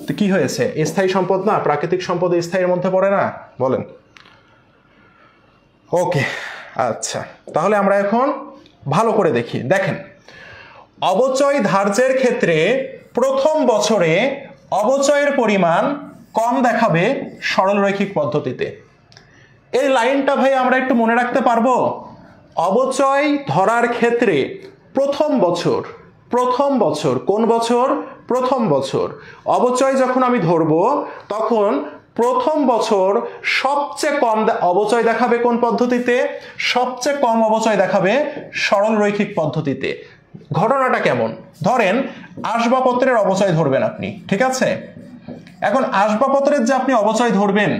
তো কি হয়েছে? স্থায়ী সম্পদ না? প্রাকৃতিক সম্পদ স্থায়ীর মধ্যে পড়ে না? বলেন। ওকে, আচ্ছা, তাহলে আমরা এখন ভালো করে দেখি। দেখেন, অবচয় ধার্যের ক্ষেত্রে প্রথম বছরে অবচয়ের পরিমাণ কম দেখাবে সরলরৈখিক পদ্ধতিতে। এই লাইনটা ভাই আমরা একটু মনে রাখতে পারবো? অবচয় ধরার ক্ষেত্রে প্রথম বছর কোন বছর? প্রথম বছর অবচয় যখন আমি ধরবো তখন প্রথম বছর সবচেয়ে কম অবচয় দেখাবে কোন পদ্ধতিতে? সবচেয়ে কম অবচয় দেখাবে সরলরৈখিক পদ্ধতিতে। ঘটনাটা কেমন? ধরেন আসবাবপত্রের অবচয় ধরবেন আপনি, ঠিক আছে? এখন আসবাবপত্রের যে আপনি অবচয় ধরবেন,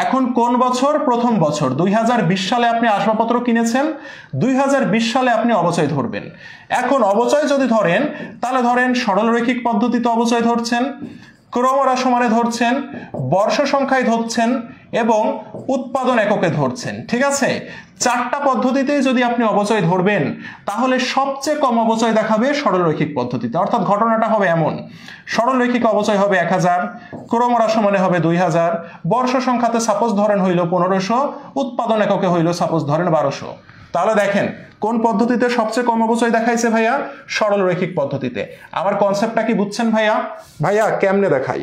এখন কোন বছর? প্রথম বছর। 2020 সালে আপনি আসবাবপত্র কিনেছেন, 2020 সালে আপনি অবচয় ধরবেন। এখন অবচয় যদি ধরেন, তাহলে ধরেন সরলরৈখিক পদ্ধতিতে অবচয় ধরছেন, ক্রমহ্রাসমানে ধরছেন, বর্ষ সংখ্যায় ধরছেন এবং উৎপাদন এককে ধরছেন, ঠিক আছে? 4টা পদ্ধতিতেই যদি আপনি অবচয় ধরবেন তাহলে সবচেয়ে কম অবচয় দেখাবে সরলরৈখিক পদ্ধতিতে। অর্থাৎ ঘটনাটা হবে এমন: সরলরৈখিক অবচয় হবে 1000, ক্রমহ্রাসমানে হবে 2000, বর্ষ সংখ্যাতে সাপোজ ধরেন হইল 1500, উৎপাদন এককে হইল সাপোজ ধরেন 1200। তাহলে দেখেন কোন পদ্ধতিতে সবচেয়ে কম অবচয় দেখাইছে ভাইয়া? সরলরৈখিক পদ্ধতিতে। আমার কনসেপ্টটা কি বুঝছেন ভাইয়া? ভাইয়া কেমনে দেখাই?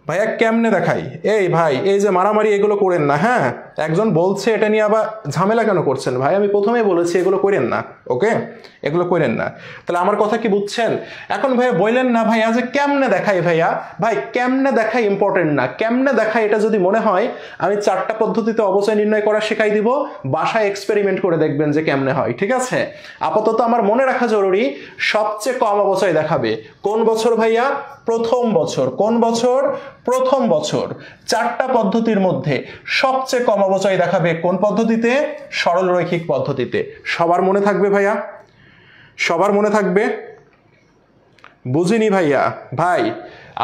ভাইয়া কেমনে দেখাই? এই ভাই, এই যে মারামারি এগুলো করেন না, হ্যাঁ? একজন বলছে এটা নিয়ে আবার ঝামেলা কেন করছেন? ভাই আমি প্রথমেই বলেছি এগুলো করেন না, ওকে? এগুলো করেন না। তাহলে আমার কথা কি বুঝছেন? এখন ভাইয়া বললেন না ভাইয়া যে কেমনে দেখাই ভাইয়া? ভাই কেমনে দেখাই ইম্পর্টেন্ট না, কেমনে দেখাই এটা যদি মনে হয় আমি 4টা পদ্ধতিতে অবচয় নির্ণয় করা শেখাই দিব, বাসায় এক্সপেরিমেন্ট করে দেখবেন যে কেমনে হয়, ঠিক আছে? আপাতত আমার মনে রাখা জরুরি, সবচেয়ে কম অবচয় দেখাবে কোন বছর ভাইয়া? প্রথম বছর। কোন বছর? প্রথম বছর। 4টা পদ্ধতির মধ্যে সবচেয়ে কম অবচয় দেখাবে কোন পদ্ধতিতে? সরলরৈখিক পদ্ধতিতে। সবার মনে থাকবে ভাইয়া? সবার মনে থাকবে? বুঝিনি ভাইয়া। ভাই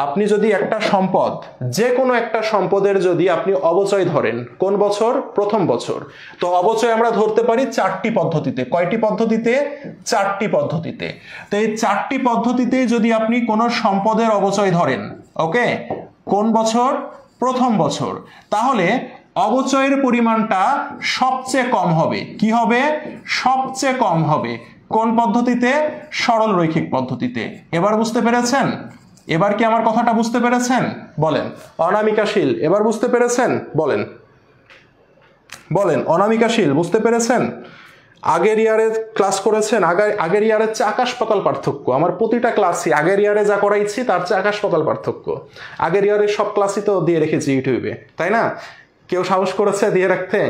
আপনি যদি একটা সম্পদ, যে কোনো একটা সম্পদের যদি আপনি অবচয় ধরেন কোন বছর? প্রথম বছর। তো অবচয় আমরা ধরতে পারি 4টি পদ্ধতিতে। কয়টি পদ্ধতিতে? 4টি পদ্ধতিতে। তো এই 4টি পদ্ধতিতে যদি আপনি কোনো সম্পদের অবচয় ধরেন, ওকে, কোন বছর? প্রথম বছর, তাহলে অবচয়ের পরিমাণটা সবচেয়ে কম হবে। কি হবে? সবচেয়ে কম হবে কোন পদ্ধতিতে? সরলরৈখিক পদ্ধতিতে। এবার বুঝতে পেরেছেন? এবার কি আমার কথাটা বুঝতে পেরেছেন? বলেন। অনামিকাশীল এবার বুঝতে পেরেছেন? বলেন বলেন। অনামিকাশীল বুঝতে পেরেছেন? আগের ইয়ারে ক্লাস করেছেন, আগের ইয়ারের চেয়ে আকাশ পাতাল পার্থক্য। আমার প্রতিটা ক্লাসই আগের ইয়ারে যা করাইছি তার চেয়ে আকাশ পাতাল পার্থক্য। আগের ইয়ারের সব ক্লাসই তো দিয়ে রেখেছি ইউটিউবে, তাই না? কেউ সাহস করেছে দিয়ে রাখতে?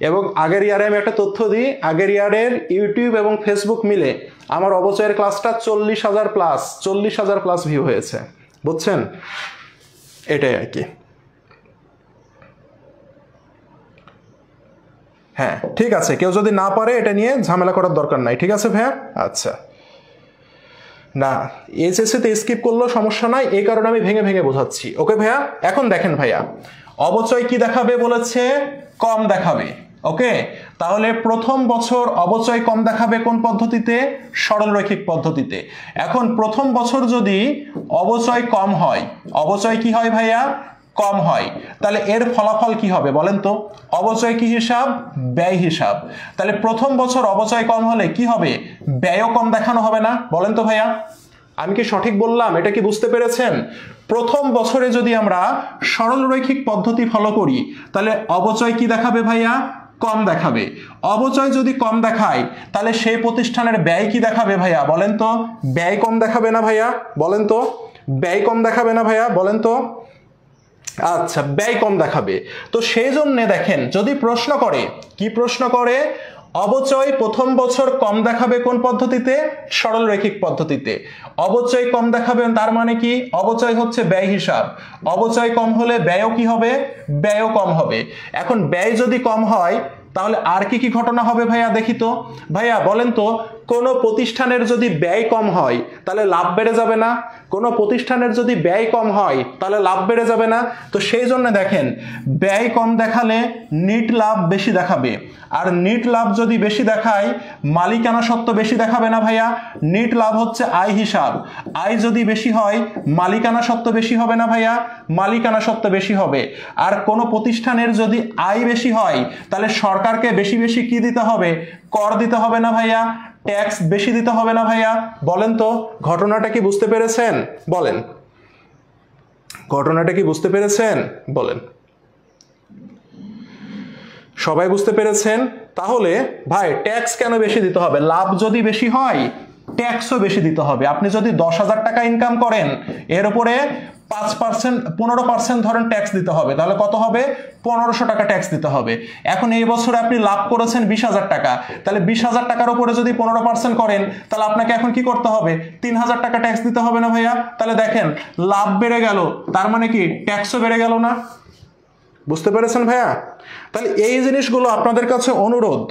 এবং আগের ইয়ারে আমি একটা তথ্য দিই, আগের ইয়ারের ইউটিউব এবং ফেসবুক মিলে আমার অবচয়ের ক্লাসটা 40,000 প্লাস ভিউ হয়েছে। বুঝছেন? এটাই আর কি। হ্যাঁ ঠিক আছে, কেউ যদি না পারে এটা নিয়ে ঝামেলা করার দরকার নাই, ঠিক আছে ভাইয়া? আচ্ছা, না এইচএসসিতে স্কিপ করলেও সমস্যা নাই, এই কারণে আমি ভেঙে ভেঙে বোঝাচ্ছি। ওকে ভাইয়া? এখন দেখেন ভাইয়া, অবচয় কি দেখাবে বলেছে? কম দেখাবে। ওকে, তাহলে প্রথম বছর অবচয় কম দেখাবে কোন পদ্ধতিতে? সরলরৈখিক পদ্ধতিতে। এখন প্রথম বছর যদি অবচয় কম হয়, অবচয় কি হয় ভাইয়া? কম হয়, তাহলে এর ফলাফল কি হবে বলেন তো? অবচয় কি হিসাব? ব্যয় হিসাব। তাহলে প্রথম বছর অবচয় কম হলে কি হবে? ব্যয়ও কম দেখানো হবে না? বলেন তো ভাইয়া, আমি কি সঠিক বললাম? এটা কি বুঝতে পেরেছেন? প্রথম বছরে যদি আমরা সরলরৈখিক পদ্ধতি ফলো করি তাহলে অবচয় কি দেখাবে ভাইয়া? কম দেখাবে। অবচয় যদি কম দেখায় তাহলে সেই প্রতিষ্ঠানের ব্যয় কি দেখাবে ভাইয়া? বলেন তো। ব্যয় কম দেখাবে না ভাইয়া? বলেন তো। ব্যয় কম দেখাবে না ভাইয়া? বলেন তো। আচ্ছা, ব্যয় কম দেখাবে। তো সেই জন্য দেখেন, যদি প্রশ্ন করে, কি প্রশ্ন করে? অবচয় প্রথম বছর কম দেখাবে কোন পদ্ধতিতে? সরল রৈখিক পদ্ধতিতে। অবচয় কম দেখাবে তার মানে কি? অবচয় হচ্ছে ব্যয় হিসাব, অবচয় কম হলে ব্যয়ও কি হবে? ব্যয়ও কম হবে। এখন ব্যয় যদি কম হয় তাহলে আর কি কি ঘটনা হবে ভাইয়া দেখি তো। ভাইয়া বলেন তো, কোনো প্রতিষ্ঠানের যদি ব্যয় কম হয় তাহলে লাভ বেড়ে যাবে না? কোনো প্রতিষ্ঠানের যদি ব্যয় কম হয় তাহলে লাভ বেড়ে যাবে না? তো সেই জন্য দেখেন, ব্যয় কম দেখালে নিট লাভ বেশি দেখাবে, আর নিট লাভ যদি বেশি দেখায় মালিকানা সত্ত্ব বেশি দেখাবে না ভাইয়া? নিট লাভ হচ্ছে আয় হিসাব, আয় যদি বেশি হয় মালিকানা সত্ত্ব বেশি হবে না ভাইয়া? মালিকানা সত্ত্ব বেশি হবে। আর কোনো প্রতিষ্ঠানের যদি আয় বেশি হয় তাহলে সরকারকে বেশি বেশি কি দিতে হবে? কর দিতে হবে না ভাইয়া? ট্যাক্স বেশি দিতে হবে না ভাইয়া? বলেন তো ঘটনাটা কি বুঝতে পেরেছেন? বলেন, ঘটনাটা কি বুঝতে পেরেছেন? বলেন, সবাই বুঝতে পেরেছেন? তাহলে ভাই ট্যাক্স কেন বেশি দিতে হবে? লাভ যদি বেশি হয় ট্যাক্সও বেশি দিতে হবে। আপনি যদি 10,000 টাকা ইনকাম করেন এর উপরে 5% 15% ধরেন ট্যাক্স দিতে হবে, তাহলে কত হবে? 1500 টাকা ট্যাক্স দিতে হবে। এখন এই বছরে আপনি লাভ করেছেন 20,000 টাকা, তাহলে 20,000 টাকার উপরে যদি 15% করেন তাহলে আপনাকে এখন কি করতে হবে? 3,000 টাকা ট্যাক্স দিতে হবে না ভাইয়া? তাহলে দেখেন লাভ বেড়ে গেল, তার মানে কি ট্যাক্সও বেড়ে গেল না? বুঝতে পেরেছেন ভাইয়া? তাহলে এই জিনিসগুলো আপনাদের কাছে অনুরোধ,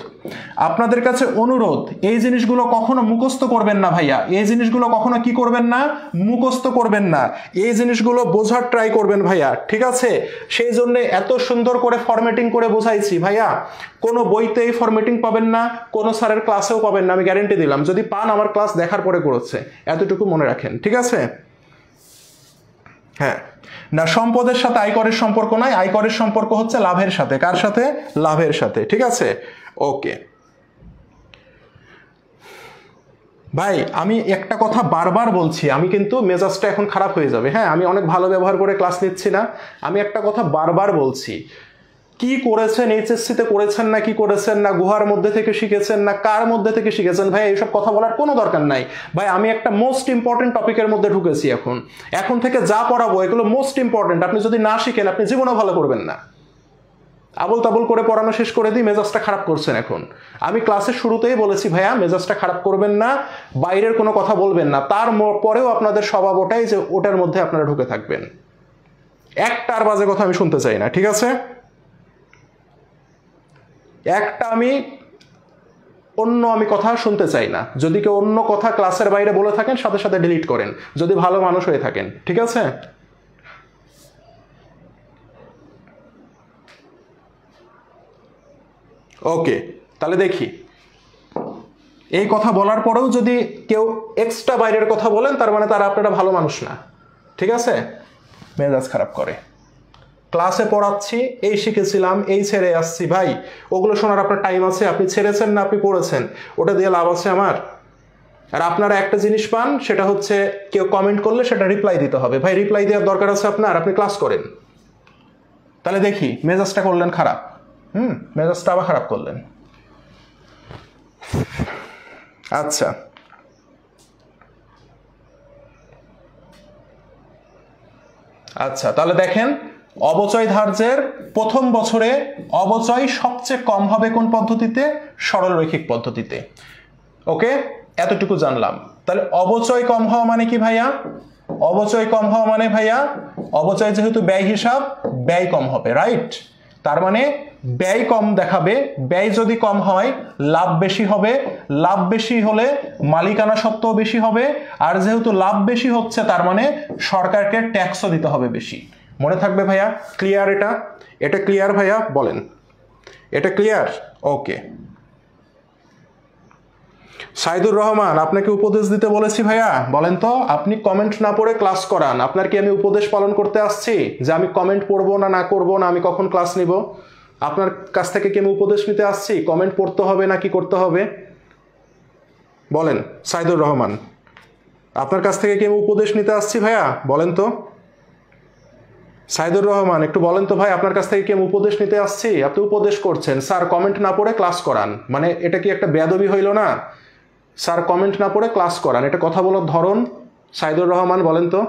আপনাদের কাছে অনুরোধ, এই জিনিসগুলো কখনো মুখস্থ করবেন না ভাইয়া। এই জিনিসগুলো কখনো কি করবেন না? মুখস্থ করবেন না। এই জিনিসগুলো বোঝার ট্রাই করবেন ভাইয়া, ঠিক আছে? সেই জন্য এত সুন্দর করে ফরম্যাটিং করে বোঝাইছি ভাইয়া। কোনো বইতে এই ফরম্যাটিং পাবেন না, কোনো স্যারের ক্লাসেও পাবেন না, আমি গ্যারেন্টি দিলাম। যদি পান আমার ক্লাস দেখার পরে করেছে, এতটুকু মনে রাখেন, ঠিক আছে? হ্যাঁ, না সম্পদের সাথে আয়করের সম্পর্ক নাই, আয়করের সম্পর্ক হচ্ছে লাভের সাথে। কার সাথে? লাভের সাথে, ঠিক আছে? ওকে ভাই, আমি একটা কথা বারবার বলছি, আমি কিন্তু মেজাজটা এখন খারাপ হয়ে যাবে। হ্যাঁ, আমি অনেক ভালো ব্যবহার করে ক্লাস নিচ্ছি না। আমি একটা কথা বারবার বলছি, কি করেছেন এইচএসসিতে করেছেন না কি করেছেন না, গুহার মধ্যে থেকে শিখেছেন না কার মধ্যে থেকে শিখেছেন, ভাই এইসব কথা বলার কোনো দরকার নাই ভাই। আমি একটা মোস্ট ইম্পর্টেন্ট টপিকের মধ্যে ঢুকেছি। এখন থেকে যা পড়াবো এগুলো মোস্ট ইম্পর্টেন্ট। আপনি যদি না শিখেন আপনি জীবনে ভালো করবেন না। আবল তাবল করে পড়ানো শেষ করে দিই, মেজাজটা খারাপ করছেন এখন। আমি ক্লাসের শুরুতেই বলেছি ভাইয়া মেজাজটা খারাপ করবেন না, বাইরের কোনো কথা বলবেন না। তারপরেও আপনাদের স্বভাব ওটাই যে ওটার মধ্যে আপনারা ঢুকে থাকবেন। একটার বাজে কথা আমি শুনতে চাই না, ঠিক আছে? একটা আমি কথা শুনতে চাই না। যদি কেউ অন্য কথা ক্লাসের বাইরে বলে থাকেন সাথে সাথে ডিলিট করেন, যদি ভালো মানুষ হয়ে থাকেন, ঠিক আছে? ওকে, তাহলে দেখি, এই কথা বলার পরেও যদি কেউ এক্সট্রা বাইরের কথা বলেন তার মানে তারা আপনারা ভালো মানুষ না, ঠিক আছে? মেজাজ খারাপ করে। ক্লাসে পড়াচ্ছি, এই শিখেছিলাম, এই ছেড়ে আসছি, ভাই ওগুলো শোনার আপনার টাইম আছে? আপনি ছেড়েছেন না আপনি পড়েছেন, ওটা দিয়ে লাভ আছে আমার? আর আপনারা একটা জিনিস পান, সেটা হচ্ছে কেউ কমেন্ট করলে সেটা রিপ্লাই দিতে হবে। ভাই রিপ্লাই দেওয়ার দরকার আছে আপনার? আপনি ক্লাস করেন। তাহলে দেখি, মেজাজটা করলেন খারাপ, মেজাজটা আবার খারাপ করলেন। আচ্ছা, আচ্ছা তাহলে দেখেন, অবচয় ধার্যের প্রথম বছরে অবচয় সবচেয়ে কম হবে কোন পদ্ধতিতে? সরল রৈখিক পদ্ধতিতে। ওকে, এতটুকু জানলাম। তাহলে অবচয় কম হওয়া মানে কি ভাইয়া? অবচয় কম হওয়া মানে ভাইয়া, অবচয় যেহেতু ব্যয় হিসাব, ব্যয় কম হবে, রাইট? তার মানে ব্যয় কম দেখাবে। ব্যয় যদি কম হয় লাভ বেশি হবে, লাভ বেশি হলে মালিকানা সত্ত্বও বেশি হবে, আর যেহেতু লাভ বেশি হচ্ছে তার মানে সরকারকে ট্যাক্সও দিতে হবে বেশি। মনে থাকবে ভাইয়া? ক্লিয়ার? এটা ক্লিয়ার ভাইয়া? বলেন, এটা ক্লিয়ার? ওকে। সাইদুর রহমান, আপনাকে উপদেশ দিতে বলেছি ভাইয়া, বলেন তো, আপনি কমেন্ট না পড়ে ক্লাস করান। আপনার কি আমি উপদেশ পালন করতে আসছি যে আমি কমেন্ট পড়বো না করবো না, আমি কখন ক্লাস নিব? আপনার কাছ থেকে কি আমি উপদেশ নিতে আসছি কমেন্ট পড়তে হবে না কি করতে হবে? বলেন সাইদুর রহমান, আপনার কাছ থেকে কি আমি উপদেশ নিতে আসছি ভাইয়া? বলেন তো সাইদুর রহমান, একটু বলেন তো ভাই, আপনার কাছ থেকে কি আমি উপদেশ নিতে আসছি? আপনি উপদেশ করছেন স্যার কমেন্ট না পড়ে ক্লাস করান, মানে এটা কি একটা বেয়াদবি হইল না? স্যার কমেন্ট না পড়ে ক্লাস করান, এটা কথা বলার ধরন? সাইদুর রহমান বলেন তো,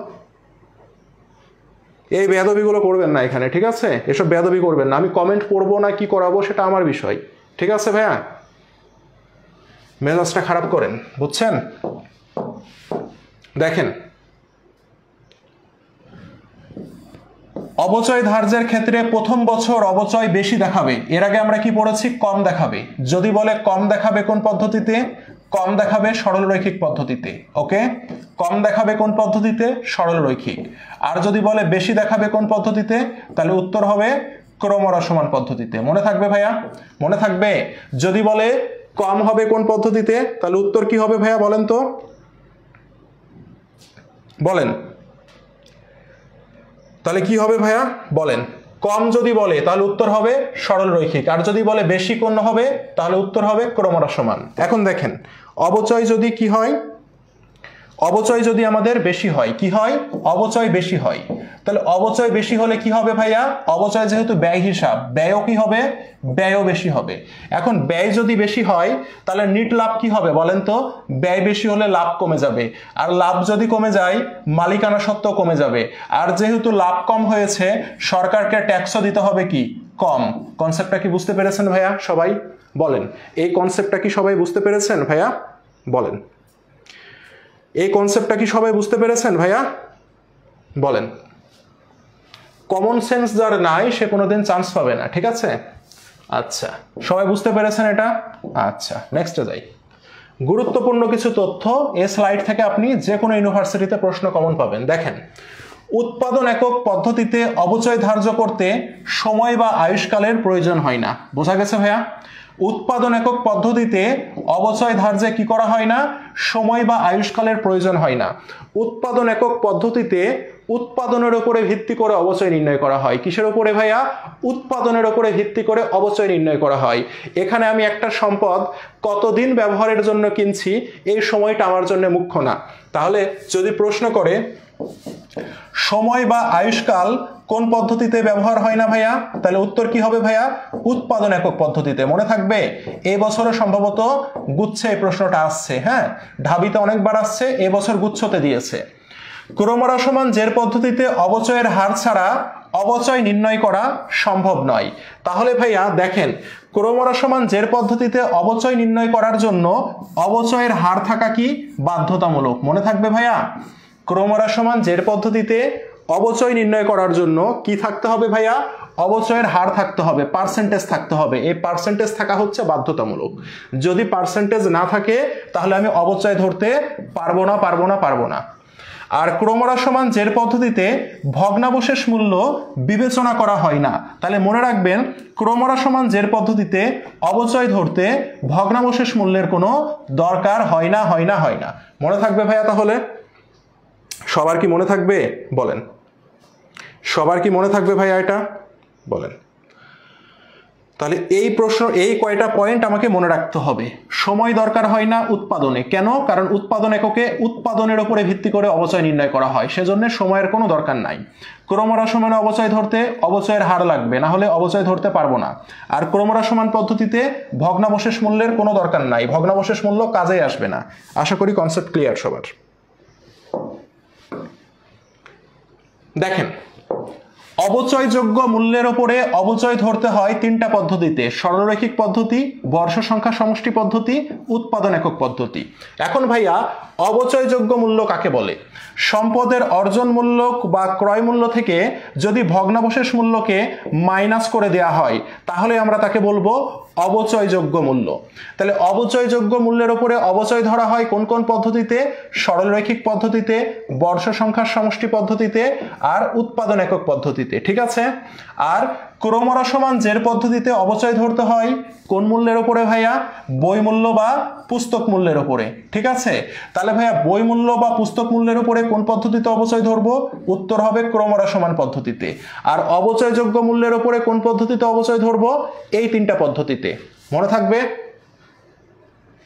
এই বেয়াদবিগুলো করবেন না এখানে, ঠিক আছে? এসব বেয়াদবি করবেন না। আমি কমেন্ট পড়বো না কি করাবো সেটা আমার বিষয়, ঠিক আছে ভাইয়া? মেজাজটা খারাপ করেন, বুঝছেন? দেখেন, অবচয় ধার্যের ক্ষেত্রে প্রথম বছর অবচয় বেশি দেখাবে, এর আগে আমরা কি পড়েছি? কম দেখাবে। যদি বলে কম দেখাবে কোন পদ্ধতিতে? কম দেখাবে সরলরৈখিক পদ্ধতিতে। ওকে, কম দেখাবে কোন পদ্ধতিতে? সরলরৈখিক। আর যদি বলে বেশি দেখাবে কোন পদ্ধতিতে, তাহলে উত্তর হবে ক্রমহ্রাসমান পদ্ধতিতে। মনে থাকবে ভাইয়া? মনে থাকবে? যদি বলে কম হবে কোন পদ্ধতিতে, তাহলে উত্তর কি হবে ভাইয়া বলেন তো? বলেন, তাহলে কি হবে ভাইয়া বলেন? কম যদি বলে তাহলে উত্তর হবে সরলরৈখিক, আর যদি বলে বেশি কোন হবে তাহলে উত্তর হবে ক্রমহ্রাসমান। এখন দেখেন, অবচয় যদি কি হয়? অবচয় যদি আমাদের বেশি হয়, কি হয়? অবচয় বেশি হয়। তাহলে অবচয় বেশি হলে কি হবে ভাইয়া? অবচয় যেহেতু ব্যয় হিসাব, ব্যয়ও কি হবে? ব্যয়ও বেশি হবে। এখন ব্যয় যদি বেশি হয় তাহলে নিট লাভ কি হবে বলেন তো? ব্যয় বেশি হলে লাভ কমে যাবে, আর লাভ যদি কমে যায় মালিকানা সত্ত্ব কমে যাবে। আর যেহেতু লাভ কম হয়েছে, সরকারকে ট্যাক্সও দিতে হবে কি? কম। কনসেপ্টটা কি বুঝতে পেরেছেন ভাইয়া সবাই? বলেন, এই কনসেপ্টটা কি সবাই বুঝতে পেরেছেন ভাইয়া? বলেন, এই কনসেপ্টটা কি সবাই বুঝতে পেরেছেন ভাইয়া? বলেন। কমন সেন্স যার নাই সে কোনোদিন চান্স পাবে না, ঠিক আছে? আচ্ছা, সবাই বুঝতে পেরেছেন এটা? আচ্ছা, নেক্সটে যাই। গুরুত্বপূর্ণ কিছু তথ্য, এই স্লাইড থেকে আপনি যে কোনো ইউনিভার্সিটিতে প্রশ্ন কমন পাবেন। দেখেন, উৎপাদন একক পদ্ধতিতে অবচয় ধার্য করতে সময় বা আয়ুষ্কালের প্রয়োজন হয় না। বোঝা গেছে ভাইয়া? উৎপাদন একক পদ্ধতিতে অবচয় ধার্যে কি করা হয় না? সময় বা আয়ুষ্কালের প্রয়োজন হয় না। উৎপাদন একক পদ্ধতিতে উৎপাদনের উপরে ভিত্তি করে অবচয় নির্ণয় করা হয়। কিসের উপরে ভাইয়া? উৎপাদনের উপরে ভিত্তি করে অবচয় নির্ণয় করা হয়। এখানে আমি একটা সম্পদ কতদিন ব্যবহারের জন্য কিনছি, এই সময়টা আমার জন্য মুখ্য না। তাহলে যদি প্রশ্ন করে সময় বা আয়ুষ্কাল কোন পদ্ধতিতে ব্যবহার হয় না ভাইয়া, তাহলে উত্তর কি হবে ভাইয়া? উৎপাদন একক পদ্ধতিতে। মনে থাকবে, এই বছরও সম্ভবত গুচ্ছে এই প্রশ্নটা আসছে। হ্যাঁ, ঢাবিতে অনেকবার আসছে, এবছর গুচ্ছতে দিয়েছে। ক্রমহ্রাসমান জের পদ্ধতিতে অবচয়ের হার ছাড়া অবচয় নির্ণয় করা সম্ভব নয়। তাহলে ভাইয়া দেখেন, ক্রমহ্রাসমান জের পদ্ধতিতে অবচয় নির্ণয় করার জন্য অবচয়ের হার থাকা কি বাধ্যতামূলক? মনে থাকবে ভাইয়া, ক্রমহ্রাসমান জের পদ্ধতিতে অবচয় নির্ণয় করার জন্য কি থাকতে হবে ভাইয়া? অবচয়ের হার থাকতে হবে, পার্সেন্টেজ থাকতে হবে। এই পার্সেন্টেজ থাকা হচ্ছে বাধ্যতামূলক। যদি পার্সেন্টেজ না থাকে তাহলে আমি অবচয় ধরতে পারবো না। আর ক্রমহ্রাসমান জের পদ্ধতিতে ভগ্নাবশেষ মূল্য বিবেচনা করা হয় না। তাহলে মনে রাখবেন, ক্রমহ্রাসমান জের পদ্ধতিতে অবচয় ধরতে ভগ্নাবশেষ মূল্যের কোনো দরকার হয় না। মনে থাকবে ভাইয়া? তাহলে সবার কি মনে থাকবে বলেন? সবার কি মনে থাকবে ভাইয়া এটা? বলেন। তাহলে এই প্রশ্ন, এই কয়টা পয়েন্ট আমাকে মনে রাখতে হবে। সময় দরকার হয় না উৎপাদনে। কেন? কারণ উৎপাদন এককে উৎপাদনের উপরে ভিত্তি করে অবচয় নির্ণয় করা হয়, সেজন্য সময়ের কোনো দরকার নাই। ক্রমহ্রাসমানে অবচয় ধরতে অবচয়ের হার লাগবে, না হলে অবচয় ধরতে পারবো না। আর ক্রমহ্রাসমান পদ্ধতিতে ভগ্নাবশেষ মূল্যের কোনো দরকার নাই, ভগ্নাবশেষ মূল্য কাজে আসবে না। আশা করি কনসেপ্ট ক্লিয়ার সবার। দেখেন, অবচয়যোগ্য মূল্যের উপরে অবচয় ধরতে হয় তিনটা পদ্ধতিতে: সরলরৈখিক পদ্ধতি, বর্ষ সংখ্যা সমষ্টি পদ্ধতি, উৎপাদন একক পদ্ধতি। এখন ভাইয়া, অবচয়যোগ্য মূল্য কাকে বলে? সম্পদের অর্জন মূল্য বা ক্রয় মূল্য থেকে যদি ভগ্নাবশেষ মূল্যকে মাইনাস করে দেয়া হয় তাহলে আমরা তাকে বলবো অবচয়যোগ্য মূল্য। তাহলে অবচয়যোগ্য মূল্যের উপরে অবচয় ধরা হয় কোন কোন পদ্ধতিতে? সরলরৈখিক পদ্ধতিতে, বর্ষ সংখ্যার সমষ্টি পদ্ধতিতে, আর উৎপাদন একক পদ্ধতিতে। ঠিক আছে? আর ক্রমহ্রাসমান জের পদ্ধতিতে অবচয় ধরতে হয় কোন মূল্যের উপরে ভাইয়া? বই মূল্য বা পুস্তক মূল্যের উপরে। ঠিক আছে? তাহলে ভাইয়া, বই মূল্য বা পুস্তক মূল্যের উপরে কোন পদ্ধতিতে অবচয় ধরবো? উত্তর হবে ক্রমহ্রাসমান পদ্ধতিতে। আর অবচয়যোগ্য মূল্যের উপরে কোন পদ্ধতিতে অবচয় ধরবো? এই তিনটা পদ্ধতিতে। মনে থাকবে?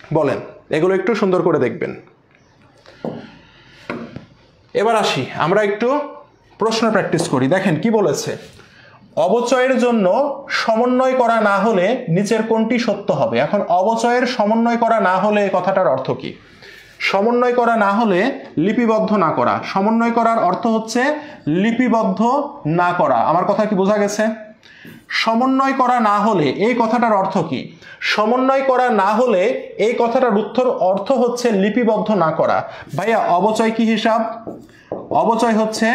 বলেন, এগুলো একটু সুন্দর করে দেখবেন। এবার আসি, আমরা একটু প্রশ্ন প্র্যাকটিস করি। দেখেন কি বলেছে, অবচয়ের জন্য সমন্বয় করা না হলে নিচের কোনটি সত্য হবে? এখন অবচয়ের সমন্বয় করা না হলে কথাটার অর্থ কি? সমন্বয় করা না হলে লিপিবদ্ধ না করা। সমন্বয় করার অর্থ হচ্ছে লিপিবদ্ধ না করা। আমার কথা কি বোঝা গেছে? সমন্বয় করা না হলে এই কথাটার অর্থ কি? সমন্বয় করা না হলে এই কথাটার অর্থ হচ্ছে লিপিবদ্ধ না করা। ভাইয়া অবচয় কি হিসাব? অবচয় হচ্ছে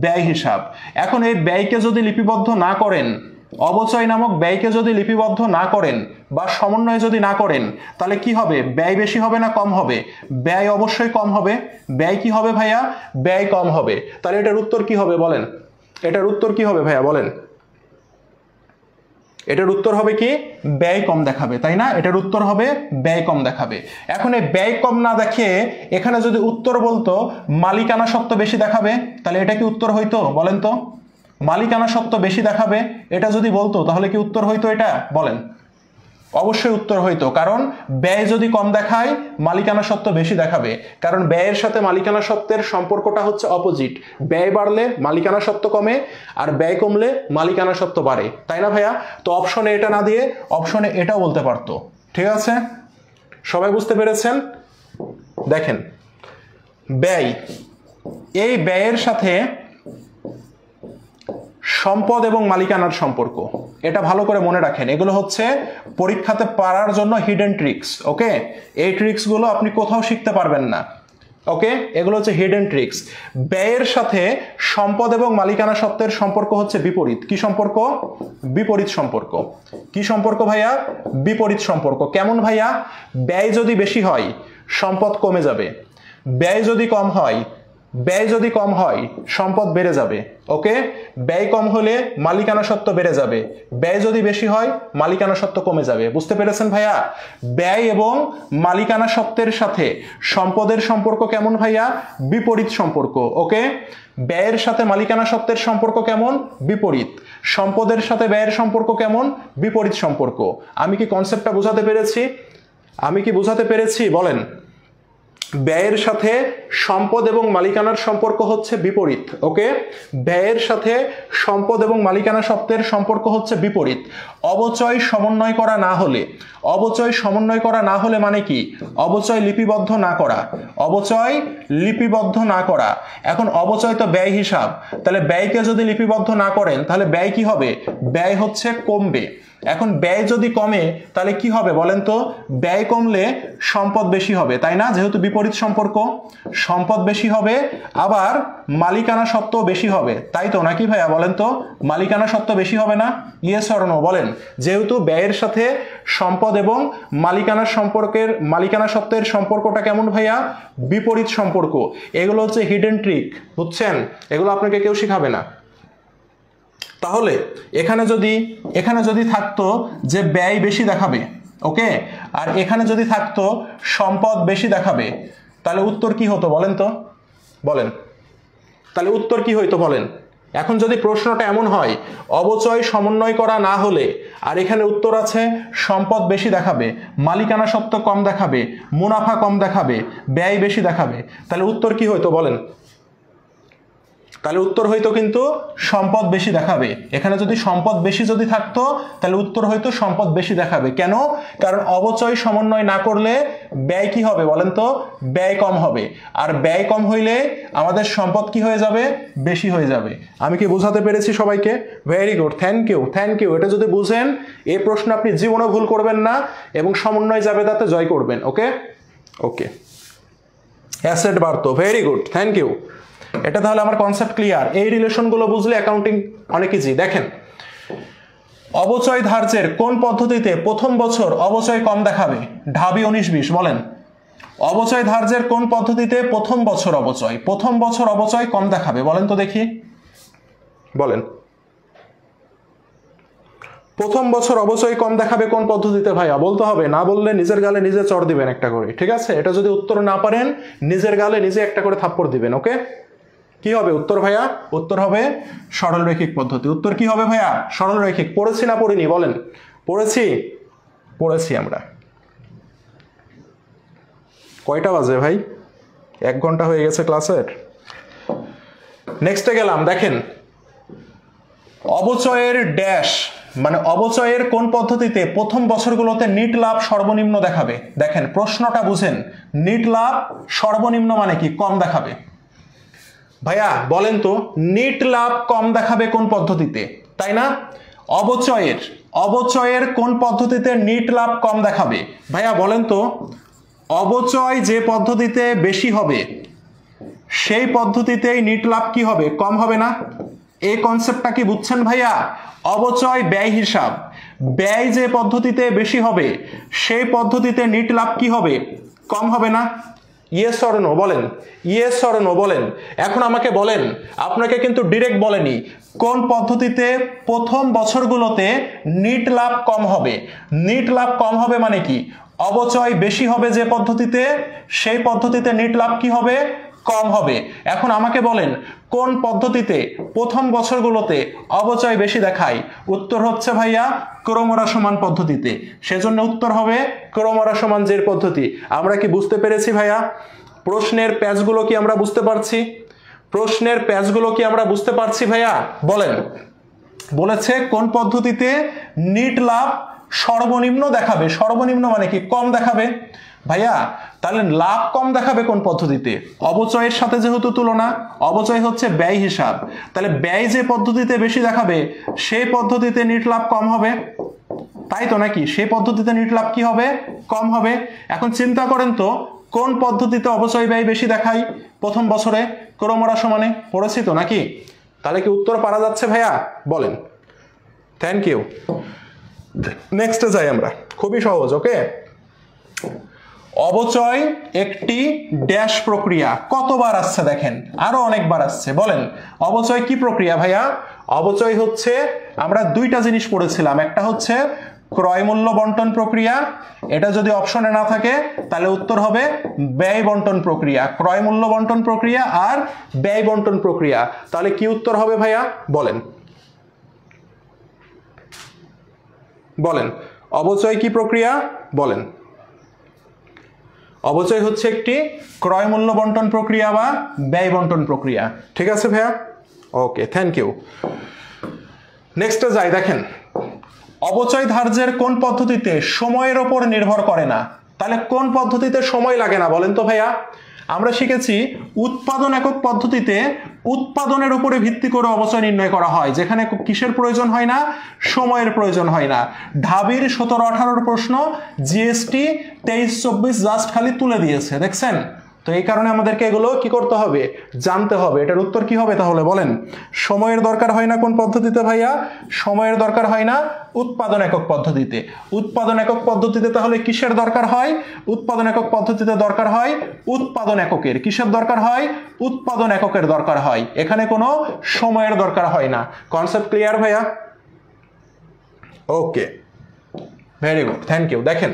ব্যয় হিসাব। এখন এই ব্যয়কে যদি লিপিবদ্ধ না করেন, অবচয় নামক ব্যয়কে যদি লিপিবদ্ধ না করেন বা সমন্বয় যদি না করেন, তাহলে কি হবে? ব্যয় বেশি হবে না কম হবে? ব্যয় অবশ্যই কম হবে। ব্যয় কি হবে ভাইয়া? ব্যয় কম হবে। তাহলে এটার উত্তর কি হবে বলেন? এটার উত্তর কি হবে ভাইয়া বলেন? এটার উত্তর হবে কি? ব্যয় কম দেখাবে, তাই না? এটার উত্তর হবে ব্যয় কম দেখাবে। এখন এই ব্যয় কম না দেখিয়ে এখানে যদি উত্তর বলতো মালিকানা সত্ত্ব বেশি দেখাবে, তাহলে এটা কি উত্তর হইতো বলেন তো? মালিকানা সত্ত্ব বেশি দেখাবে এটা যদি বলতো তাহলে কি উত্তর হইতো এটা বলেন? অবশ্যই উত্তর হইতো, কারণ ব্যয় যদি কম দেখায় মালিকানা সত্ত্ব বেশি দেখাবে, কারণ ব্যয়ের সাথে মালিকানা সত্ত্বের সম্পর্কটা হচ্ছে অপোজিট। ব্যয় বাড়লে মালিকানা সত্ত্ব কমে, আর ব্যয় কমলে মালিকানা সত্ত্ব বাড়ে, তাই না ভাইয়া? তো অপশনে এটা না দিয়ে অপশনে এটাও বলতে পারতো। ঠিক আছে, সবাই বুঝতে পেরেছেন? দেখেন, ব্যয়, এই ব্যয়ের সাথে সম্পদ এবং মালিকানার সম্পর্ক, এটা ভালো করে মনে রাখেন। এগুলো হচ্ছে পরীক্ষাতে পারার জন্য হিডেন ট্রিক্স। ওকে, এই ট্রিক্সগুলো আপনি কোথাও শিখতে পারবেন না। ওকে, এগুলো হচ্ছে হিডেন ট্রিক্স। ব্যয়ের সাথে সম্পদ এবং মালিকানা সত্ত্বের সম্পর্ক হচ্ছে বিপরীত। কি সম্পর্ক? বিপরীত সম্পর্ক। কি সম্পর্ক ভাইয়া? বিপরীত সম্পর্ক। কেমন ভাইয়া? ব্যয় যদি বেশি হয় সম্পদ কমে যাবে, ব্যয় যদি কম হয়, ব্যয় যদি কম হয় সম্পদ বেড়ে যাবে। ওকে, ব্যয় কম হলে মালিকানা সত্ত্ব বেড়ে যাবে, ব্যয় যদি বেশি হয় মালিকানা সত্ত্ব কমে যাবে। বুঝতে পেরেছেন ভাইয়া? ব্যয় এবং মালিকানা সত্ত্বের সাথে সম্পদের সম্পর্ক কেমন ভাইয়া? বিপরীত সম্পর্ক। ওকে, ব্যয়ের সাথে মালিকানা সত্ত্বের সম্পর্ক কেমন? বিপরীত। সম্পদের সাথে ব্যয়ের সম্পর্ক কেমন? বিপরীত সম্পর্ক। আমি কি কনসেপ্টটা বোঝাতে পেরেছি? আমি কি বোঝাতে পেরেছি বলেন? ব্যয়ের সাথে সম্পদ এবং মালিকানার সম্পর্ক হচ্ছে বিপরীত। ওকে, ব্যয়ের সাথে সম্পদ এবং মালিকানা সত্ত্বের সম্পর্ক হচ্ছে বিপরীত। অবচয় সমন্বয় করা না হলে, অবচয় সমন্বয় করা না হলে মানে কি? অবচয় লিপিবদ্ধ না করা, অবচয় লিপিবদ্ধ না করা। এখন অবচয় তো ব্যয় হিসাব, তাহলে ব্যয়কে যদি লিপিবদ্ধ না করেন তাহলে ব্যয় কি হবে? ব্যয় হচ্ছে কমবে। এখন ব্যয় যদি কমে তাহলে কি হবে বলেন তো? ব্যয় কমলে সম্পদ বেশি হবে, তাই না? যেহেতু বিপরীত সম্পর্ক, সম্পদ বেশি হবে, আবার মালিকানা সত্ত্ব বেশি হবে, তাই তো নাকি ভাইয়া বলেন তো? মালিকানা সত্ত্ব বেশি হবে না? ইয়েস অর নো বলেন? যেহেতু ব্যয়ের সাথে সম্পদ এবং মালিকানার সম্পর্কের, মালিকানা সত্ত্বের সম্পর্কটা কেমন ভাইয়া? বিপরীত সম্পর্ক। এগুলো হচ্ছে হিডেন ট্রিক, বুঝছেন? এগুলো আপনাকে কেউ শিখাবে না। তাহলে এখানে যদি থাকতো যে ব্যয় বেশি দেখাবে, ওকে, আর এখানে যদি থাকতো সম্পদ বেশি দেখাবে, তাহলে উত্তর কি হতো বলেন তো? বলেন, তাহলে উত্তর কি হইতো বলেন? এখন যদি প্রশ্নটা এমন হয় অবচয় সমন্বয় করা না হলে, আর এখানে উত্তর আছে সম্পদ বেশি দেখাবে, মালিকানা সত্ত্ব কম দেখাবে, মুনাফা কম দেখাবে, ব্যয় বেশি দেখাবে, তাহলে উত্তর কি হইতো বলেন? তাহলে উত্তর হইতো কিন্তু সম্পদ বেশি দেখাবে। এখানে যদি সম্পদ বেশি যদি থাকতো তাহলে উত্তর হইতো সম্পদ বেশি দেখাবে। কেন? কারণ অবচয় সমন্বয় না করলে ব্যয় কি হবে বলেন তো? ব্যয় কম হবে, আর ব্যয় কম হইলে আমাদের সম্পদ কি হয়ে যাবে? বেশি হয়ে যাবে। আমি কি বোঝাতে পেরেছি সবাইকে? Very good, thank you, thank you. এটা যদি বুঝেন এই প্রশ্ন আপনি জীবনে ভুল করবেন না এবং সমন্বয় যাবে তাতে জয় করবেন। ওকে ওকে, অ্যাসেট বাড়তো, ভেরি গুড, থ্যাংক ইউ। এটা তাহলে আমার কনসেপ্ট ক্লিয়ার। এই রিলেশনগুলো বুঝলে অ্যাকাউন্টিং অনেক ইজি। দেখেন, অবচয় ধার্যের কোন পদ্ধতিতে প্রথম বছর অবচয় কম দেখাবে? ঢাবি 19-20 বলেন। অবচয় ধার্যের কোন পদ্ধতিতে প্রথম বছর অবচয় কম দেখাবে বলেন তো দেখি, বলেন। প্রথম বছর অবচয় কম দেখাবে কোন পদ্ধতিতে ভাইয়া? বলতে হবে, না বললে নিজের গালে নিজে চড় দিবেন একটা করে, ঠিক আছে? এটা যদি উত্তর না পারেন নিজের গালে নিজে একটা করে থাপ্পড় দিবেন। ওকে, কি হবে উত্তর ভাইয়া? উত্তর হবে সরলরৈখিক পদ্ধতি। উত্তর কি হবে ভাইয়া? সরলরৈখিক। পড়েছি না পড়িনি বলেন? পড়েছি আমরা। কয়টা বাজে ভাই? 1 ঘন্টা হয়ে গেছে ক্লাসের। নেক্সটে গেলাম। দেখেন, অবচয়ের ড্যাশ মানে অবচয়ের কোন পদ্ধতিতে প্রথম বছরগুলোতে নিট লাভ সর্বনিম্ন দেখাবে? দেখেন, প্রশ্নটা বুঝেন। নিট লাভ সর্বনিম্ন মানে কি? কম দেখাবে। ভাইয়া বলেন তো, নিট লাভ কম দেখাবে কোন পদ্ধতিতে, তাই না? অবচয়ের কোন পদ্ধতিতে নিট লাভ কম দেখাবে? ভাইয়া বলেন তো, অবচয় যে পদ্ধতিতে বেশি হবে সেই পদ্ধতিতেই নিট লাভ কি হবে? কম হবে না? এই কনসেপ্টটা কি বুঝছেন ভাইয়া? অবচয় ব্যয় হিসাব, ব্যয় যে পদ্ধতিতে বেশি হবে সেই পদ্ধতিতে নিট লাভ কি হবে? কম হবে না? ইয়েস অর নো বলেন, ইয়েস অর নো বলেন। এখন আমাকে বলেন, আপনাকে কিন্তু ডিরেক্ট বলেনি কোন পদ্ধতিতে প্রথম বছরগুলোতে নিট লাভ কম হবে। নিট লাভ কম হবে মানে কি? অবচয় বেশি হবে যে পদ্ধতিতে, সেই পদ্ধতিতে নিট লাভ কি হবে? কম হবে। এখন আমাকে বলেন কোন পদ্ধতিতে প্রথম বছরগুলোতে অবচয় বেশি দেখায়? উত্তর হচ্ছে ভাইয়া ক্রমহ্রাসমান সমান পদ্ধতিতে। সেজন্য উত্তর হবে ক্রমহ্রাসমান সমান জের পদ্ধতি। আমরা কি বুঝতে পেরেছি ভাইয়া? প্রশ্নের প্যাচগুলো কি আমরা বুঝতে পারছি? প্রশ্নের প্যাচগুলো কি আমরা বুঝতে পারছি ভাইয়া? বলেন। বলেছে কোন পদ্ধতিতে নিট লাভ সর্বনিম্ন দেখাবে। সর্বনিম্ন মানে কি? কম দেখাবে। ভাইয়া তাহলে লাভ কম দেখাবে কোন পদ্ধতিতে? অবচয়ের সাথে যেহেতু তুলনা, অবচয় হচ্ছে ব্যয় হিসাব, তাহলে ব্যয় যে পদ্ধতিতে বেশি দেখাবে সেই পদ্ধতিতে নিট লাভ কম হবে, তাই তো নাকি? সেই পদ্ধতিতে নিট লাভ কি হবে? কম হবে। এখন চিন্তা করেন তো কোন পদ্ধতিতে অবচয় ব্যয় বেশি দেখায় প্রথম বছরে? ক্রমহ্রাসমান সমানে পড়েছি তো নাকি? তাহলে কি উত্তর পারা যাচ্ছে ভাইয়া? বলেন। Thank you. নেক্সটে যাই আমরা, খুবই সহজ। ওকে, অবচয় একটি ড্যাশ প্রক্রিয়া। কতবার আসছে দেখেন, আরো অনেকবার আসছে। বলেন অবচয় কি প্রক্রিয়া ভাইয়া? অবচয় হচ্ছে, আমরা দুইটা জিনিস পড়েছিলাম, একটা হচ্ছে ক্রয় মূল্য বন্টন প্রক্রিয়া, এটা যদি অপশনে না থাকে তাহলে উত্তর হবে ব্যয় বন্টন প্রক্রিয়া। ক্রয় মূল্য বন্টন প্রক্রিয়া আর ব্যয় বন্টন প্রক্রিয়া। তাহলে কি উত্তর হবে ভাইয়া? বলেন। বলেন অবচয় কি প্রক্রিয়া? বলেন। অবচয় হচ্ছে একটি ক্রয় মূল্য বন্টন প্রক্রিয়া বা ব্যয় বন্টন প্রক্রিয়া। ঠিক আছে ভাইয়া? ওকে, থ্যাংক ইউ। নেক্সটে যাই। দেখেন অবচয় ধার্যের কোন পদ্ধতিতে সময়ের ওপর নির্ভর করে না? তাহলে কোন পদ্ধতিতে সময় লাগে না বলেন তো ভাইয়া? আমরা শিখেছি উৎপাদন একক পদ্ধতিতে উৎপাদনের উপরে ভিত্তি করে অবচয় নির্ণয় করা হয়, যেখানে কিসের প্রয়োজন হয় না? সময়ের প্রয়োজন হয় না। ঢাবির 17-18 প্রশ্ন জিএসটি 23-24 জাস্ট খালি তুলে দিয়েছে, দেখছেন তো? এই কারণে আমাদেরকে এগুলো কি করতে হবে? জানতে হবে। এটার উত্তর কি হবে তাহলে? বলেন। সময়ের দরকার হয় না কোন পদ্ধতিতে ভাইয়া? সময়ের দরকার হয় না উৎপাদন একক পদ্ধতিতে। উৎপাদন একক পদ্ধতিতে তাহলে কিসের দরকার হয়? উৎপাদন একক পদ্ধতিতে দরকার হয় উৎপাদন এককের। কিসের দরকার হয়? উৎপাদন এককের দরকার হয়। এখানে কোনো সময়ের দরকার হয় না। কনসেপ্ট ক্লিয়ার ভাইয়া? ওকে, ভেরি গুড, থ্যাংক ইউ। দেখেন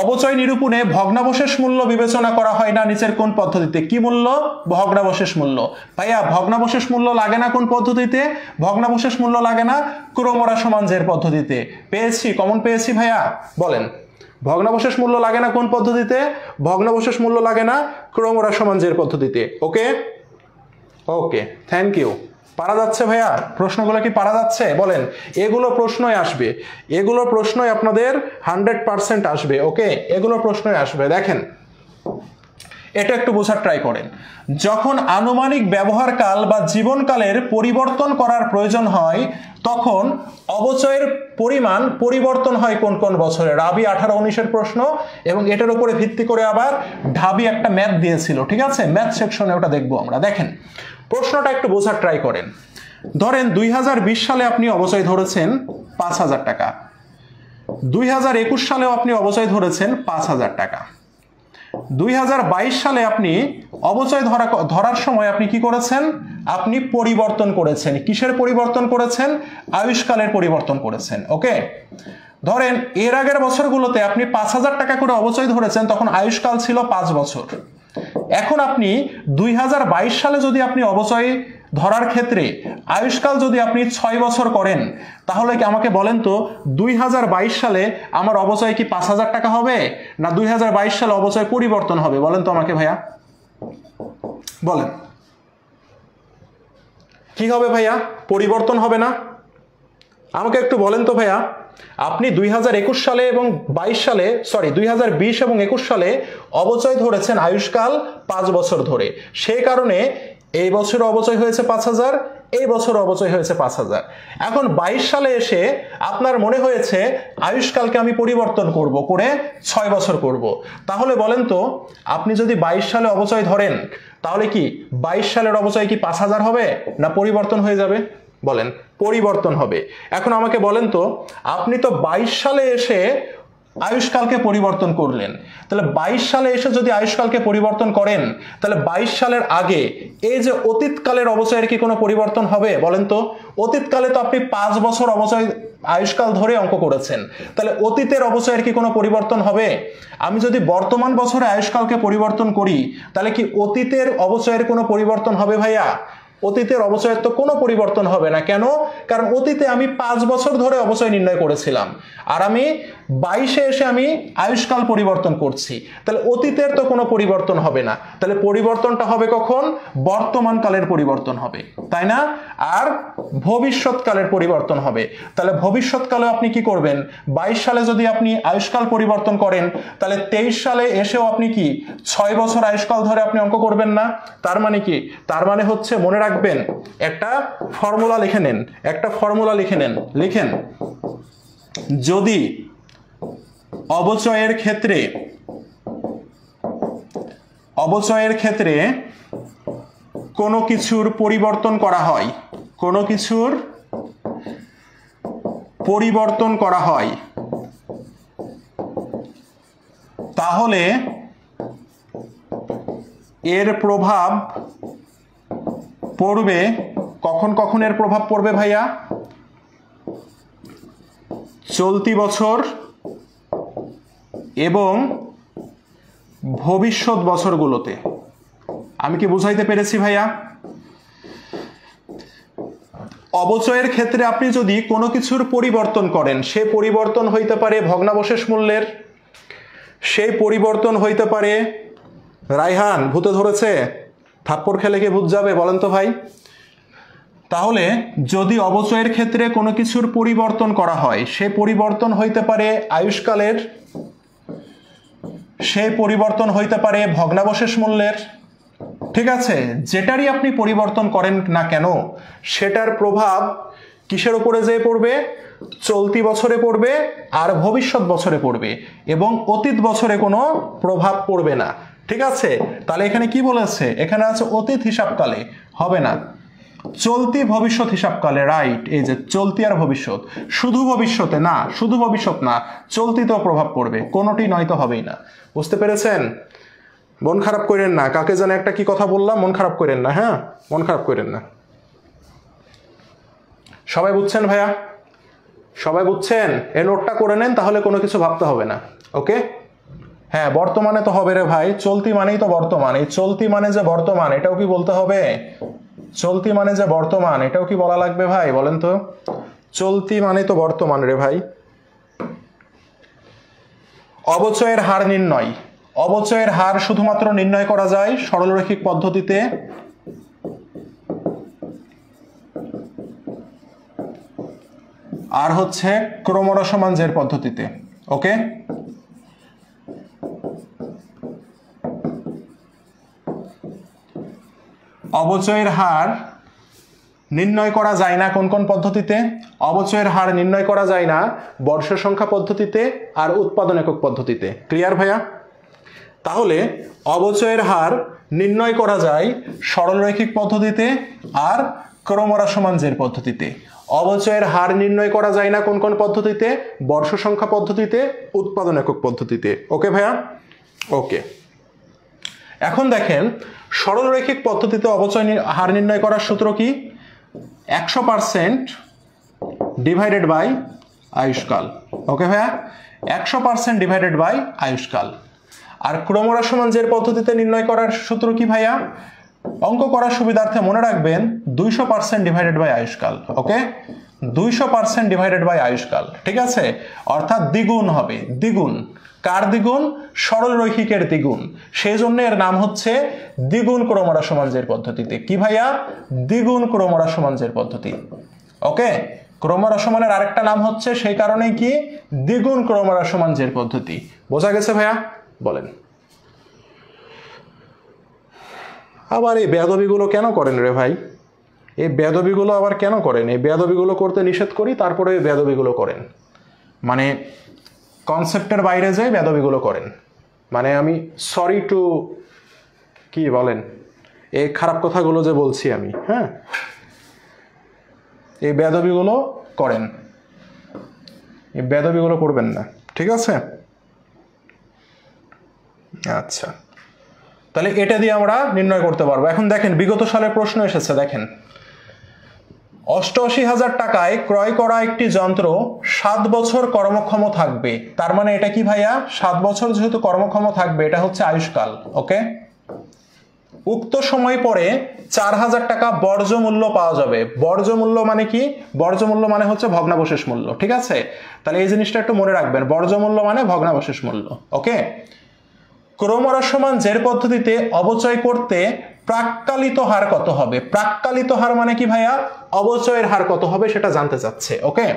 অবচয় নিরূপণে ভগ্নাবশেষ মূল্য বিবেচনা করা হয় না নিচের কোন পদ্ধতিতে? কি মূল্য? ভগ্নাবশেষ মূল্য। ভাইয়া ভগ্নাবশেষ মূল্য লাগে না কোন পদ্ধতিতে? ভগ্নাবশেষ মূল্য লাগে না ক্রমহ্রাসমান সমান জের পদ্ধতিতে। পেয়েছি, কমন পেয়েছি ভাইয়া? বলেন ভগ্নাবশেষ মূল্য লাগে না কোন পদ্ধতিতে? ভগ্নাবশেষ মূল্য লাগে না ক্রমহ্রাসমান সমান জের পদ্ধতিতে। ওকে ওকে, থ্যাংক ইউ। পারা যাচ্ছে ভাইয়া? প্রশ্নগুলো কি পারা যাচ্ছে? বলেন। এগুলো প্রশ্নই আসবে, এগুলো প্রশ্নই আপনাদের 100% আসবে। ওকে, এগুলো প্রশ্নই আসবে। দেখেন এটা একটু বোঝার ট্রাই করেন। যখন আনুমানিক ব্যবহারকাল বা জীবনকালের পরিবর্তন করার প্রয়োজন হয় তখন অবচয়ের পরিমাণ পরিবর্তন হয় কোন কোন বছরে? রাবি 18-19-এর প্রশ্ন, এবং এটার উপরে ভিত্তি করে আবার ঢাবি একটা ম্যাথ দিয়েছিল। ঠিক আছে, ম্যাথ সেকশনে ওটা দেখবো আমরা। দেখেন প্রশ্নটা একটু বোঝার ট্রাই করেন। ধরেন 2020 সালে আপনি অবচয় ধরেছেন 5,000 টাকা, 2021 সালেও আপনি অবচয় ধরেছেন 5,000 টাকা, 2022 সালে আপনি অবচয় ধরার সময় আপনি কি করেছেন? আপনি পরিবর্তন করেছেন। কিসের পরিবর্তন করেছেন? আয়ুষ্কালের পরিবর্তন করেছেন। ওকে, ধরেন এর আগের বছরগুলোতে আপনি 5,000 টাকা করে অবচয় ধরেছেন, তখন আয়ুষ্কাল ছিল 5 বছর। এখন আপনি 2022 সালে যদি আপনি অবচয় ধরার ক্ষেত্রে আয়ুষ্কাল যদি আপনি 6 বছর করেন, তাহলে কি আমাকে বলেন তো 2022 সালে আমার অবচয় কি 5,000 টাকা হবে, না 2022 সালে অবচয় পরিবর্তন হবে? বলেন তো আমাকে ভাইয়া, বলেন কি হবে ভাইয়া? পরিবর্তন হবে না? আমাকে একটু বলেন তো ভাইয়া। আপনি 2021 সালে এবং 22 সালে, সরি 2020 এবং 21 সালে অবচয় ধরেছেন আয়ুষ্কাল 5 বছর ধরে, সেই কারণে এই বছর অবচয় হয়েছে 5,000, এই বছর অবচয় হয়েছে 5,000। এখন 22 সালে এসে আপনার মনে হয়েছে আয়ুষ্কালকে আমি পরিবর্তন করব, করে 6 বছর করব। তাহলে বলেন তো, আপনি যদি 22 সালে অবচয় ধরেন তাহলে কি 22 সালের অবচয় কি 5,000 হবে না পরিবর্তন হয়ে যাবে? বলেন, পরিবর্তন হবে। এখন আমাকে বলেন তো, আপনি তো 22 সালে এসে আয়ুষ্কালকে পরিবর্তন করলেন, তাহলে 22 সালে এসে যদি আয়ুষ্কালকে পরিবর্তন করেন তাহলে 22 সালের আগে এই যে অতীতকালের অবচয়ের কি কোনো পরিবর্তন হবে? বলেন তো, অতীতকালে তো আপনি 5 বছর অবচয় আয়ুষ্কাল ধরে অঙ্ক করেছেন, তাহলে অতীতের অবচয়ের কি কোনো পরিবর্তন হবে? আমি যদি বর্তমান বছরে আয়ুষ্কালকে পরিবর্তন করি তাহলে কি অতীতের অবচয়ের কোনো পরিবর্তন হবে ভাইয়া? অতীতের অবচয়ের তো কোনো পরিবর্তন হবে না। কেন? কারণ অতীতে আমি 5 বছর ধরে অবচয় নির্ণয় করেছিলাম, আর আমি 22-এ এসে আমি আয়ুষ্কাল পরিবর্তন করছি, তাহলে অতীতের তো কোনো পরিবর্তন হবে না। তাহলে পরিবর্তনটা হবে কখন? বর্তমান কালের পরিবর্তন হবে, তাই না? আর ভবিষ্যৎকালের পরিবর্তন হবে। তাহলে ভবিষ্যৎকালে আপনি কি করবেন? 22 সালে যদি আপনি আয়ুষ্কাল পরিবর্তন করেন তাহলে 23 সালে এসেও আপনি কি 6 বছর আয়ুষ্কাল ধরে আপনি অঙ্ক করবেন না? তার মানে কি? তার মানে হচ্ছে, মনে রাখবেন, একটা ফর্মুলা লিখে নেন, একটা ফর্মুলা লিখে নেন, লিখেন, যদি অবচয়ের ক্ষেত্রে কোনো কিছুর পরিবর্তন করা হয়, কোনো কিছুর পরিবর্তন করা হয়, তাহলে এর প্রভাব পড়বে, কখন কখন এর প্রভাব পড়বে ভাইয়া? চলতি বছর এবং ভবিষ্যৎ বছরগুলোতে। আমি কি বুঝাইতে পেরেছি ভাইয়া? অবচয়ের ক্ষেত্রে আপনি যদি কোনো কিছুর পরিবর্তন করেন, সে পরিবর্তন হইতে পারে ভগ্নাবশেষ মূল্যের, সেই পরিবর্তন হইতে পারে, রায়হান ভূতে ধরেছে, থাপ্পড় খেলে কে ভূত যাবে বলেন তো ভাই? তাহলে যদি অবচয়ের ক্ষেত্রে কোনো কিছুর পরিবর্তন করা হয়, সে পরিবর্তন হইতে পারে আয়ুষ্কালের, সে পরিবর্তন হইতে পারে ভগ্নাবশেষ মূল্যের, ঠিক আছে? যেটারই আপনি পরিবর্তন করেন না কেন সেটার প্রভাব কিসের উপরে যেয়ে পড়বে? চলতি বছরে পড়বে আর ভবিষ্যৎ বছরে পড়বে, এবং অতীত বছরে কোনো প্রভাব পড়বে না, ঠিক আছে? তাহলে এখানে কি বলেছে? এখানে আছে অতীত হিসাবকালে, হবে না, চলতি ভবিষ্যৎ হিসাবকালে, রাইট। এই যে চলতি আর ভবিষ্যৎ, শুধু ভবিষ্যতে না, শুধু ভবিষ্যৎ না, চলতিতেও প্রভাব পড়বে, কোনোটি নয়তো হবেই না। বুঝতে পেরেছেন? মন খারাপ করেন না, কাকে জানে একটা কি কথা বললাম, মন খারাপ করেন না, হ্যাঁ, মন খারাপ করেন না। সবাই বুঝছেন ভাইয়া? সবাই বুঝছেন? এই নোটটা করে নেন, তাহলে কোনো কিছু ভাবতে হবে না। ওকে, হ্যাঁ, বর্তমানে তো হবে রে ভাই, চলতি মানেই তো বর্তমান। এই চলতি মানে যে বর্তমান, এটাও কি বলতে হবে? চলতি মানে যে বর্তমান, এটাও কি বলা লাগবে ভাই? বলেন তো, চলতি মানে তো বর্তমান রে ভাই। অবচয়ের হার নির্ণয়, অবচয়ের হার শুধুমাত্র নির্ণয় করা যায় সরলরৈখিক পদ্ধতিতে, আর হচ্ছে ক্রমরসমান জের পদ্ধতিতে। ওকে, অবচয়ের হার নির্ণয় করা যায় না কোন কোন পদ্ধতিতে? অবচয়ের হার নির্ণয় করা যায় না বর্ষ সংখ্যা পদ্ধতিতে আর উৎপাদন একক পদ্ধতিতে। ক্লিয়ার ভাইয়া? তাহলে অবচয়ের হার নির্ণয় করা যায় সরলরৈখিক পদ্ধতিতে আর ক্রমরসমান জের পদ্ধতিতে। অবচয়ের হার নির্ণয় করা যায় না কোন কোন পদ্ধতিতে? বর্ষ সংখ্যা পদ্ধতিতে, উৎপাদন একক পদ্ধতিতে। ওকে ভাইয়া? ওকে, এখন দেখেন সরলরৈখিক পদ্ধতিতে অবচয় হার নির্ণয় করার সূত্র কি? 100% ডিভাইডেড বাই আয়ুষ্কাল। ওকে ভাইয়া, 100% ডিভাইডেড বাই আয়ুষ্কাল। আর ক্রমরসমান জের পদ্ধতিতে নির্ণয় করার সূত্র কি ভাইয়া? অঙ্ক করার সুবিধার্থে মনে রাখবেন 200% ডিভাইডেড বাই আয়ুষ্কাল। ওকে, 200% ডিভাইডেড বাই আয়ুষ্কাল, ঠিক আছে? অর্থাৎ দ্বিগুণ হবে, দ্বিগুণ। কার দ্বিগুণ? সরলরৈখিকের দ্বিগুণ। সেই জন্য এর নাম হচ্ছে দ্বিগুণ ক্রমরসমান জের পদ্ধতিতে। কি ভাইয়া? দ্বিগুণ ক্রমরসমান জের পদ্ধতি। ওকে, ক্রমরসমানের আরেকটা নাম হচ্ছে সেই কারণে কি দ্বিগুণ ক্রমরসমান জের পদ্ধতি। বোঝা গেছে ভাইয়া? বলেন। আবার এই বেয়াদবিগুলো কেন করেন রে ভাই? এই বেয়াদবিগুলো আবার কেন করেন? এই বেয়াদবিগুলো করতে নিষেধ করি, তারপরে এই বেয়াদবিগুলো করেন, মানে কনসেপ্টের বাইরে যে বেয়াদবিগুলো করেন। মানে আমি সরি টু কি বলেন, এই খারাপ কথাগুলো যে বলছি আমি, হ্যাঁ, এই বেয়াদবিগুলো করেন, এই বেয়াদবিগুলো করবেন না, ঠিক আছে? আচ্ছা, তাহলে এটা দিয়ে আমরা নির্ণয় করতে পারবো। এখন দেখেন বিগত সালের প্রশ্ন এসেছে, দেখেন 88,000 টাকায় ক্রয় করা একটি যন্ত্র 7 বছর কর্মক্ষম থাকবে। তার মানে এটা কি ভাইয়া? 7 বছর যেহেতু কর্মক্ষম থাকবে, এটা হচ্ছে আয়ুষ্কাল। ওকে, উক্ত সময় পরে 4,000 টাকা বর্জ্য মূল্য পাওয়া যাবে। বর্জ্য মূল্য মানে কি? বর্জ্য মূল্য মানে হচ্ছে ভগ্নাবশেষ মূল্য, ঠিক আছে? তাহলে এই জিনিসটা একটু মনে রাখবেন, বর্জ্য মূল্য মানে ভগ্নাবশেষ মূল্য। ওকে, ক্রমহ্রাসমান জের পদ্ধতিতে অবচয় করতে প্রাক্কালিত হার কত হবে? প্রাক্কালিত হার মানে কি ভাইয়া? অবচয়ের হার কত হবে সেটা জানতে চাচ্ছে। ওকে,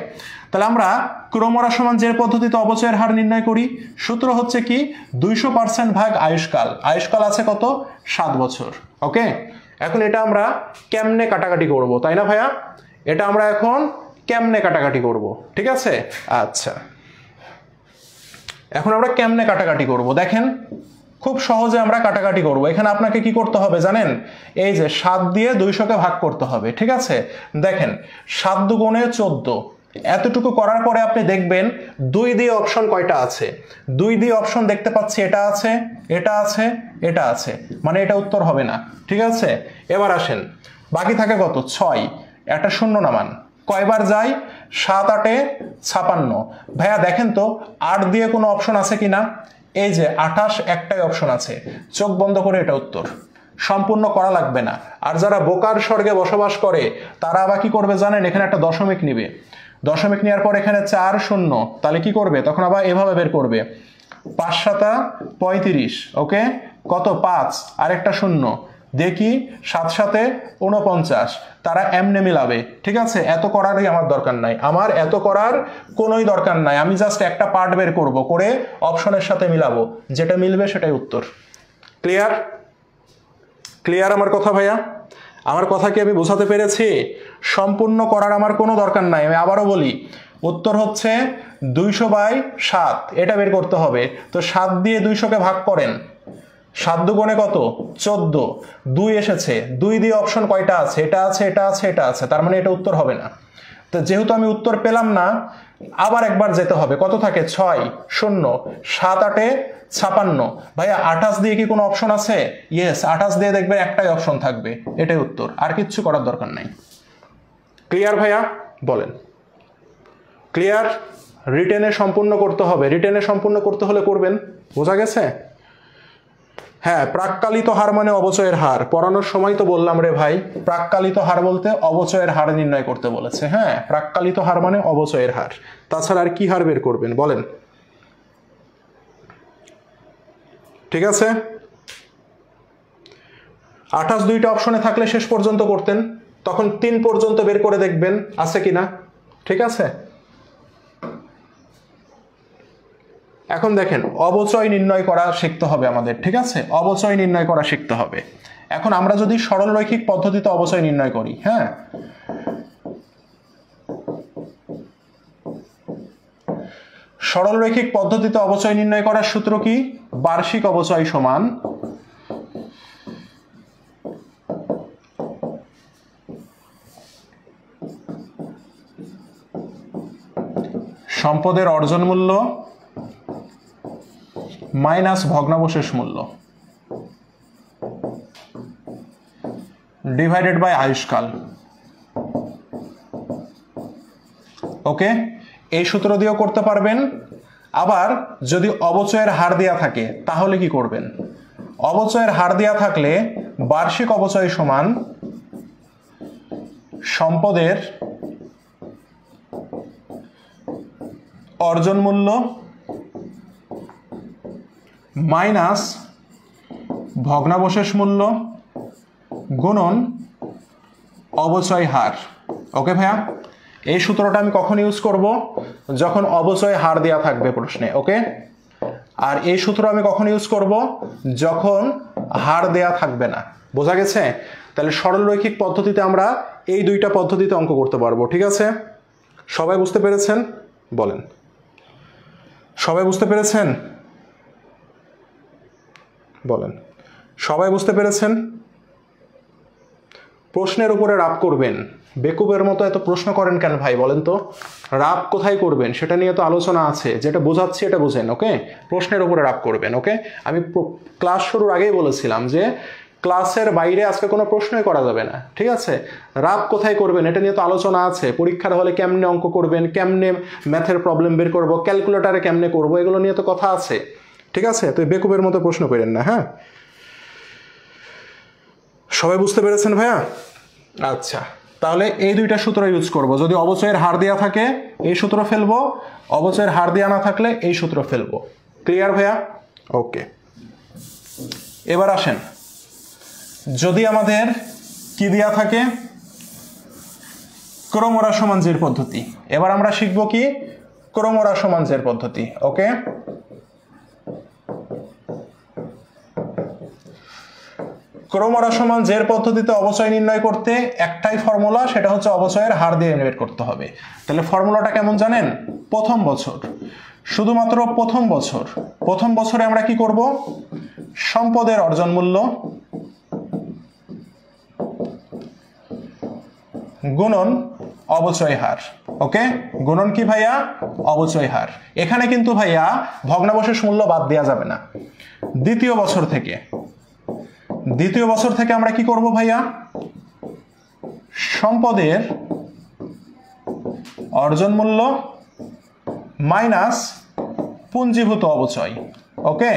তাহলে আমরা ক্রমহ্রাসমান জের পদ্ধতিতে অবচয়ের হার নির্ণয় করি। সূত্র হচ্ছে কি? 200% ভাগ আয়ুষ্কাল। আয়ুষ্কাল আছে কত? 7 বছর। ওকে, এখন এটা আমরা কেমনে কাটাকাটি করব, তাই না ভাইয়া? এটা আমরা এখন কেমনে কাটাকাটি করব, ঠিক আছে? আচ্ছা, এখন আমরা কেমনে কাটাকাটি করব দেখেন, খুব সহজে আমরা কাটাকাটি করব। এখানে আপনাকে কি করতে হবে জানেন? এই যে 7 দিয়ে 200কে ভাগ করতে হবে, ঠিক আছে? দেখেন 7 দুগুণে 14, এতটুকু করার পরে আপনি দেখবেন 2 দিয়ে অপশন কয়টা আছে? 2 দিয়ে অপশন দেখতে পাচ্ছি, এটা আছে, এটা আছে, এটা আছে, মানে এটা উত্তর হবে না, ঠিক আছে? এবার আসেন, বাকি থাকে কত? 6, একটা শূন্য নামান, কয়বার যায়? 7 8 56। ভাইয়া দেখেন তো 8 দিয়ে কোনো অপশন আছে কিনা? এই যে 28 একটাই অপশন আছে, চোখ বন্ধ করে এটা উত্তর, সম্পূর্ণ করা লাগবে না। আর যারা বোকার স্বর্গে বসবাস করে তারা আবার কি করবে জানেন? এখানে একটা দশমিক নিবে, দশমিক নেওয়ার পর এখানে 4 0, তাহলে কি করবে? তখন আবার এভাবে বের করবে, 5 7 35। ওকে, কত? 5 আর একটা শূন্য, দেখি 7 7 49, তারা এমনে মিলাবে, ঠিক আছে? এত করারই আমার দরকার নাই, আমার এত করার কোনোই দরকার নাই। আমি জাস্ট একটা পার্ট বের করব, করে অপশনের সাথে মিলাবো, যেটা মিলবে সেটাই উত্তর। ক্লিয়ার? ক্লিয়ার আমার কথা ভাইয়া? আমার কথা কি আমি বোঝাতে পেরেছি? সম্পূর্ণ করার আমার কোনো দরকার নাই। আমি আবারও বলি, উত্তর হচ্ছে 200/7, এটা বের করতে হবে। তো 7 দিয়ে 200কে ভাগ করেন, 7 দুগুণে কত? 14, 2 এসেছে, 2 দিয়ে অপশন কয়টা আছে? এটা আছে, এটা আছে, এটা আছে, তার মানে এটা উত্তর হবে না। তো যেহেতু আমি উত্তর পেলাম না, আবার একবার যেতে হবে, কত থাকে? 6 0, 7 8 56। ভাইয়া 28 দিয়ে কি কোনো অপশন আছে? ইয়েস, 28 দিয়ে দেখবে একটাই অপশন থাকবে, এটাই উত্তর, আর কিচ্ছু করার দরকার নাই। ক্লিয়ার ভাইয়া? বলেন ক্লিয়ার? রিটেনে সম্পূর্ণ করতে হবে, রিটেনে সম্পূর্ণ করতে হলে করবেন, বোঝা গেছে? হ্যাঁ, প্রাক্কালিত হার মানে অবচয়ের হার। পড়ানোর সময় তো বললাম রে ভাই, প্রাক্কালিত হার বলতে অবচয়ের হার নির্ণয় করতে বলেছে। হ্যাঁ, প্রাক্কালিত হার মানে অবচয়ের হার। তাছাড়া আর কি হার বের করবেন বলেন? ঠিক আছে, 28 দুইটা অপশনে থাকলে শেষ পর্যন্ত করতেন, তখন 3 পর্যন্ত বের করে দেখবেন আছে কিনা, ঠিক আছে? এখন দেখেন, অবচয় নির্ণয় করা শিখতে হবে আমাদের, ঠিক আছে? অবচয় নির্ণয় করা শিখতে হবে। এখন আমরা যদি সরল রৈখিক পদ্ধতিতে অবচয় নির্ণয় করি, হ্যাঁ, সরল রৈখিক পদ্ধতিতে অবচয় নির্ণয় করার সূত্র কি? বার্ষিক অবচয় সমান সম্পদের অর্জন মূল্য মাইনাস ভগ্নাবশেষ মূল্য ডিভাইডেড বাই আয়ুষ্কাল। ওকে, এই সূত্র দিয়েও করতে পারবেন। আবার যদি অবচয়ের হার দেয়া থাকে তাহলে কি করবেন? অবচয়ের হার দেয়া থাকলে বার্ষিক অবচয় সমান সম্পদের অর্জন মূল্য মাইনাস ভগ্নাবশেষ মূল্য গুণন অবচয় হার। ওকে ভাইয়া, এই সূত্রটা আমি কখন ইউজ করব? যখন অবচয় হার দেয়া থাকবে প্রশ্নে। ওকে, আর এই সূত্র আমি কখন ইউজ করব? যখন হার দেয়া থাকবে না। বোঝা গেছে? তাহলে সরল রৈখিক পদ্ধতিতে আমরা এই দুইটা পদ্ধতিতে অঙ্ক করতে পারবো। ঠিক আছে, সবাই বুঝতে পেরেছেন? বলেন, সবাই বুঝতে পেরেছেন? বলেন, সবাই বুঝতে পেরেছেন? প্রশ্নের উপরে রাপ করবেন, বেকুবের মতো এত প্রশ্ন করেন কেন ভাই বলেন তো? রাপ কোথায় করবেন সেটা নিয়ে তো আলোচনা আছে, যেটা বোঝাচ্ছি এটা বোঝেন। ওকে, প্রশ্নের উপরে রাপ করবেন। ওকে, আমি ক্লাস শুরুর আগেই বলেছিলাম যে ক্লাসের বাইরে আজকে কোনো প্রশ্নই করা যাবে না। ঠিক আছে, রাপ কোথায় করবেন এটা নিয়ে তো আলোচনা আছে। পরীক্ষার হলে কেমনে অঙ্ক করবেন, কেমনে ম্যাথের প্রবলেম বের করব, ক্যালকুলেটারে কেমনে করব, এগুলো নিয়ে তো কথা আছে। ঠিক আছে, তো বেকুবের মতো প্রশ্ন করেন না। হ্যাঁ, সবাই বুঝতে পেরেছেন ভাইয়া? আচ্ছা, তাহলে এই দুইটা সূত্র ইউজ করব। যদি অবচয়ের হার দেওয়া থাকে এই সূত্র ফেলবো, অবচয়ের হার দেওয়া না থাকলে এই সূত্র ফেলবো। ক্লিয়ার ভাইয়া? ওকে, এবার আসেন, যদি আমাদের কি দেওয়া থাকে, ক্রমহরা সমান জের পদ্ধতি। এবার আমরা শিখব কি? ক্রমহরা সমান জের পদ্ধতি। ওকে, ক্রমহরা সমান জের পদ্ধতিতে অবচয় নির্ণয় করতে একটাই ফর্মুলা, সেটা হচ্ছে অবচয়ের হার দিয়ে বের করতে হবে। তাহলে ফর্মুলাটা কেমন জানেন? প্রথম বছর, শুধুমাত্র প্রথম বছর, প্রথম বছরে আমরা কি করব? সম্পদের অর্জন মূল্য গুণন অবচয় হার। ওকে, গুণন কি ভাইয়া? অবচয় হার। এখানে কিন্তু ভাইয়া ভগ্নাবশেষ মূল্য বাদ দেওয়া যাবে না। দ্বিতীয় বছর থেকে, দ্বিতীয় বছর থেকে আমরা কি করব ভাইয়া? সম্পদের অর্জন মূল্য মাইনাস পুঞ্জীভূত অবচয়। ওকে,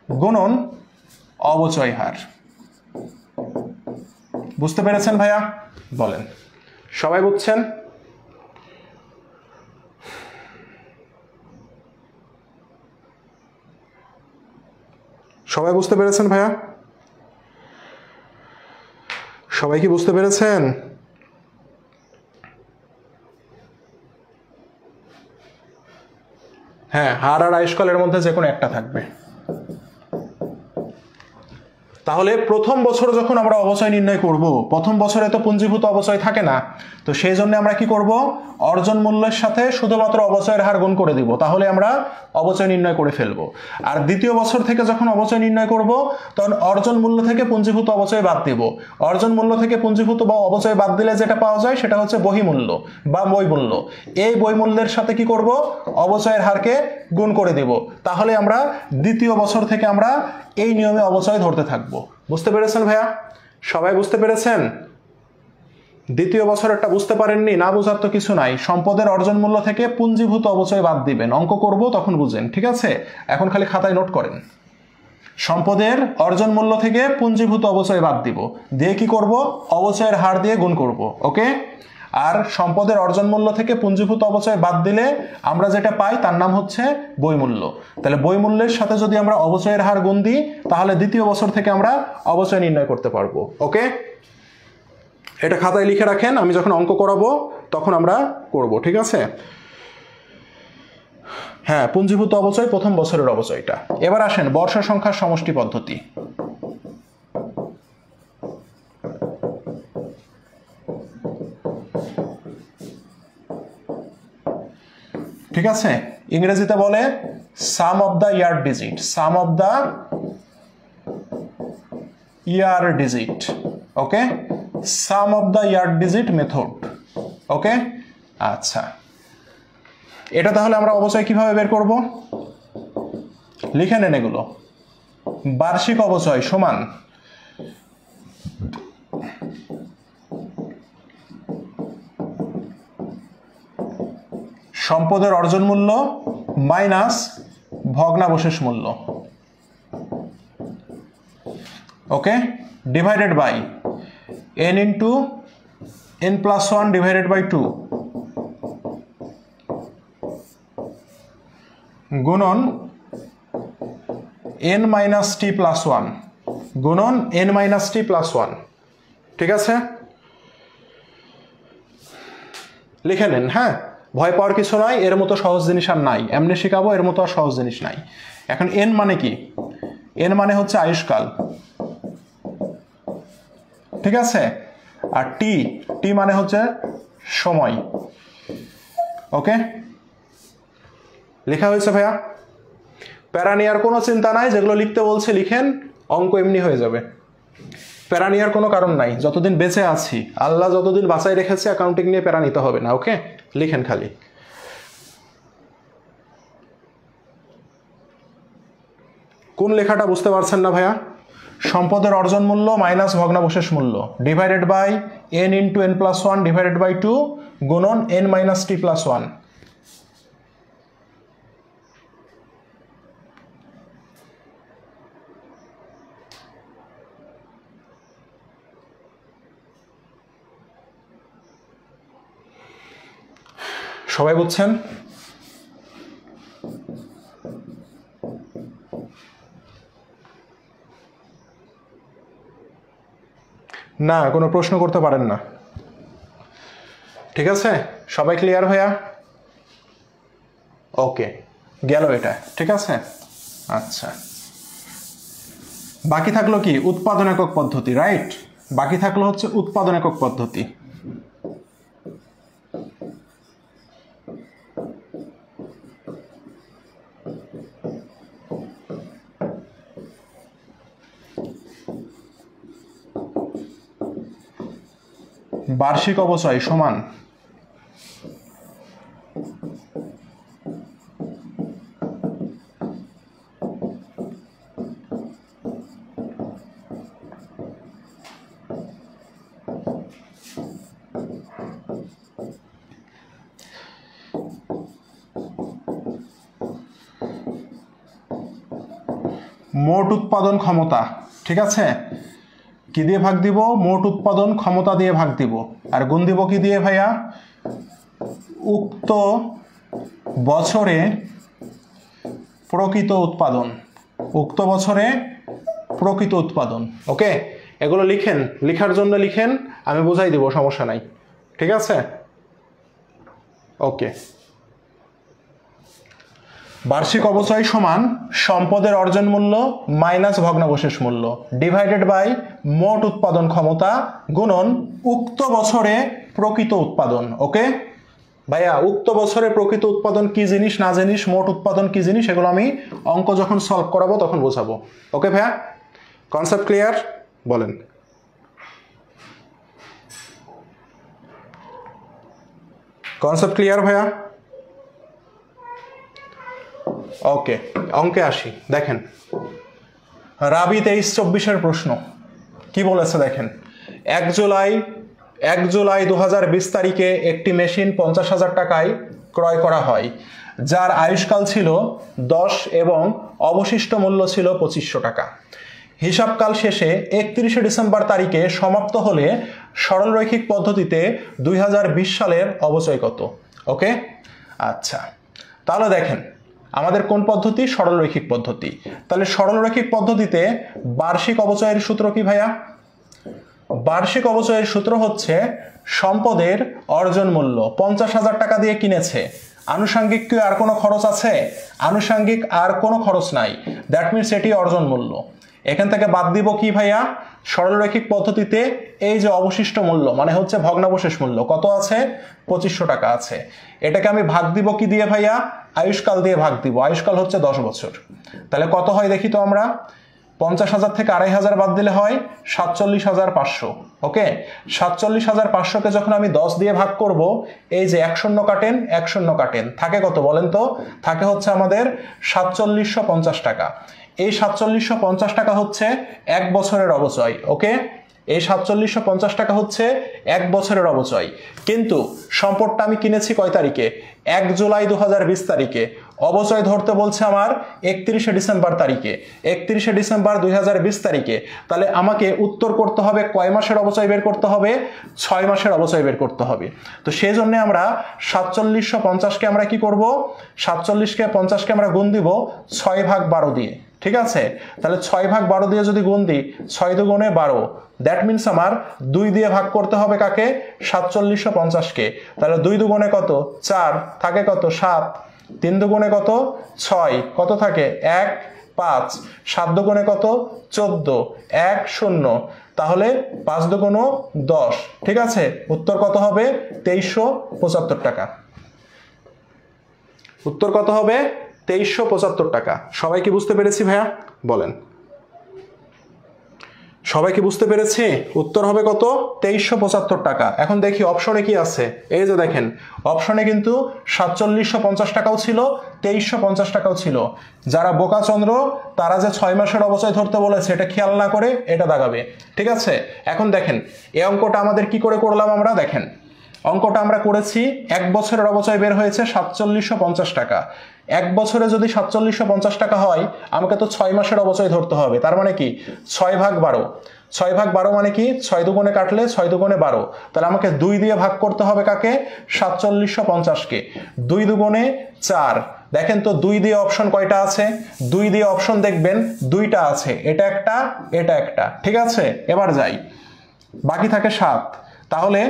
গুণন অবচয় হার। বুঝতে পেরেছেন ভাইয়া? বলেন, সবাই বুঝছেন? সবাই বুঝতে পেরেছেন ভাইয়া? সবাই কি বুঝতে পেরেছেন? হ্যাঁ, হার আর আয়ুষ্কালের মধ্যে যে কোনো একটা থাকবে। তাহলে প্রথম বছর যখন আমরা অবচয় নির্ণয় করব, প্রথম বছরে তো পুঞ্জীভূত অবচয় থাকে না, তো সেই জন্য আমরা কি করব? অর্জন মূল্যের সাথে শুধুমাত্র অবচয়ের হার গুণ করে দিব, তাহলে আমরা অবচয় নির্ণয় করে ফেলবো। আর দ্বিতীয় বছর থেকে যখন অবচয় নির্ণয় করব, তখন অর্জন মূল্য থেকে পুঞ্জীভূত অবচয় বাদ দিব। অর্জন মূল্য থেকে পুঞ্জীভূত বা অবচয় বাদ দিলে যেটা পাওয়া যায় সেটা হচ্ছে বহিমূল্য বা বইমূল্য। এই বইমূল্যের সাথে কি করব? অবচয়ের হারকে গুণ করে দেব। তাহলে আমরা দ্বিতীয় বছর থেকে আমরা এই নিয়মে অবচয় ধরতে থাকবো। বুঝতে পেরেছেন ভাইয়া? সবাই বুঝতে পেরেছেন? দ্বিতীয় বছরেরটা বুঝতে পারেননি? না বুঝার তো কিছু নাই। সম্পদের অর্জন মূল্য থেকে পুঞ্জীভূত অবচয় বাদ দিবেন, অঙ্ক করব তখন বুঝেন। ঠিক আছে, এখন খালি খাতায় নোট করেন। সম্পদের অর্জন মূল্য থেকে পুঞ্জীভূত অবচয় বাদ দিব, দিয়ে কি করব? অবচয়ের হার দিয়ে গুণ করব। ওকে, আর সম্পদের অর্জন মূল্য থেকে পুঞ্জীভূত অবচয় বাদ দিলে আমরা যেটা পাই তার নাম হচ্ছে বইমূল্য। তাহলে বইমূল্যের সাথে যদি আমরা অবচয়ের হার গুণ দিই, তাহলে দ্বিতীয় বছর থেকে আমরা অবচয় নির্ণয় করতে পারবো। ওকে, এটা খাতায় লিখে রাখেন, আমি যখন অঙ্ক করাবো তখন আমরা করব। ঠিক আছে, হ্যাঁ, পুঞ্জীভূত অবচয় প্রথম বছরের অবচয়টা। এবার আসেন বর্ষ সংখ্যার সমষ্টি পদ্ধতি। ঠিক আছে, ইংরেজিতে বলে sum of the year digit, sum of the year digit. Okay, sum of the year digit method. Okay, আচ্ছা, এটা তাহলে আমরা অবচয় কিভাবে বের করব? লিখে নেন এগুলো। বার্ষিক অবচয় সমান সম্পদের অর্জন মূল্য মাইনাস ভগ্নাবশেষ মূল্য। Okay, divided by n into n+1 divided by 2 গুণন n-t+1 গুণন n-t+1। ঠিক আছে, লিখে নেন। হ্যাঁ, ভয় পাওয়ার কিছু নাই, এর মতো সহজ জিনিস আর নাই, এমনি শেখাবো, এর মতো আর সহজ জিনিস নাই। এখন n মানে কি? n মানে হচ্ছে আয়ুষ্কাল। ঠিক আছে, আর টি, টি মানে হচ্ছে সময়। ওকে, লেখা হয়েছে ভাইয়া? প্যারা নেওয়ার কোনো চিন্তা নাই, যেগুলো লিখতে বলছে লিখেন, অঙ্ক এমনি হয়ে যাবে। প্যারা নেওয়ার কোনো কারণ নাই, যতদিন বেঁচে আছি, আল্লাহ যতদিন বাঁচাই রেখেছে, অ্যাকাউন্টিং নিয়ে প্যারা নিতে হবে না। ওকে, লিখেন খালি। কোন লেখাটা বুঝতে পারছেন না ভাইয়া? সম্পদের অর্জন মূল্য মাইনাস ভগ্নাবশেষ মূল্য divided by n into n+1 divided by 2 গুণন n মাইনাস t+1। সবাই বুঝছেন? না, কোনো প্রশ্ন করতে পারেন না। ঠিক আছে, সবাই ক্লিয়ার ভাইয়া? ওকে, গেল এটা। ঠিক আছে, আচ্ছা, বাকি থাকলো কি? উৎপাদন একক পদ্ধতি, রাইট? বাকি থাকলো হচ্ছে উৎপাদন একক পদ্ধতি। বার্ষিক অবচয় সমান মোট উৎপাদন ক্ষমতা। ঠিক আছে, কি দিয়ে ভাগ দিব? মোট উৎপাদন ক্ষমতা দিয়ে ভাগ দিব। আর গুণ দিব কি দিয়ে ভাইয়া? উক্ত বছরে প্রকৃত উৎপাদন। উক্ত বছরে প্রকৃত উৎপাদন। ওকে, এগুলো লিখেন, লেখার জন্য লিখেন, আমি বুঝাই দিব, সমস্যা নাই। ঠিক আছে, ওকে। বার্ষিক অবচয় সমান সম্পদের অর্জন মূল্য মাইনাস ভগ্নাবশেষ মূল্য ডিভাইডেড বাই মোট উৎপাদন ক্ষমতা গুণন উক্ত বছরে প্রকৃত উৎপাদন। ওকে ভাইয়া, উক্ত বছরে প্রকৃত উৎপাদন কি জিনিস না জিনিস, মোট উৎপাদন কি জিনিস, এগুলো আমি অঙ্ক যখন সলভ করাবো তখন বোঝাবো। ওকে ভাইয়া, কনসেপ্ট ক্লিয়ার? বলেন। কনসেপ্ট ক্লিয়ার ভাইয়া? ওকে, অঙ্কে আসি। দেখেন, রাবি 23-24 প্রশ্ন কি বলেছে দেখেন। 1 জুলাই 2020 তারিখে একটি মেশিন 50,000 টাকায় ক্রয় করা হয়, যার আয়ুষ্কাল ছিল 10 এবং অবশিষ্ট মূল্য ছিল 2500 টাকা। হিসাবকাল শেষে 31 ডিসেম্বর তারিখে সমাপ্ত হলে সরলরৈখিক পদ্ধতিতে 2020 সালের অবচয় কত? ওকে, আচ্ছা, তাহলে দেখেন আমাদের কোন পদ্ধতি? সরলরৈখিক পদ্ধতি। তাহলে সরলরৈখিক পদ্ধতিতে বার্ষিক অবচয়ের সূত্র কি ভাইয়া? বার্ষিক অবচয়ের সূত্র হচ্ছে সম্পদের অর্জন মূল্য 50,000 টাকা দিয়ে কিনেছে, আনুষঙ্গিক কি আর কোনো খরচ আছে? আনুষঙ্গিক আর কোনো খরচ নাই, দ্যাট মিনস এটি অর্জন মূল্য। এখান থেকে বাদ দিব কি ভাইয়া? সরলরৈখিক পদ্ধতিতে এই যে অবশিষ্ট মূল্য মানে হচ্ছে ভগ্নাবশেষ মূল্য কত আছে? 2500 টাকা আছে। এটাকে আমি ভাগ দিব কি দিয়ে ভাইয়া? আয়ুষ্কাল দিয়ে ভাগ দিব। আয়ুষ্কাল হচ্ছে 10 বছর। তাহলে কত হয় দেখি তো আমরা। 50,000 থেকে 2,500 বাদ দিলে হয় 47,500। ওকে, 47,500কে যখন আমি 10 দিয়ে ভাগ করব, এই যে 1 শূন্য কাটেন 1 শূন্য কাটেন, থাকে কত বলেন তো? থাকে হচ্ছে আমাদের 4750 টাকা। এই 4750 টাকা হচ্ছে 1 বছরের অবচয়। ওকে, এই 4750 টাকা হচ্ছে 1 বছরের অবচয়। কিন্তু সম্পদটা আমি কিনেছি কয় তারিখে? 1 জুলাই 2020 তারিখে। অবচয় ধরতে বলছে আমার 31 ডিসেম্বর তারিখে। 31 ডিসেম্বর 2020 তারিখে। তাহলে আমাকে উত্তর করতে হবে কয় মাসের অবচয় বের করতে হবে? 6 মাসের অবচয় বের করতে হবে। তো সেই জন্য আমরা 4750কে আমরা কি করব? 47কে 50কে আমরা গুণ দিব 6/12 দিয়ে। ঠিক আছে, তাহলে 6/12 দিয়ে যদি গুণ দিই, 6 দুগুণে 12, দ্যাট মিনস আমার 2 দিয়ে ভাগ করতে হবে কাকে? 4750কে। তাহলে 2 দুগুণে কত? 4, থাকে কত? 7, 3 দুগুণে কত? 6, কত থাকে? 1, 5, 7 দুগুণে কত? 14, 1, 0, তাহলে 5 দুগুণ 10, ঠিক আছে? উত্তর কত হবে? 2375 টাকা। উত্তর কত হবে? 2375 টাকা। সবাই কি বুঝতে পেরেছি ভাইয়া? বলেন, সবাই কি বুঝতে পেরেছি? উত্তর হবে কত? 2375 টাকা। এখন দেখি অপশনে কি আছে। এই যে দেখেন, অপশনে কিন্তু 4750 টাকাও ছিল, 2350 টাকাও ছিল। যারা বোকাচন্দ্র তারা যে 6 মাসের অবচয় ধরতে বলেছে এটা খেয়াল না করে এটা দাগাবে, ঠিক আছে? এখন দেখেন এই অঙ্কটা আমাদের কি করে করলাম আমরা, দেখেন অঙ্কটা আমরা করেছি 1 বছরের অবচয় বের হয়েছে 4750 টাকা। 1 বছরে যদি 4750 টাকা হয় আমাকে তো 6 মাসের অবচয় ধরতে হবে। তার মানে কি 6/12, 6/12 মানে কি 6 দুগুণে কাটলে 6 দুগুণে 12, তাহলে আমাকে 2 দিয়ে ভাগ করতে হবে কাকে? 4750 কে। 2 দুগুণে 4। দেখেন তো 2 দিয়ে অপশন কয়টা আছে? 2 দিয়ে অপশন দেখবেন 2টা আছে, এটা একটা এটা একটা, ঠিক আছে? এবার যাই, বাকি থাকে 7। তাহলে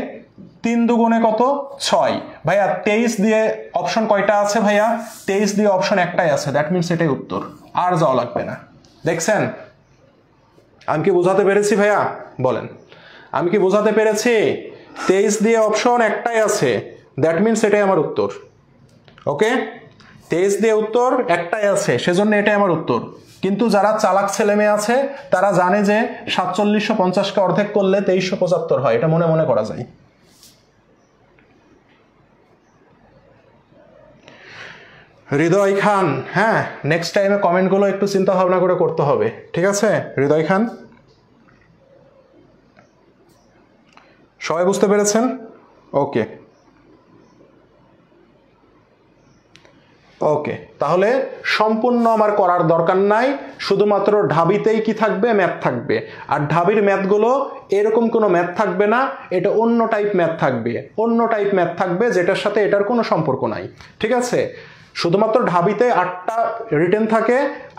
3 দুগুণে কত? 6। ভাইয়া 23 দিয়ে অপশন কয়টা আছে ভাইয়া? 23 দিয়ে অপশন একটাই আছে, দ্যাট মিনস এটাই উত্তর, আর যাওয়া লাগবে না। দেখছেন আমি কি বোঝাতে পেরেছি ভাইয়া? বলেন, আমি কি বোঝাতে পেরেছি? 23 দিয়ে অপশন একটাই আছে, দ্যাট মিনস এটাই আমার উত্তর। ওকে, 23 দিয়ে উত্তর একটাই আছে, সেজন্য এটাই আমার উত্তর। কিন্তু যারা চালাক ছেলে মেয়ে আছে তারা জানে যে 4750কে অর্ধেক করলে 2375 হয়, এটা মনে মনে করা যায়। হৃদয় খান, হ্যাঁ নেক্সট টাইমে কমেন্টগুলো একটু চিন্তা ভাবনা করে করতে হবে, ঠিক আছে? হৃদয় খান, সবাই বুঝতে পেরেছেন? ওকে ওকে, তাহলে সম্পূর্ণ আমার করার দরকার নাই, শুধুমাত্র ঢাবিতেই কি থাকবে? ম্যাথ থাকবে। আর ঢাবির ম্যাথগুলো এরকম কোনো ম্যাথ থাকবে না, এটা অন্য টাইপ ম্যাথ থাকবে, অন্য টাইপ ম্যাথ থাকবে যেটার সাথে এটার কোনো সম্পর্ক নাই, ঠিক আছে? শুধুমাত্র ঢাবিতে 8টা রিটেন থাকে,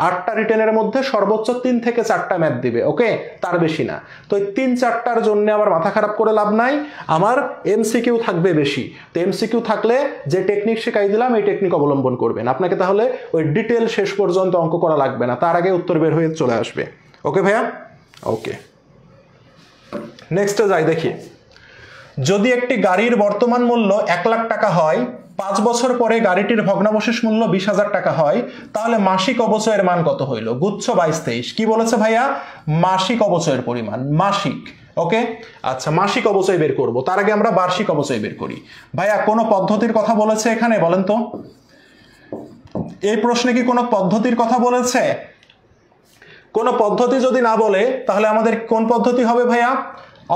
8টা রিটেনের মধ্যে সর্বোচ্চ 3 থেকে 4টা ম্যাথ দিবে, ওকে? তার বেশি না। তো এই 3-4টার জন্য আবার মাথা খারাপ করে লাভ নাই, আমার এমসিকিউ থাকবে বেশি। তো এমসিকিউ থাকলে যে টেকনিক শেখাই দিলাম এই টেকনিক অবলম্বন করবেন, আপনাকে তাহলে ওই ডিটেল শেষ পর্যন্ত অঙ্ক করা লাগবে না, তার আগে উত্তর বের হয়ে চলে আসবে। ওকে ভাইয়া? ওকে, নেক্সটে যাই, দেখি যদি একটি গাড়ির বর্তমান মূল্য 1 লাখ টাকা হয়, 5 বছর পরে গাড়িটির ভগ্নাবশেষ মূল্য 20,000 টাকা হয়, তাহলে মাসিক অবচয়ের মান কত হইল? গুচ্ছ 22-23 কি বলেছে ভাইয়া? মাসিক অবচয়ের পরিমাণ, মাসিক। ওকে, আচ্ছা মাসিক অবচয় বের করব, তার আগে আমরা বার্ষিক অবচয় বের করি। ভাইয়া কোন পদ্ধতির কথা বলেছে এখানে বলেন তো? এই প্রশ্নে কি কোনো পদ্ধতির কথা বলেছে? কোন পদ্ধতি যদি না বলে তাহলে আমাদের কোন পদ্ধতি হবে ভাইয়া?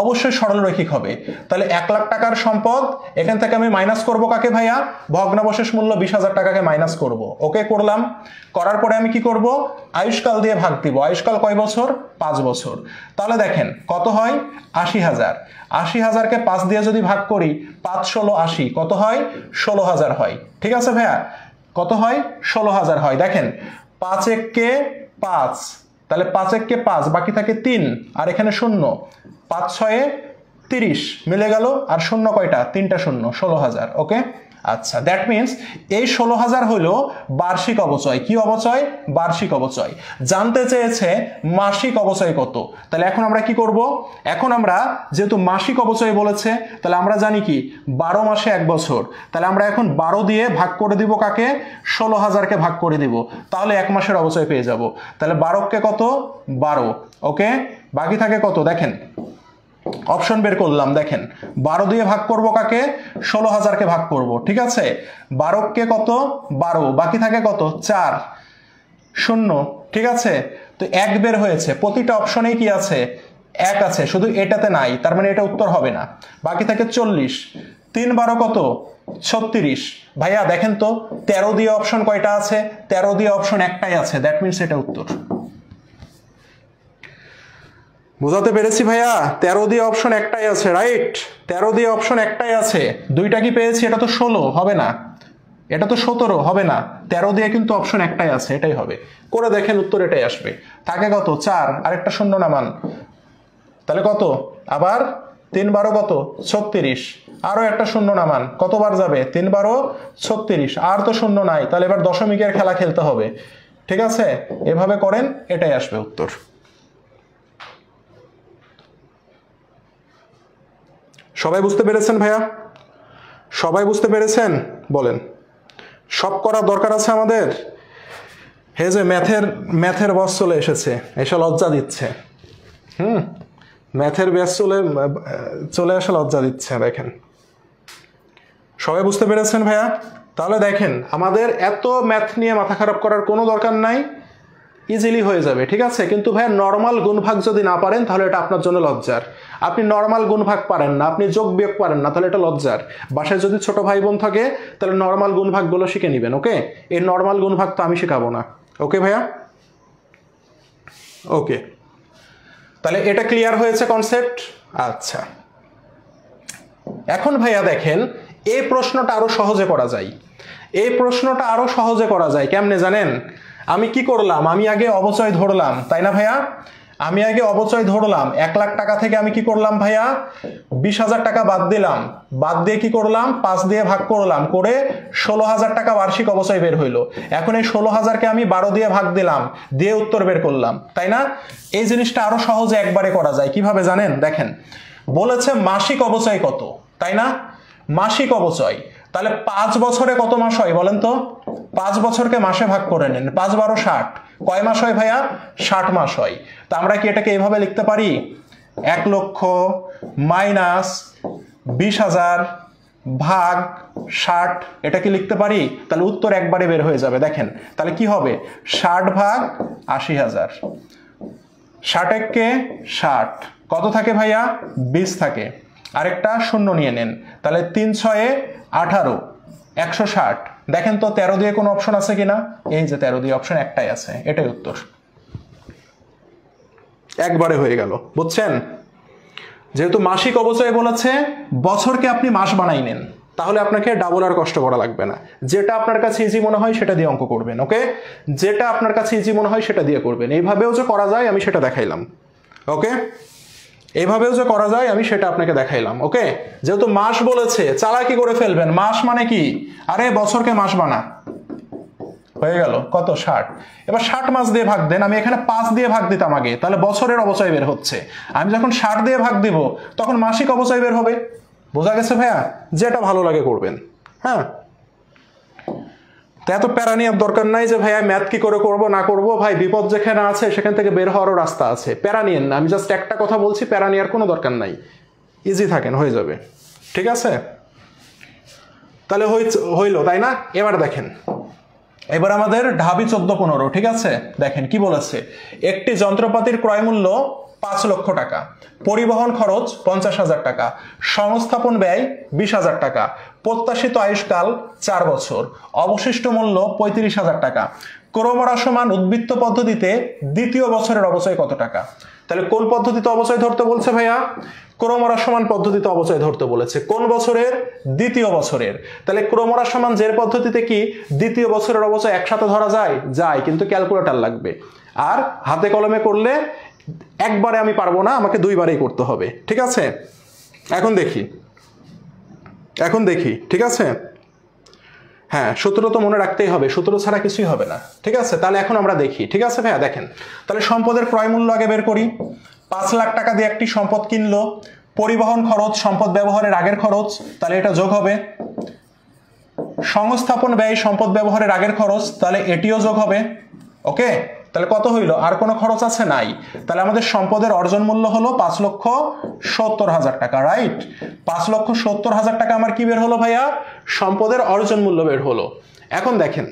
অবশ্যই সরলরৈখিক হবে। তাহলে 1 লাখ টাকার সম্পদ, এখান থেকে আমি মাইনাস করব কাকে ভাইয়া? ভগ্নাবশেষ মূল্য 20,000 টাকাকে মাইনাস করব। ওকে, করলাম। করার পরে আমি কি করব? আয়ুষ্কাল দিয়ে ভাগ দিব। আয়ুষ্কাল কয় বছর? 5 বছর। তাহলে দেখেন কত হয়? 80,000। 80,000কে 5 দিয়ে যদি ভাগ করি, 5-16-80 কত হয়? 16,000 হয়, ঠিক আছে ভাইয়া? কত হয়? 16,000 হয়। দেখেন 5 একে 5, তাহলে 5 একে 5, বাকি থাকে 3, আর এখানে 0, 5-6 30 মিলে গেল, আর শূন্য কয়টা? 3টা শূন্য, 16,000। ওকে, আচ্ছা দ্যাট মিনস এই 16,000 হলো বার্ষিক অবচয়। কি অবচয়? বার্ষিক অবচয়। জানতে চেয়েছে মাসিক অবচয় কত, তাহলে এখন আমরা কি করব? এখন আমরা যেহেতু মাসিক অবচয় বলেছে, তাহলে আমরা জানি কি 12 মাসে 1 বছর, তাহলে আমরা এখন 12 দিয়ে ভাগ করে দিব কাকে? 16,000কে ভাগ করে দিব, তাহলে 1 মাসের অবচয় পেয়ে যাব। তাহলে 12কে কত? 12। ওকে, বাকি থাকে কত? দেখেন অপশন বের করলাম, দেখেন 12 দিয়ে ভাগ করব কাকে? 16,000কে ভাগ করব, ঠিক আছে? 12কে কত? 12, বাকি থাকে কত? 4, 0, ঠিক আছে? তো 1 বের হয়েছে, প্রতিটা অপশনেই কি আছে? 1 আছে, শুধু এটাতে নাই, তার মানে এটা উত্তর হবে না। বাকি থাকে 40, 3-12 কত? 36। ভাইয়া দেখেন তো 13 দিয়ে অপশন কয়টা আছে? 13 দিয়ে অপশন একটাই আছে, দ্যাট মিনস এটা উত্তর। বুঝাতে পেরেছি ভাইয়া? 13 দিয়ে অপশন একটাই আছে, রাইট? 13 দিয়ে অপশন একটাই আছে, দুইটা কি পেয়েছি? এটা তো 16 হবে না, এটা তো 17 হবে না, 13 দিয়ে কিন্তু অপশন একটাই আছে, এটাই হবে। করে দেখেন উত্তর এটাই আসবে। থাকে কত? 4, আর একটা শূন্য নামান, তাহলে কত? আবার 3-12 কত? 36, আরো একটা শূন্য নামান, কতবার যাবে? 3-12 36, আর তো শূন্য নাই, তাহলে এবার দশমিকের খেলা খেলতে হবে, ঠিক আছে? এভাবে করেন, এটাই আসবে উত্তর। সবাই বুঝতে পেরেছেন ভাইয়া? সবাই বুঝতে পেরেছেন? বলেন। সব করার দরকার আছে আমাদের। হে যে ম্যাথের বস চলে এসেছে, এসে লজ্জা দিচ্ছে। ম্যাথের ব্যাস চলে আসে লজ্জা দিচ্ছে। দেখেন, সবাই বুঝতে পেরেছেন ভাইয়া? তাহলে দেখেন, আমাদের এত ম্যাথ নিয়ে মাথা খারাপ করার কোনো দরকার নাই, ইজিলি হয়ে যাবে, ঠিক আছে? কিন্তু ভাইয়া নর্মাল গুণভাগ যদি না পারেন তাহলে এটা আপনার জন্য লজ্জার। আপনি নর্মাল গুণভাগ পারেন না, আপনি যোগ বিয়োগ পারেন না, তাহলে এটা লজ্জার। বাসায় যদি ছোট ভাই বোন থাকে তাহলে নর্মাল গুণভাগগুলো শিখে নেবেন, ওকে? এই নর্মাল গুণভাগ তো আমি শেখাবো না, ওকে ভাইয়া? ওকে, তাহলে এটা ক্লিয়ার হয়েছে কনসেপ্ট? আচ্ছা, এখন ভাইয়া দেখেন, এই প্রশ্নটা আরো সহজে করা যায়। এই প্রশ্নটা আরো সহজে করা যায় কেমনে জানেন? আমি কি করলাম, আমি আগে অবচয় ধরলাম, তাই না ভাইয়া? আমি আগে অবচয় ধরলাম। 1 লাখ টাকা থেকে আমি কি করলাম ভাইয়া? 20,000 টাকা বাদ দিলাম। বাদ দিয়ে কি করলাম? 5 দিয়ে ভাগ করলাম, করে 16,000 টাকা বার্ষিক অবচয় বের হইলো। এখন এই 16,000কে আমি 12 দিয়ে ভাগ দিলাম, দিয়ে উত্তর বের করলাম, তাই না? এই জিনিসটা আরো সহজে একবারে করা যায়। কিভাবে জানেন? দেখেন, বলেছে মাসিক অবচয় কত, তাই না? মাসিক অবচয়, তাহলে 5 বছরে কত মাস হয় বলেন তো? 5 বছরকে মাসে ভাগ করে নেন, 5 12 60। কয় মাস হয় ভাইয়া? 60 মাস হয়। তা আমরা কি এটাকে এইভাবে লিখতে পারি? 1 লক্ষ মাইনাস 20,000 ভাগ 60, এটা কি লিখতে পারি? তাহলে উত্তর একবারে বের হয়ে যাবে। দেখেন, তাহলে কি হবে? 60 ভাগ 80,000। 60 কে 60, কত থাকে ভাইয়া? 20 থাকে। আরেকটা শূন্য নিয়ে নেন, তাহলে 3 6 18, 160। দেখেন তো 13 দিয়ে কোনো অপশন আছে কিনা? এই যে 13 দিয়ে অপশন একটাই আছে, এটাই উত্তর। একবারে হয়ে গেল, বুঝছেন? যেহেতু মাসিক অবচয় বলেছে, বছরকে আপনি মাস বানাই নেন, তাহলে আপনাকে ডাবল আর কষ্ট করা লাগবে না। যেটা আপনার কাছে ইজি মনে হয় সেটা দিয়ে অঙ্ক করবেন, ওকে? যেটা আপনার কাছে ইজি মনে হয় সেটা দিয়ে করবেন। এইভাবেও যে করা যায় আমি সেটা দেখাইলাম, ওকে? এইভাবেও যে করা যায় আমি সেটা আপনাকে দেখাইলাম, ওকে? যেহেতু মাস বলেছে, চালাকি করে ফেলবেন। মাস মানে কি? আরে বছরকে মাস বানা, হয়ে গেল কত? 60। এবার 60 মাস দিয়ে ভাগ দেন। আমি এখানে 5 দিয়ে ভাগ দিতাম আগে, তাহলে বছরের অবচয় বের হচ্ছে। আমি যখন 60 দিয়ে ভাগ দিব তখন মাসিক অবচয় বের হবে। বোঝা গেছে ভাইয়া? যেটা ভালো লাগে করবেন, হ্যাঁ? এত প্যারা নেওয়ার দরকার নাই যে ভাইয়া ম্যাথ কি করে করবো না করবো। ভাই, বিপদ যেখানে আছে সেখান থেকে বের হওয়ারও রাস্তা আছে, প্যারা নিয়েন না। আমি জাস্ট একটা কথা বলছি, প্যারা নেওয়ার কোনো দরকার নাই, ইজি থাকেন, হয়ে যাবে, ঠিক আছে? তাহলে হইলো, তাই না? এবার দেখেন, এবার আমাদের ঢাবি 14-15, ঠিক আছে? দেখেন কি বলেছে। একটি যন্ত্রপাতির ক্রয় মূল্য 5 লক্ষ টাকা, পরিবহন খরচ 50,000 টাকা, সংস্থাপন ব্যয় 20,000 টাকা, প্রত্যাশিত আয়ুষ্কাল 4 বছর, অবশিষ্ট মূল্য 35,000 টাকা। ক্রমহ্রাসমান উদ্বৃত্ত পদ্ধতিতে দ্বিতীয় বছরের অবচয় কত টাকা? তাহলে কোন পদ্ধতিতে অবচয় ধরতে বলছে ভাইয়া? ক্রমহ্রাসমান পদ্ধতিতে অবচয় ধরতে বলেছে। কোন বছরের? দ্বিতীয় বছরের। তাহলে ক্রমহ্রাসমান জের পদ্ধতিতে কি দ্বিতীয় বছরের অবচয় একসাথে ধরা যায়? যায়, কিন্তু ক্যালকুলেটর লাগবে। আর হাতে কলমে করলে একবারে আমি পারবো না, আমাকে 2 বারেই করতে হবে, ঠিক আছে? এখন দেখি, ঠিক আছে? হ্যাঁ, সূত্র তো মনে রাখতেই হবে, সূত্র ছাড়া কিছুই হবে না, ঠিক আছে? তাহলে এখন আমরা দেখি, ঠিক আছে ভাইয়া? দেখেন, তাহলে সম্পদের ক্রয় মূল্য আগে বের করি। 5 লাখ টাকা দিয়ে একটি সম্পদ কিনলো, পরিবহন খরচ সম্পদ ব্যবহারের আগের খরচ, তাহলে এটা যোগ হবে। সংস্থাপন ব্যয় সম্পদ ব্যবহারের আগের খরচ, তাহলে এটিও যোগ হবে, ওকে? তাহলে কত হইলো? আর কোনো খরচ আছে? নাই। তাহলে আমাদের সম্পদের অর্জন মূল্য হলো 5,70,000 টাকা, রাইট? 5,70,000 টাকা আমার কি বের হলো ভাইয়া? সম্পদের অর্জন মূল্য বের হলো। এখন দেখেন,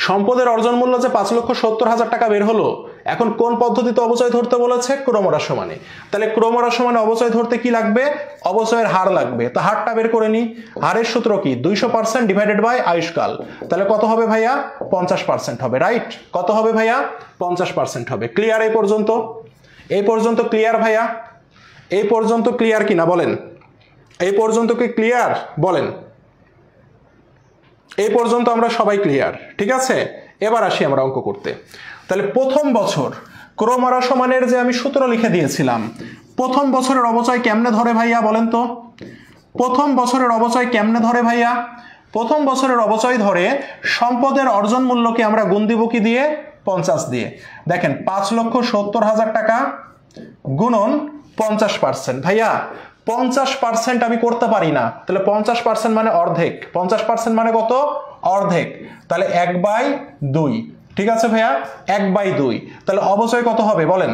সম্পদের অর্জন মূল্য যে 5,70,000 টাকা বের হলো, এখন কোন পদ্ধতিতে অবচয় ধরতে বলেছে? ক্রমহ্রাসমানে। তাহলে ক্রমহ্রাসমানে অবচয় ধরতে কি লাগবে? অবচয়ের হার লাগবে। তো হারটা বের করে নি। হারের সূত্র কি? 200% ডিভাইডেড বাই আয়ুষ্কাল। তাহলে কত হবে ভাইয়া? 50% হবে, রাইট? কত হবে ভাইয়া? 50% হবে। ক্লিয়ার এই পর্যন্ত? এই পর্যন্ত ক্লিয়ার ভাইয়া? এই পর্যন্ত ক্লিয়ার কিনা বলেন? এই পর্যন্ত কি ক্লিয়ার বলেন? এই পর্যন্ত আমরা সবাই ক্লিয়ার, ঠিক আছে? এবার আসি আমরা অঙ্ক করতে। তাহলে প্রথম বছর ক্রমহ্রাসমানের যে আমি সূত্র লিখে দিয়েছিলাম, প্রথম বছরের অবচয় কেমনে ধরে ভাইয়া বলেন তো? প্রথম বছরের অবচয় কেমনে ধরে ভাইয়া? প্রথম বছরের অবচয় ধরে সম্পদের অর্জন মূল্যকে আমরা গুণ দিব কি দিয়ে? 50 দিয়ে। দেখেন, 5,70,000 টাকা গুণন 50%। ভাইয়া 50% আমি করতে পারি না, তাহলে 50% মানে অর্ধেক। 50% মানে কত? অর্ধেক। তাহলে 1/2। ঠিক আছে ভাইয়া, 1/2। তাহলে অবচয় কত হবে বলেন?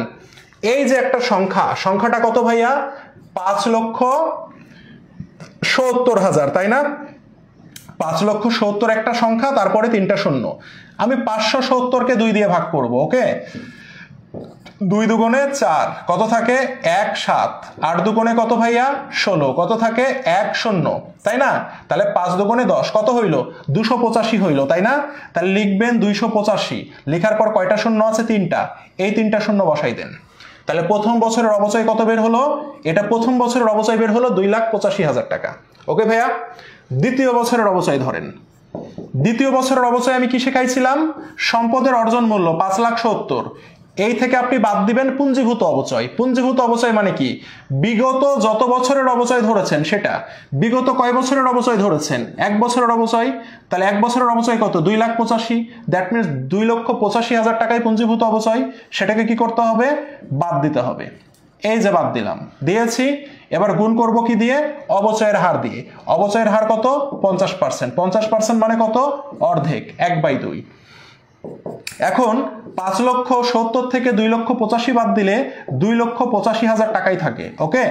এই যে একটা সংখ্যা, সংখ্যাটা কত ভাইয়া? 5,70,000, তাই না? 5,70,000 একটা সংখ্যা, তারপরে 3টা শূন্য। আমি 570কে 2 দিয়ে ভাগ করব। ওকে, 2 দুগুণে 4, কত থাকে? 1 7। 8 দুগুণে কত ভাইয়া? 16, কত থাকে? 1 0, তাই না? তাহলে 5 দুগুণে 10, কত হইল? 285 হইল, তাই না? তাহলে লিখবেন 285। লেখার পর কয়টা শূন্য আছে? 3টা। এই 3টা শূন্য বসাই দেন। তাহলে প্রথম বছরের অবচয় কত বের হলো? এটা প্রথম বছরের অবচয় বের হলো 2,85,000 টাকা। ওকে ভাইয়া, দ্বিতীয় বছরের অবচয় ধরেন। দ্বিতীয় বছরের অবচয় আমি কি শেখাইছিলাম? সম্পদের অর্জন মূল্য 5,70,000। এই থেকে আপনি বাদ দিবেন পুঞ্জীভূত অবচয়। পুঞ্জীভূত অবচয় মানে কি? বিগত যত বছরের অবচয় ধরেছেন সেটা। বিগত কয় বছরের অবচয় ধরেছেন? 1 বছরের অবচয়। তাহলে 1 বছরের অবচয় কত? 2,85,000। দ্যাট মিনস 2,85,000 টাকায় পুঞ্জীভূত অবচয়। সেটাকে কি করতে হবে? বাদ দিতে হবে। এই যে বাদ দিলাম, দিয়েছি। এবার গুণ করব কি দিয়ে? অবচয়ের হার দিয়ে। অবচয়ের হার কত? 50%। 50% মানে কত? অর্ধেক, 1/2। এখন 5,70,000 থেকে 2,85,000 বাদ দিলে 2,85,000 টাকাই থাকে। ওকে,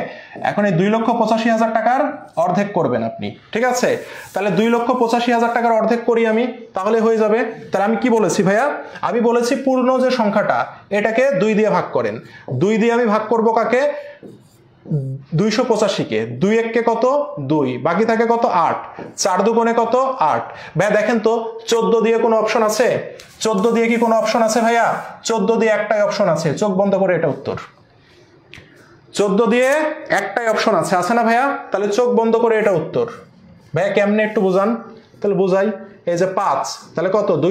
এখন এই 2,85,000 টাকার অর্ধেক করবেন আপনি। ঠিক আছে, তাহলে 2,85,000 টাকার অর্ধেক করি আমি, তাহলে হয়ে যাবে। তাহলে আমি কি বলেছি ভাইয়া? আমি বলেছি পূর্ণ যে সংখ্যাটা এটাকে 2 দিয়ে ভাগ করেন। 2 দিয়ে আমি ভাগ করব কাকে? 285-কে। 2 1-কে কত? 2, বাকি থাকে কত? 8। 4 দুগুণে কত? 8। ভাই দেখেন তো 14 দিয়ে কোনো অপশন আছে? 14 দিয়ে কি কোনো অপশন আছে ভাইয়া? 14 দিয়ে একটাই অপশন আছে, চোখ বন্ধ করে এটা উত্তর। 14 দিয়ে একটাই অপশন আছে, আছে না ভাইয়া? তাহলে চোখ বন্ধ করে এটা উত্তর। ভাইয়া কেমনে একটু বুঝান। তাহলে বুঝাই। এই যে 5, তাহলে কত? 2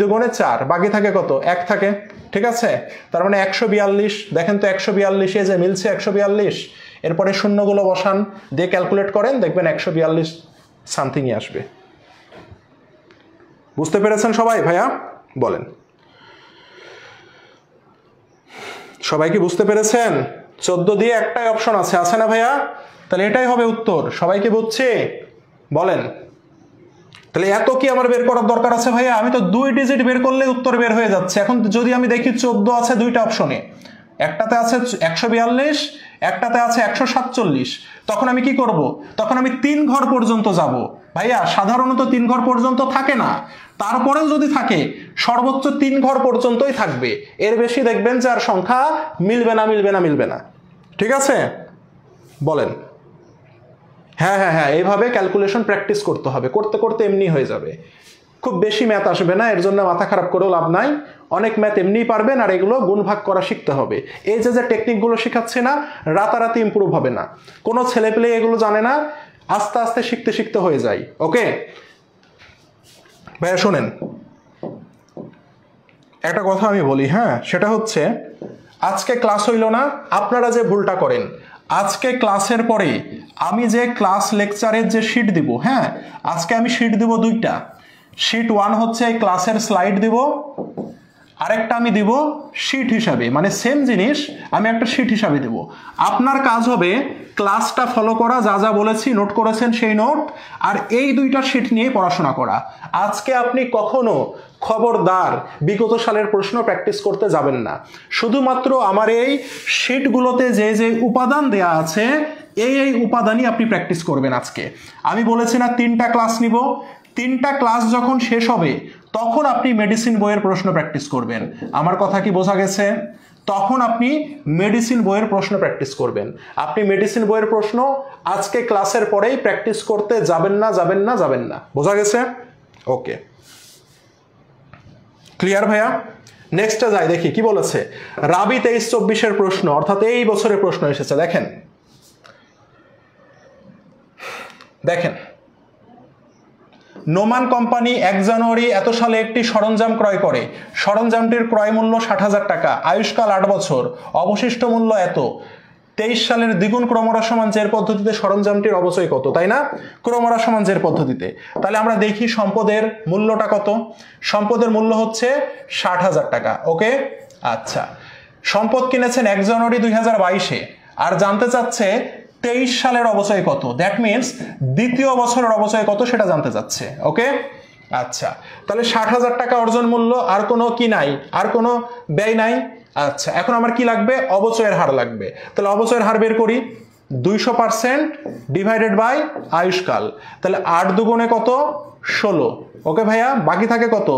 দুগুণে 4, বাকি থাকে কত? 1 থাকে। ঠিক আছে, তার মানে 142। দেখেন তো 142 যে মিলছে 142। এরপরে শূন্যগুলো বসান, দিয়ে ক্যালকুলেট করেন, দেখবেন 142 সামথিংই আসবে। বুঝতে পেরেছেন সবাই ভাইয়া? বলেন, সবাই কি বুঝতে পেরেছেন? 14 দিয়ে একটাই অপশন আছে, আছে না ভাইয়া? তাহলে এটাই হবে উত্তর। সবাই কি বুঝছে? বলেন। তাহলে এত কি আমার বের করার দরকার আছে ভাইয়া? আমি তো 2 ডিজিট বের করলে উত্তর বের হয়ে যাচ্ছে। এখন যদি আমি দেখি 14 আছে 2টা অপশনে, একটাতে আছে 142, একটাতে আছে 147, তখন আমি কি করব? তখন আমি 3 ঘর পর্যন্ত যাব। ভাইয়া সাধারণত 3 ঘর পর্যন্ত থাকে না, তারপরেও যদি থাকে সর্বোচ্চ 3 ঘর পর্যন্তই থাকবে। এর বেশি দেখবেন যে আর সংখ্যা মিলবে না, মিলবে না, মিলবে না। ঠিক আছে, বলেন। হ্যাঁ হ্যাঁ হ্যাঁ, এইভাবে ক্যালকুলেশন প্র্যাকটিস করতে হবে, করতে করতে এমনি হয়ে যাবে। খুব বেশি ম্যাথ আসবে না, এর জন্য মাথা খারাপ করেও লাভ নাই। অনেক ম্যাথ এমনিই পারবেন, আর এগুলো গুণ ভাগ করা শিখতে হবে। এই যে টেকনিকগুলো শেখাচ্ছে না, রাতারাতি ইমপ্রুভ হবে না। কোনো ছেলেপেলে এগুলো জানে না, আস্তে আস্তে শিখতে শিখতে হয়ে যায়। ওকে ভাইয়া শোনেন, একটা কথা আমি বলি, হ্যাঁ, সেটা হচ্ছে আজকে ক্লাস হইল না, আপনারা যে ভুলটা করেন, আজকে ক্লাসের পরে আমি যে ক্লাস লেকচারের যে শিট দিব, হ্যাঁ, আজকে আমি শিট দিব 2টা। শিট 1 হচ্ছে এই ক্লাসের স্লাইড দিব, আরেকটা আমি দিব শিট হিসাবে, মানে সেম জিনিস আমি একটা শিট হিসাবে দেব। আপনার কাজ হবে ক্লাসটা ফলো করা, যা যা বলেছি নোট করেছেন সেই নোট, আর এই 2টা শিট নিয়ে পড়াশোনা করা। আজকে আপনি কখনো খবরদার বিগত সালের প্রশ্ন প্র্যাকটিস করতে যাবেন না। শুধুমাত্র আমার এই শিটগুলোতে যে যে উপাদান দেয়া আছে, এই উপাদানই আপনি প্র্যাকটিস করবেন আজকে। আমি বলেছি না 3টা ক্লাস নিব, 3টা ক্লাস যখন শেষ হবে তখন আপনি মেডিসিন বইয়ের প্রশ্ন প্র্যাকটিস করবেন। আমার কথা কি বোঝা গেছে? তখন আপনি মেডিসিন বইয়ের প্রশ্ন প্র্যাকটিস করবেন। আপনি মেডিসিন বইয়ের প্রশ্ন আজকে ক্লাসের পরেই প্র্যাকটিস করতে যাবেন না, যাবেন না, যাবেন না। বোঝা গেছে? ওকে, ক্লিয়ার ভাইয়া? নেক্সটটা যাই, দেখি কি বলেছে। রাবি 23-24-এর প্রশ্ন, অর্থাৎ এই বছরের প্রশ্ন এসেছে। দেখেন দেখেন, নোমান কোম্পানি 1 জানুয়ারি এত সালে একটি সরঞ্জাম ক্রয় করে। সরঞ্জামটির ক্রয় মূল্য 60,000 টাকা, আয়ুষ্কাল 8 বছর, অবশিষ্ট মূল্য এত। 23 সালের দ্বিগুণ ক্রমহ্রাস সমান জের পদ্ধতিতে সরঞ্জামটির অবচয় কত, তাই না? ক্রমহ্রাস সমান জের পদ্ধতিতে। তাহলে আমরা দেখি সম্পদের মূল্যটা কত। সম্পদের মূল্য হচ্ছে 60,000 টাকা। ওকে, আচ্ছা, সম্পদ কিনেছেন 1 জানুয়ারি 2022-এ, আর জানতে চাচ্ছে 23 সালের অবচয় কত, দ্যাট মিনস দ্বিতীয় বছরের অবচয় কত সেটা জানতে চাচ্ছে। ওকে, আচ্ছা, তাহলে 60,000 টাকা অর্জন মূল্য, আর কোনো কি নাই, আর কোনো ব্যয় নাই। আচ্ছা, এখন আমার কি লাগবে, অবচয়ের হার লাগবে। তাহলে অবচয়ের হার বের করি, 200% ডিভাইডেড বাই আয়ুষ্কাল। তাহলে 8 দুগুণে কত, 16। ওকে ভাইয়া, বাকি থাকে কত,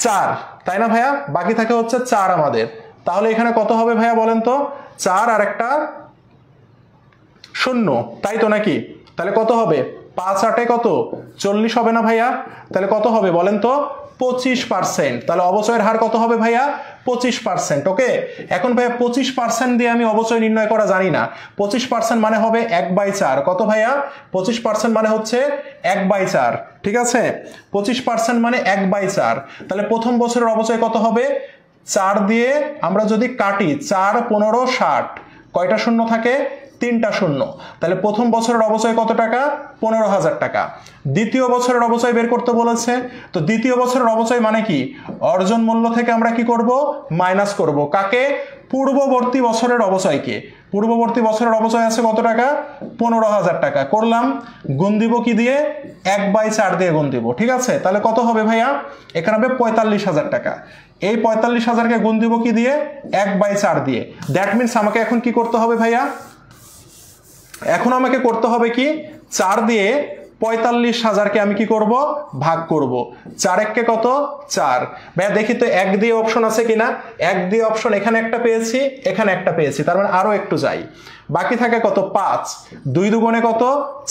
4, তাই না ভাইয়া, বাকি থাকে হচ্ছে 4 আমাদের। তাহলে এখানে কত হবে ভাইয়া বলেন তো, 4 আর একটা 0, তাই তো নাকি? তাহলে কত হবে, 5 8 কত, 40 হবে না ভাইয়া? তাহলে কত হবে বলেন তো, 25%। তাহলে অবচয়ের হার কত হবে ভাইয়া, 25%। ওকে, এখন ভাইয়া 25% দিয়ে আমি অবচয় নির্ণয় করা জানি না। 25% মানে হবে 1/4। কত ভাইয়া, 25% মানে হচ্ছে 1/4। ঠিক আছে, 25% মানে 1/4। তাহলে প্রথম বছরের অবচয় কত হবে, 4 দিয়ে আমরা যদি কাটি, 4 15 60, কয়টা শূন্য থাকে, 3টা শূন্য। তাহলে প্রথম বছরের অবচয় কত টাকা, 15,000 টাকা। দ্বিতীয় বছরের অবচয় বের করতে বলেছে, তো দ্বিতীয় বছরের অবচয় মানে কি, অর্জন মূল্য থেকে আমরা কি করব, মাইনাস করব। কাকে, পূর্ববর্তী বছরের অবচয়কে। পূর্ববর্তী বছরের অবচয় আছে কত টাকা, 15,000 টাকা। করলাম, গুণ দিব কি দিয়ে, 1/4 দিয়ে গুণ দিব। ঠিক আছে, তাহলে কত হবে ভাইয়া, এখানে হবে 45,000 টাকা। এই 45,000কে গুণ দিব কি দিয়ে, 1/4 দিয়ে। দ্যাট মিনস আমাকে এখন কি করতে হবে ভাইয়া, এখন আমাকে করতে হবে কি, 4 দিয়ে 45,000কে আমি কি করব, ভাগ করব। 4 1 কত, 4। ভাইয়া দেখি তো 1 দিয়ে অপশন আছে কিনা, 1 দিয়ে অপশন এখানে একটা পেয়েছি, এখানে একটা পেয়েছি, তার মানে আরো একটু যাই। বাকি থাকে কত, 5। 2 দুগুণে কত,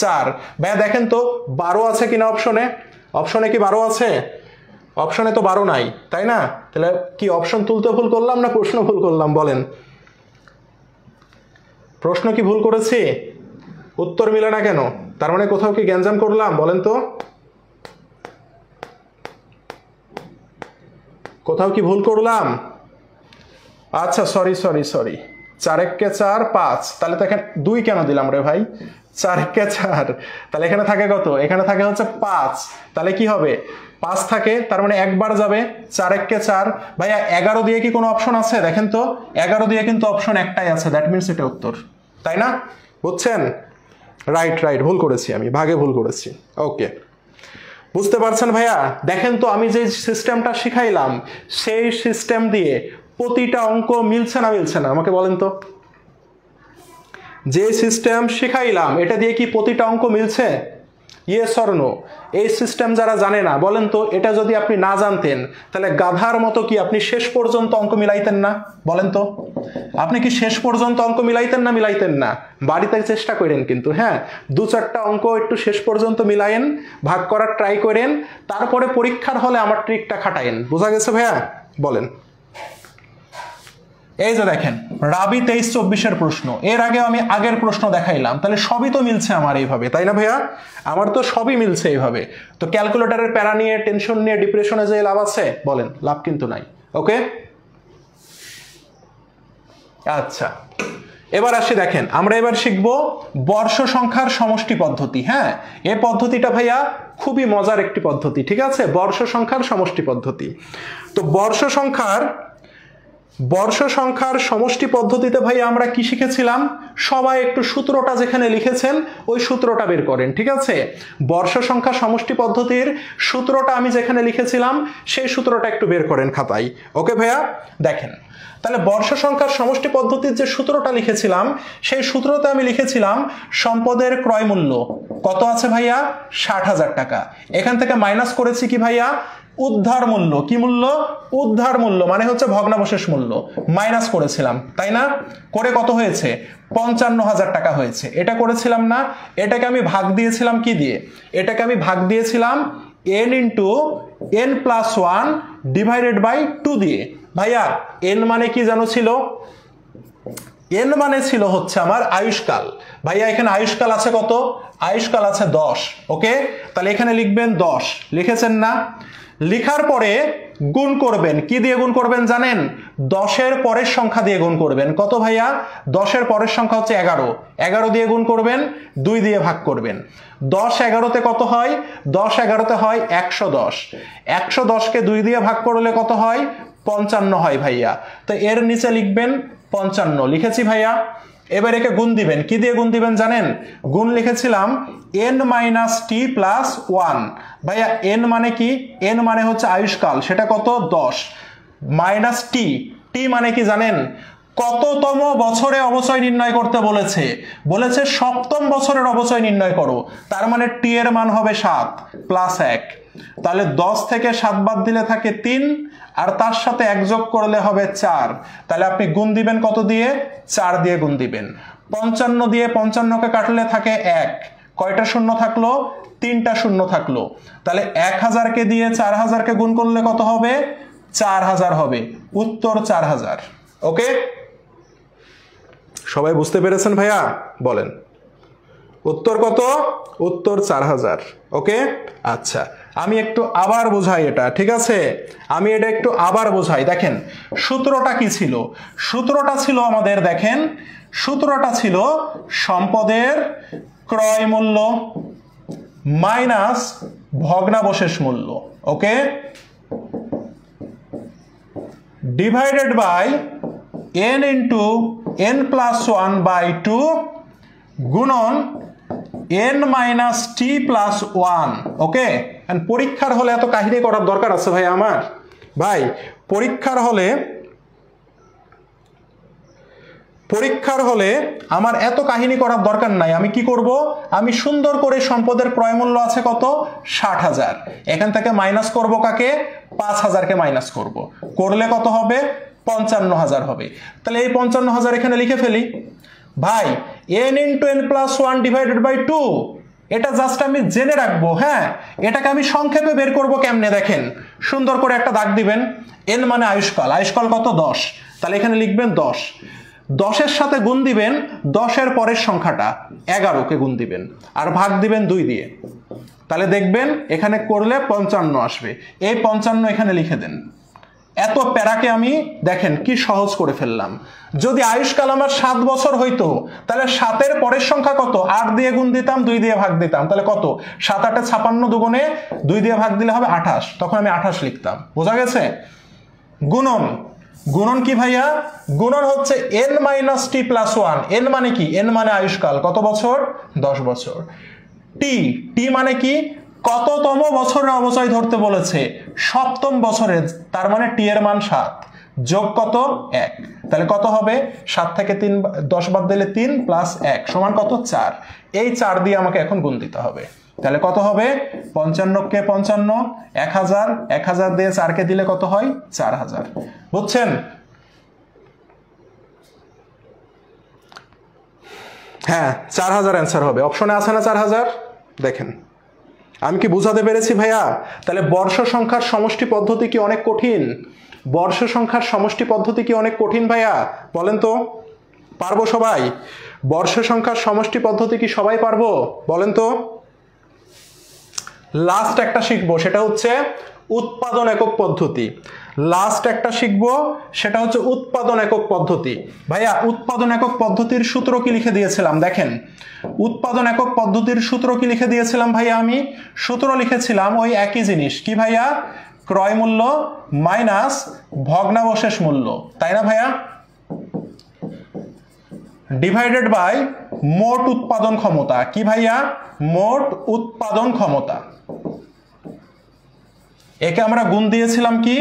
4। ভাইয়া দেখেন তো 12 আছে কিনা অপশনে, অপশনে কি 12 আছে, অপশনে তো 12 নাই, তাই না? তাহলে কি অপশন তুলতে ভুল করলাম না প্রশ্ন ভুল করলাম বলেন, প্রশ্ন কি ভুল করেছি, উত্তর মিলে না কেন, তার মানে কোথাও কি গ্যাঞ্জাম করলাম বলেন তো, কোথাও কি ভুল করলাম? আচ্ছা, সরি সরি সরি, 4 1 4 5, তাহলে তো এখানে 2 কেন দিলাম রে ভাই, 4 1 4, তাহলে এখানে থাকে কত, এখানে থাকে হচ্ছে 5। তাহলে কি হবে, 5 থাকে, তার মানে একবার যাবে, 4 1 4। ভাইয়া 11 দিয়ে কি কোনো অপশন আছে, দেখেন তো 11 দিয়ে কিন্তু অপশন একটাই আছে, দ্যাট মিনস এটা উত্তর, তাই না? বুঝছেন, রাইট রাইট, ভুল করেছি আমি, ভাগে ভুল করেছি। ওকে, বুঝতে পারছেন ভাইয়া? দেখেন তো আমি যে সিস্টেমটা শিখাইলাম সেই সিস্টেম দিয়ে প্রতিটা অঙ্ক মিলছে না মিলছে না, আমাকে বলেন তো, যে সিস্টেম শিখাইলাম এটা দিয়ে কি প্রতিটা অঙ্ক মিলছে, ইয়েস অর নো? এই সিস্টেম যারা জানে না, বলেন তো এটা যদি আপনি না জানতেন তাহলে গাধার মতো কি আপনি শেষ পর্যন্ত অঙ্ক মিলাইতেন না, বলেন তো? আপনি কি শেষ পর্যন্ত অঙ্ক মিলাইতেন না মিলাইতেন না? বাড়িতে চেষ্টা করেন কিন্তু, হ্যাঁ, 2-4টা অঙ্ক একটু শেষ পর্যন্ত মিলায়েন, ভাগ করার ট্রাই করেন, তারপরে পরীক্ষার হলে আমার ট্রিকটা খাটায়েন। বোঝা গেছে ভাইয়া? বলেন। এই যে দেখেন, রাবি 23-24 প্রশ্ন, এর আগে আমি আগের প্রশ্ন দেখাইলাম, তাহলে সবই তো মিলছে আমার এইভাবে, তাই না ভাইয়া? আমার তো সবই মিলছে এইভাবে। তো ক্যালকুলেটরের প্যারা নিয়ে, টেনশন নিয়ে, ডিপ্রেশনে যে লাভ আছে বলেন, লাভ কিন্তু নাই। ওকে, আচ্ছা, এবার আসি, দেখেন আমরা এবার শিখব বর্ষ সংখ্যার সমষ্টি পদ্ধতি। হ্যাঁ, এই পদ্ধতিটা ভাইয়া খুবই মজার একটি পদ্ধতি, ঠিক আছে, বর্ষ সংখ্যার সমষ্টি পদ্ধতি। তো বর্ষ সংখ্যার সমষ্টি পদ্ধতিতে ভাই আমরা কি শিখেছিলাম, সবাই একটু সূত্রটা যেখানে লিখেছেন ওই সূত্রটা বের করেন। ঠিক আছে, বর্ষ সংখ্যা সমষ্টি পদ্ধতির সূত্রটা আমি যেখানে লিখেছিলাম সেই সূত্রটা একটু বের করেন খাতায়। ওকে ভাইয়া, দেখেন তাহলে বর্ষ সংখ্যার সমষ্টি পদ্ধতির যে সূত্রটা লিখেছিলাম সেই সূত্রতে আমি লিখেছিলাম সম্পদের ক্রয় মূল্য কত আছে ভাইয়া, 60,000 টাকা। এখান থেকে মাইনাস করেছি কি ভাইয়া, উদ্ধার মূল্য। কি মূল্য, উদ্ধার মূল্য মানে হচ্ছে ভগ্নাবশেষ মূল্য, মাইনাস করেছিলাম, তাই না? করে কত হয়েছে, 55,000 টাকা হয়েছে। এটা করেছিলাম না? এটাকে আমি ভাগ দিয়েছিলাম কি দিয়ে, এটাকে আমি ভাগ দিয়েছিলাম n into n+1 divided by 2 দিয়ে। ভাইয়া n মানে কি জানো ছিল, n মানে ছিল হচ্ছে আমার আয়ুষ্কাল। ভাইয়া এখানে আয়ুষ্কাল আছে কত, আয়ুষ্কাল আছে 10। ওকে, তাহলে এখানে লিখবেন 10, লিখেছেন না? লিখার পরে গুণ করবেন, কি দিয়ে গুণ করবেন জানেন, 10-এর পরের সংখ্যা দিয়ে গুণ করবেন। কত ভাইয়া, 10-এর পরের সংখ্যা হচ্ছে 11, 11 দিয়ে গুণ করবেন, 2 দিয়ে ভাগ করবেন। 10 11-তে কত হয়, 10 11-তে হয় 110, 110কে 2 দিয়ে ভাগ করলে কত হয়, 55 হয় ভাইয়া। তো এর নিচে লিখবেন 55 লিখেছি ভাইয়া। এবার একে গুণ দিবেন, কি দিয়ে গুণ দিবেন জানেন? গুণ লিখেছিলাম n - t + 1। ভাইয়া n মানে কি? n মানে হচ্ছে আয়ুষ্কাল, সেটা কত? 10 মাইনাস টি, টি মানে কি জানেন? কততম বছরে অবচয় নির্ণয় করতে বলেছে? বলেছে সপ্তম বছরের অবচয় নির্ণয় করো, তার মানে টি এর মান হবে 7 প্লাস 1। তাহলে 10 থেকে 7 বাদ দিলে থাকে 3, আর তার সাথে 1 যোগ করলে হবে 4। তাহলে আপনি গুণ দিবেন কত দিয়ে? 4 দিয়ে গুণ দিবেন। 55 দিয়ে 55কে কাটলে থাকে 1, কয়টা শূন্য থাকলো? 3টা শূন্য থাকলো। তাহলে 1000কে দিয়ে 4000কে গুণ করলে কত হবে? 4000 হবে। উত্তর 4000। ওকে, সবাই বুঝতে পেরেছেন ভাইয়া? বলেন উত্তর কত? উত্তর 4000। ওকে, আচ্ছা আমি একটু আবার বোঝাই এটা, ঠিক আছে? আমি এটা একটু আবার বোঝাই। দেখেন সূত্রটা কি ছিল? সূত্রটা ছিল আমাদের, দেখেন সূত্রটা ছিল সম্পদের ক্রয় মূল্য মাইনাস ভগ্নাবশেষ মূল্য, okay, divided by n into n plus 1/2 গুণন n minus T plus 1। Okay, পরীক্ষার হলে এত কাহিনী করার দরকার আছে ভাই আমার? ভাই পরীক্ষার হলে আমার এত কাহিনী করার দরকার নাই। আমি কি করব? আমি সুন্দর করে সম্পদের ক্রয় মূল্য আছে কত? 60,000। এখান থেকে মাইনাস করব কাকে? 5,000কে মাইনাস করব, করলে কত হবে? 55,000 হবে। তাহলে এই 55,000 এখানে লিখে ফেলি। ভাই n into n plus 1 divided by 2, এটা জাস্ট আমি জেনে রাখবো। হ্যাঁ, এটাকে আমি সংক্ষেপে বের করব কেমনে? দেখেন সুন্দর করে একটা দাগ দিবেন। n মানে আয়ুষ্কাল, আয়ুষ্কাল কত? 10। তাহলে এখানে লিখবেন 10। 10-এর সাথে গুণ দিবেন 10-এর পরের সংখ্যাটা 11কে গুণ দিবেন, আর ভাগ দিবেন 2 দিয়ে। তাহলে দেখবেন এখানে করলে 55 আসবে। এই 55 এখানে লিখে দেন। এত প্যারাকে আমি দেখেন কি সহজ করে ফেললাম। যদি আয়ুষ্কাল আমার 7 বছর হইতো, তাহলে 7-এর পরের সংখ্যা কত? 8 দিয়ে গুণ দিতাম, 2 দিয়ে ভাগ দিতাম। তাহলে কত? 7 8 56, দুগুণে 2 দিয়ে ভাগ দিলে হবে 28। তখন আমি 28 লিখতাম। বোঝা গেছে? গুণন, গুণন কি ভাইয়া? গুণন হচ্ছে n minus T plus 1। n মানে কি? n মানে আয়ুষ্কাল, কত বছর? 10 বছর। টি, টি মানে কি? কততম বছরে অবচয় ধরতে বলেছে? সপ্তম বছরে, তার মানে টি এর মান 7 যোগ কত? 1। তাহলে কত হবে? 7 থেকে 10 বাদ দিলে 3 প্লাস 1 সমান কত? 4। এই 4 দিয়ে আমাকে এখন গুণ দিতে হবে। তাহলে কত হবে? 55কে 55, 1000, 1000 দিয়ে 4কে দিলে কত হয়? 4000। বুঝছেন? হ্যাঁ, 4000 অ্যান্সার হবে। অপশনে আছে না 4000? দেখেন আমি কি বুঝাতে পেরেছি ভাইয়া? তাহলে বর্ষ সংখ্যার সমষ্টি পদ্ধতি কি অনেক কঠিন? বর্ষ সংখ্যার সমষ্টি পদ্ধতি কি অনেক কঠিন ভাইয়া? বলেন তো, পারবো সবাই? বর্ষ সংখ্যার সমষ্টি পদ্ধতি কি সবাই পারবো? বলেন তো। লাস্ট একটা শিখবো, সেটা হচ্ছে উৎপাদন একক পদ্ধতি। লাস্ট একটা শিখবো, সেটা হচ্ছে উৎপাদন একক পদ্ধতি। ভাইয়া উৎপাদন একক পদ্ধতির সূত্র কি লিখে দিয়েছিলাম? দেখেন উৎপাদন একক পদ্ধতির সূত্র কি লিখে দিয়েছিলাম ভাইয়া? আমি সূত্র লিখেছিলাম ওই একই জিনিস। কি ভাইয়া? ক্রয় মূল্য মাইনাস ভগ্নাবশেষ মূল্য, তাই না ভাইয়া? ডিভাইডেড বাই মোট উৎপাদন ক্ষমতা। কি ভাইয়া? মোট উৎপাদন ক্ষমতা। একে আমরা গুণ দিয়েছিলাম কি?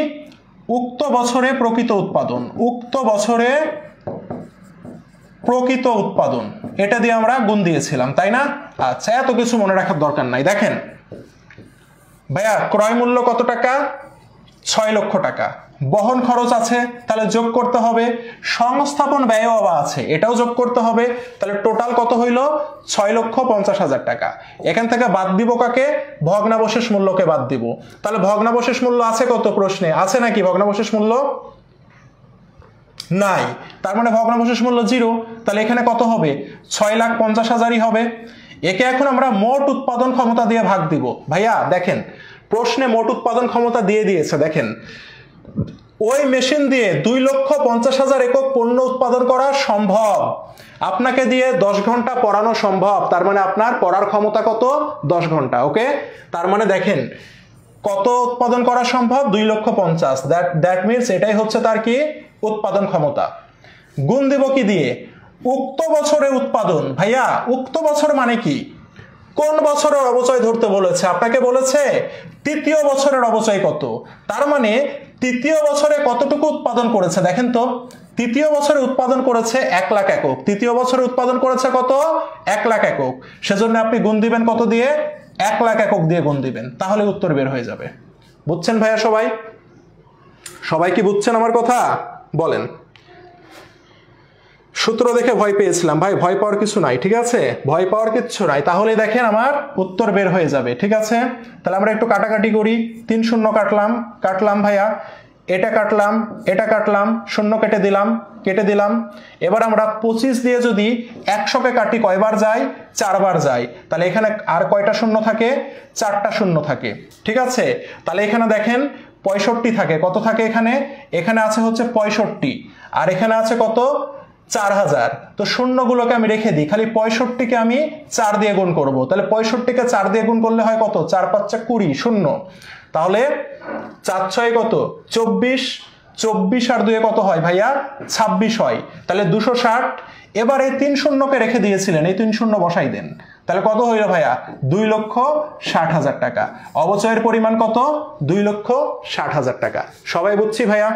উক্ত বছরে প্রকৃত উৎপাদন। উক্ত বছরে প্রকৃত উৎপাদন, এটা দিয়ে আমরা গুণ দিয়েছিলাম, তাই না? আচ্ছা, এত কিছু মনে রাখার দরকার নাই। দেখেন ভাইয়া ক্রয় মূল্য কত টাকা? 6 লক্ষ টাকা। বহন খরচ আছে, তাহলে যোগ করতে হবে। সংস্থাপন ব্যয়ও আছে, এটাও যোগ করতে হবে। তাহলে টোটাল কত হইল? 6,50,000 টাকা। এখান থেকে বাদ দিব কাকে? ভগ্নাবশেষ মূল্যকে বাদ দিব। তাহলে ভগ্নাবশেষ মূল্য আছে কত? প্রশ্নে আছে নাকি ভগ্নাবশেষ মূল্য? নাই, তার মানে ভগ্নাবশেষ মূল্য 0। তাহলে এখানে কত হবে? 6,50,000ই হবে। একে এখন আমরা মোট উৎপাদন ক্ষমতা দিয়ে ভাগ দিব। ভাইয়া দেখেন প্রশ্নে মোট উৎপাদন ক্ষমতা দিয়ে দিয়েছে। দেখেন ওই মেশিন দিয়ে 2,50,000 একক পণ্য উৎপাদন করা সম্ভব। আপনাকে দিয়ে 10 ঘন্টা পড়ানো সম্ভব, তার মানে আপনার পড়ার ক্ষমতা কত? 10 ঘন্টা। ওকে, তার মানে দেখেন কত উৎপাদন করা সম্ভব? 2,50,000। দ্যাট মিনস এটাই হচ্ছে তার কি? উৎপাদন ক্ষমতা। গুণ দেব কি দিয়ে? উক্ত বছরের উৎপাদন। ভাইয়া উক্ত বছর মানে কি? কোন বছরের অবচয় ধরতে বলেছে? আপনাকে বলেছে তৃতীয় বছরের অবচয় কত, তার মানে তৃতীয় বছরে কতটুকু উৎপাদন করেছে দেখেন তো। তৃতীয় বছরে উৎপাদন করেছে 1 লাখ একক। তৃতীয় বছরে উৎপাদন করেছে কত? 1 লাখ একক। সেজন্য আপনি গুণ দিবেন কত দিয়ে? 1 লাখ একক দিয়ে গুণ দিবেন, তাহলে উত্তর বের হয়ে যাবে। বুঝছেন ভাইয়া সবাই? সবাই কি বুঝছেন আমার কথা? বলেন। সূত্র দেখে ভয় পেয়েছিলাম, ভাই ভয় পাওয়ার কিছু নাই, ঠিক আছে? ভয় পাওয়ার কিছু নাই, তাহলে দেখেন আমার উত্তর বের হয়ে যাবে, ঠিক আছে? তাহলে আমরা একটু কাটাকাটি করি। 3 শূন্য কাটলাম ভাইয়া, এটা কাটলাম, এটা কাটলাম, শূন্য কেটে দিলাম। এবার আমরা 25 দিয়ে যদি 100কে কাটি কয়বার যায়? 4 বার যায়। তাহলে এখানে আর কয়টা শূন্য থাকে? 4টা শূন্য থাকে, ঠিক আছে? তাহলে এখানে দেখেন 65 থাকে। কত থাকে এখানে? এখানে আছে হচ্ছে 65, আর এখানে আছে কত? 4000। তো শূন্যগুলোকে আমি রেখে দিই, খালি 65কে আমি 4 দিয়ে গুণ করব। তাহলে 65কে 4 দিয়ে গুণ করলে হয় কত? 4 5 20 শূন্য। তাহলে 4 6 কত? 24। 24 আর 2 কত হয় ভাইয়া? 26 হয়। তাহলে 260। এবার এই 3 শূন্যকে রেখে দিয়েছিলেন, এই 3 শূন্য বসাই দেন। তাহলে কত হইল ভাইয়া? 2,60,000 টাকা। অবচয়ের পরিমাণ কত? 2,60,000 টাকা। সবাই বুঝছি ভাইয়া?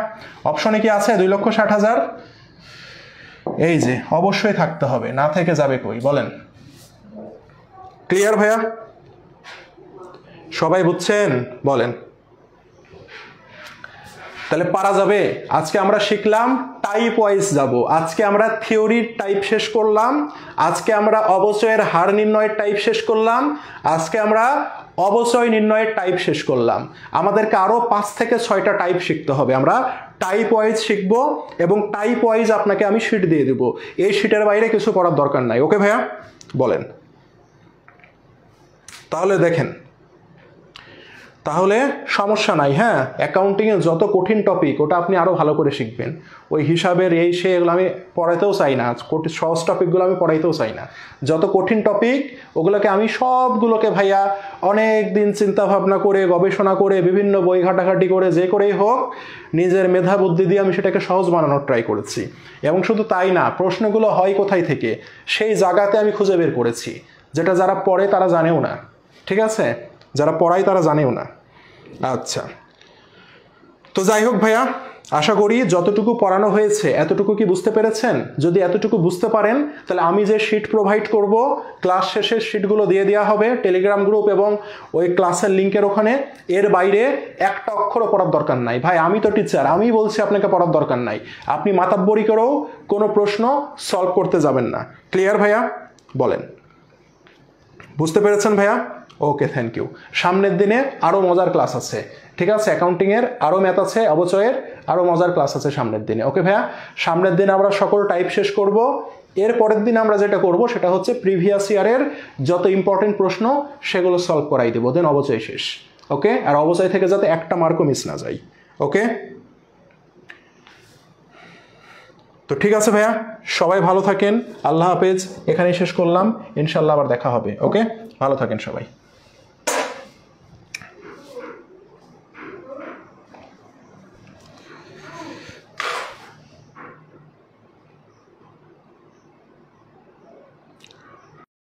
অপশনে কি আছে 2,60,000? এই যে অবশ্যই থাকতে হবে, না থেকে যাবে কই? বলেন। ক্লিয়ার ভাইয়া? সবাই বুঝছেন? বলেন। তাহলে পারা যাবে। আজকে আমরা শিখলাম টাইপ ওয়াইজ যাব। আজকে আমরা থিওরির টাইপ শেষ করলাম, আজকে আমরা অবচয়ের হার নির্ণয়ের টাইপ শেষ করলাম, আজকে আমরা অবচয় নির্ণয়ের টাইপ শেষ করলাম। আমাদেরকে আরো 5 থেকে 6টা টাইপ শিখতে হবে। আমরা টাইপ ওয়াইজ শিখব এবং টাইপ ওয়াইজ আপনাকে আমি শিট দিয়ে দেব। এই শিটের বাইরে কিছু করার দরকার নাই। ওকে ভাইয়া? বলেন। তাহলে দেখেন, তাহলে সমস্যা নাই। হ্যাঁ, অ্যাকাউন্টিং এর যত কঠিন টপিক ওটা আপনি আরো ভালো করে শিখবেন। ওই হিসাবের এই সে এগুলো আমি পড়াইতেও চাই না, সহজ টপিকগুলো আমি পড়াইতেও চাই না। যত কঠিন টপিক ওগুলোকে আমি সবগুলোকে ভাইয়া অনেক দিন চিন্তা ভাবনা করে, গবেষণা করে, বিভিন্ন বই ঘাটাঘাটি করে, যে করেই হোক নিজের মেধা বুদ্ধি দিয়ে আমি সেটাকে সহজ বানানোর ট্রাই করেছি। এবং শুধু তাই না, প্রশ্নগুলো হয় কোথায় থেকে সেই জায়গাতে আমি খুঁজে বের করেছি, যেটা যারা পড়ে তারা জানেও না, ঠিক আছে? যারা পড়ায় তারা জানেও না। আচ্ছা, তো যাই হোক ভাইয়া, আশা করি যতটুকু পড়ানো হয়েছে এতটুকু কি বুঝতে পেরেছেন? যদি এতটুকু বুঝতে পারেন তাহলে আমি যে শিট প্রোভাইড করব, ক্লাস শেষের শিটগুলো দিয়ে দেওয়া হবে টেলিগ্রাম গ্রুপ এবং ওই ক্লাসের লিঙ্কের ওখানে। এর বাইরে একটা অক্ষরও পড়ার দরকার নাই। ভাই আমি তো টিচার, আমি বলছি আপনাকে পড়ার দরকার নাই। আপনি মাতাব্বরি করেও কোনো প্রশ্ন সলভ করতে যাবেন না। ক্লিয়ার ভাইয়া? বলেন। বুঝতে পেরেছেন ভাইয়া? ওকে, থ্যাংক ইউ। সামনের দিনে আরো মজার ক্লাস আছে, ঠিক আছে? অ্যাকাউন্টিং এর আরো ম্যাথ আছে, অবচয়ের আরো মজার ক্লাস আছে সামনের দিনে। ওকে ভাইয়া? সামনের দিনে আমরা সকল টাইপ শেষ করব। এর পরের দিন আমরা যেটা করব সেটা হচ্ছে প্রিভিয়াস ইয়ারের যত ইম্পর্টেন্ট প্রশ্ন সেগুলো সলভ করাই দেবো, দেন অবচয় শেষ। ওকে? আর অবচয় থেকে যাতে একটা মার্কও মিস না যায়। ওকে? তো ঠিক আছে ভাইয়া, সবাই ভালো থাকেন। আল্লাহ হাফেজ। এখানেই শেষ করলাম, ইনশাল্লাহ আবার দেখা হবে। ওকে? ভালো থাকেন সবাই।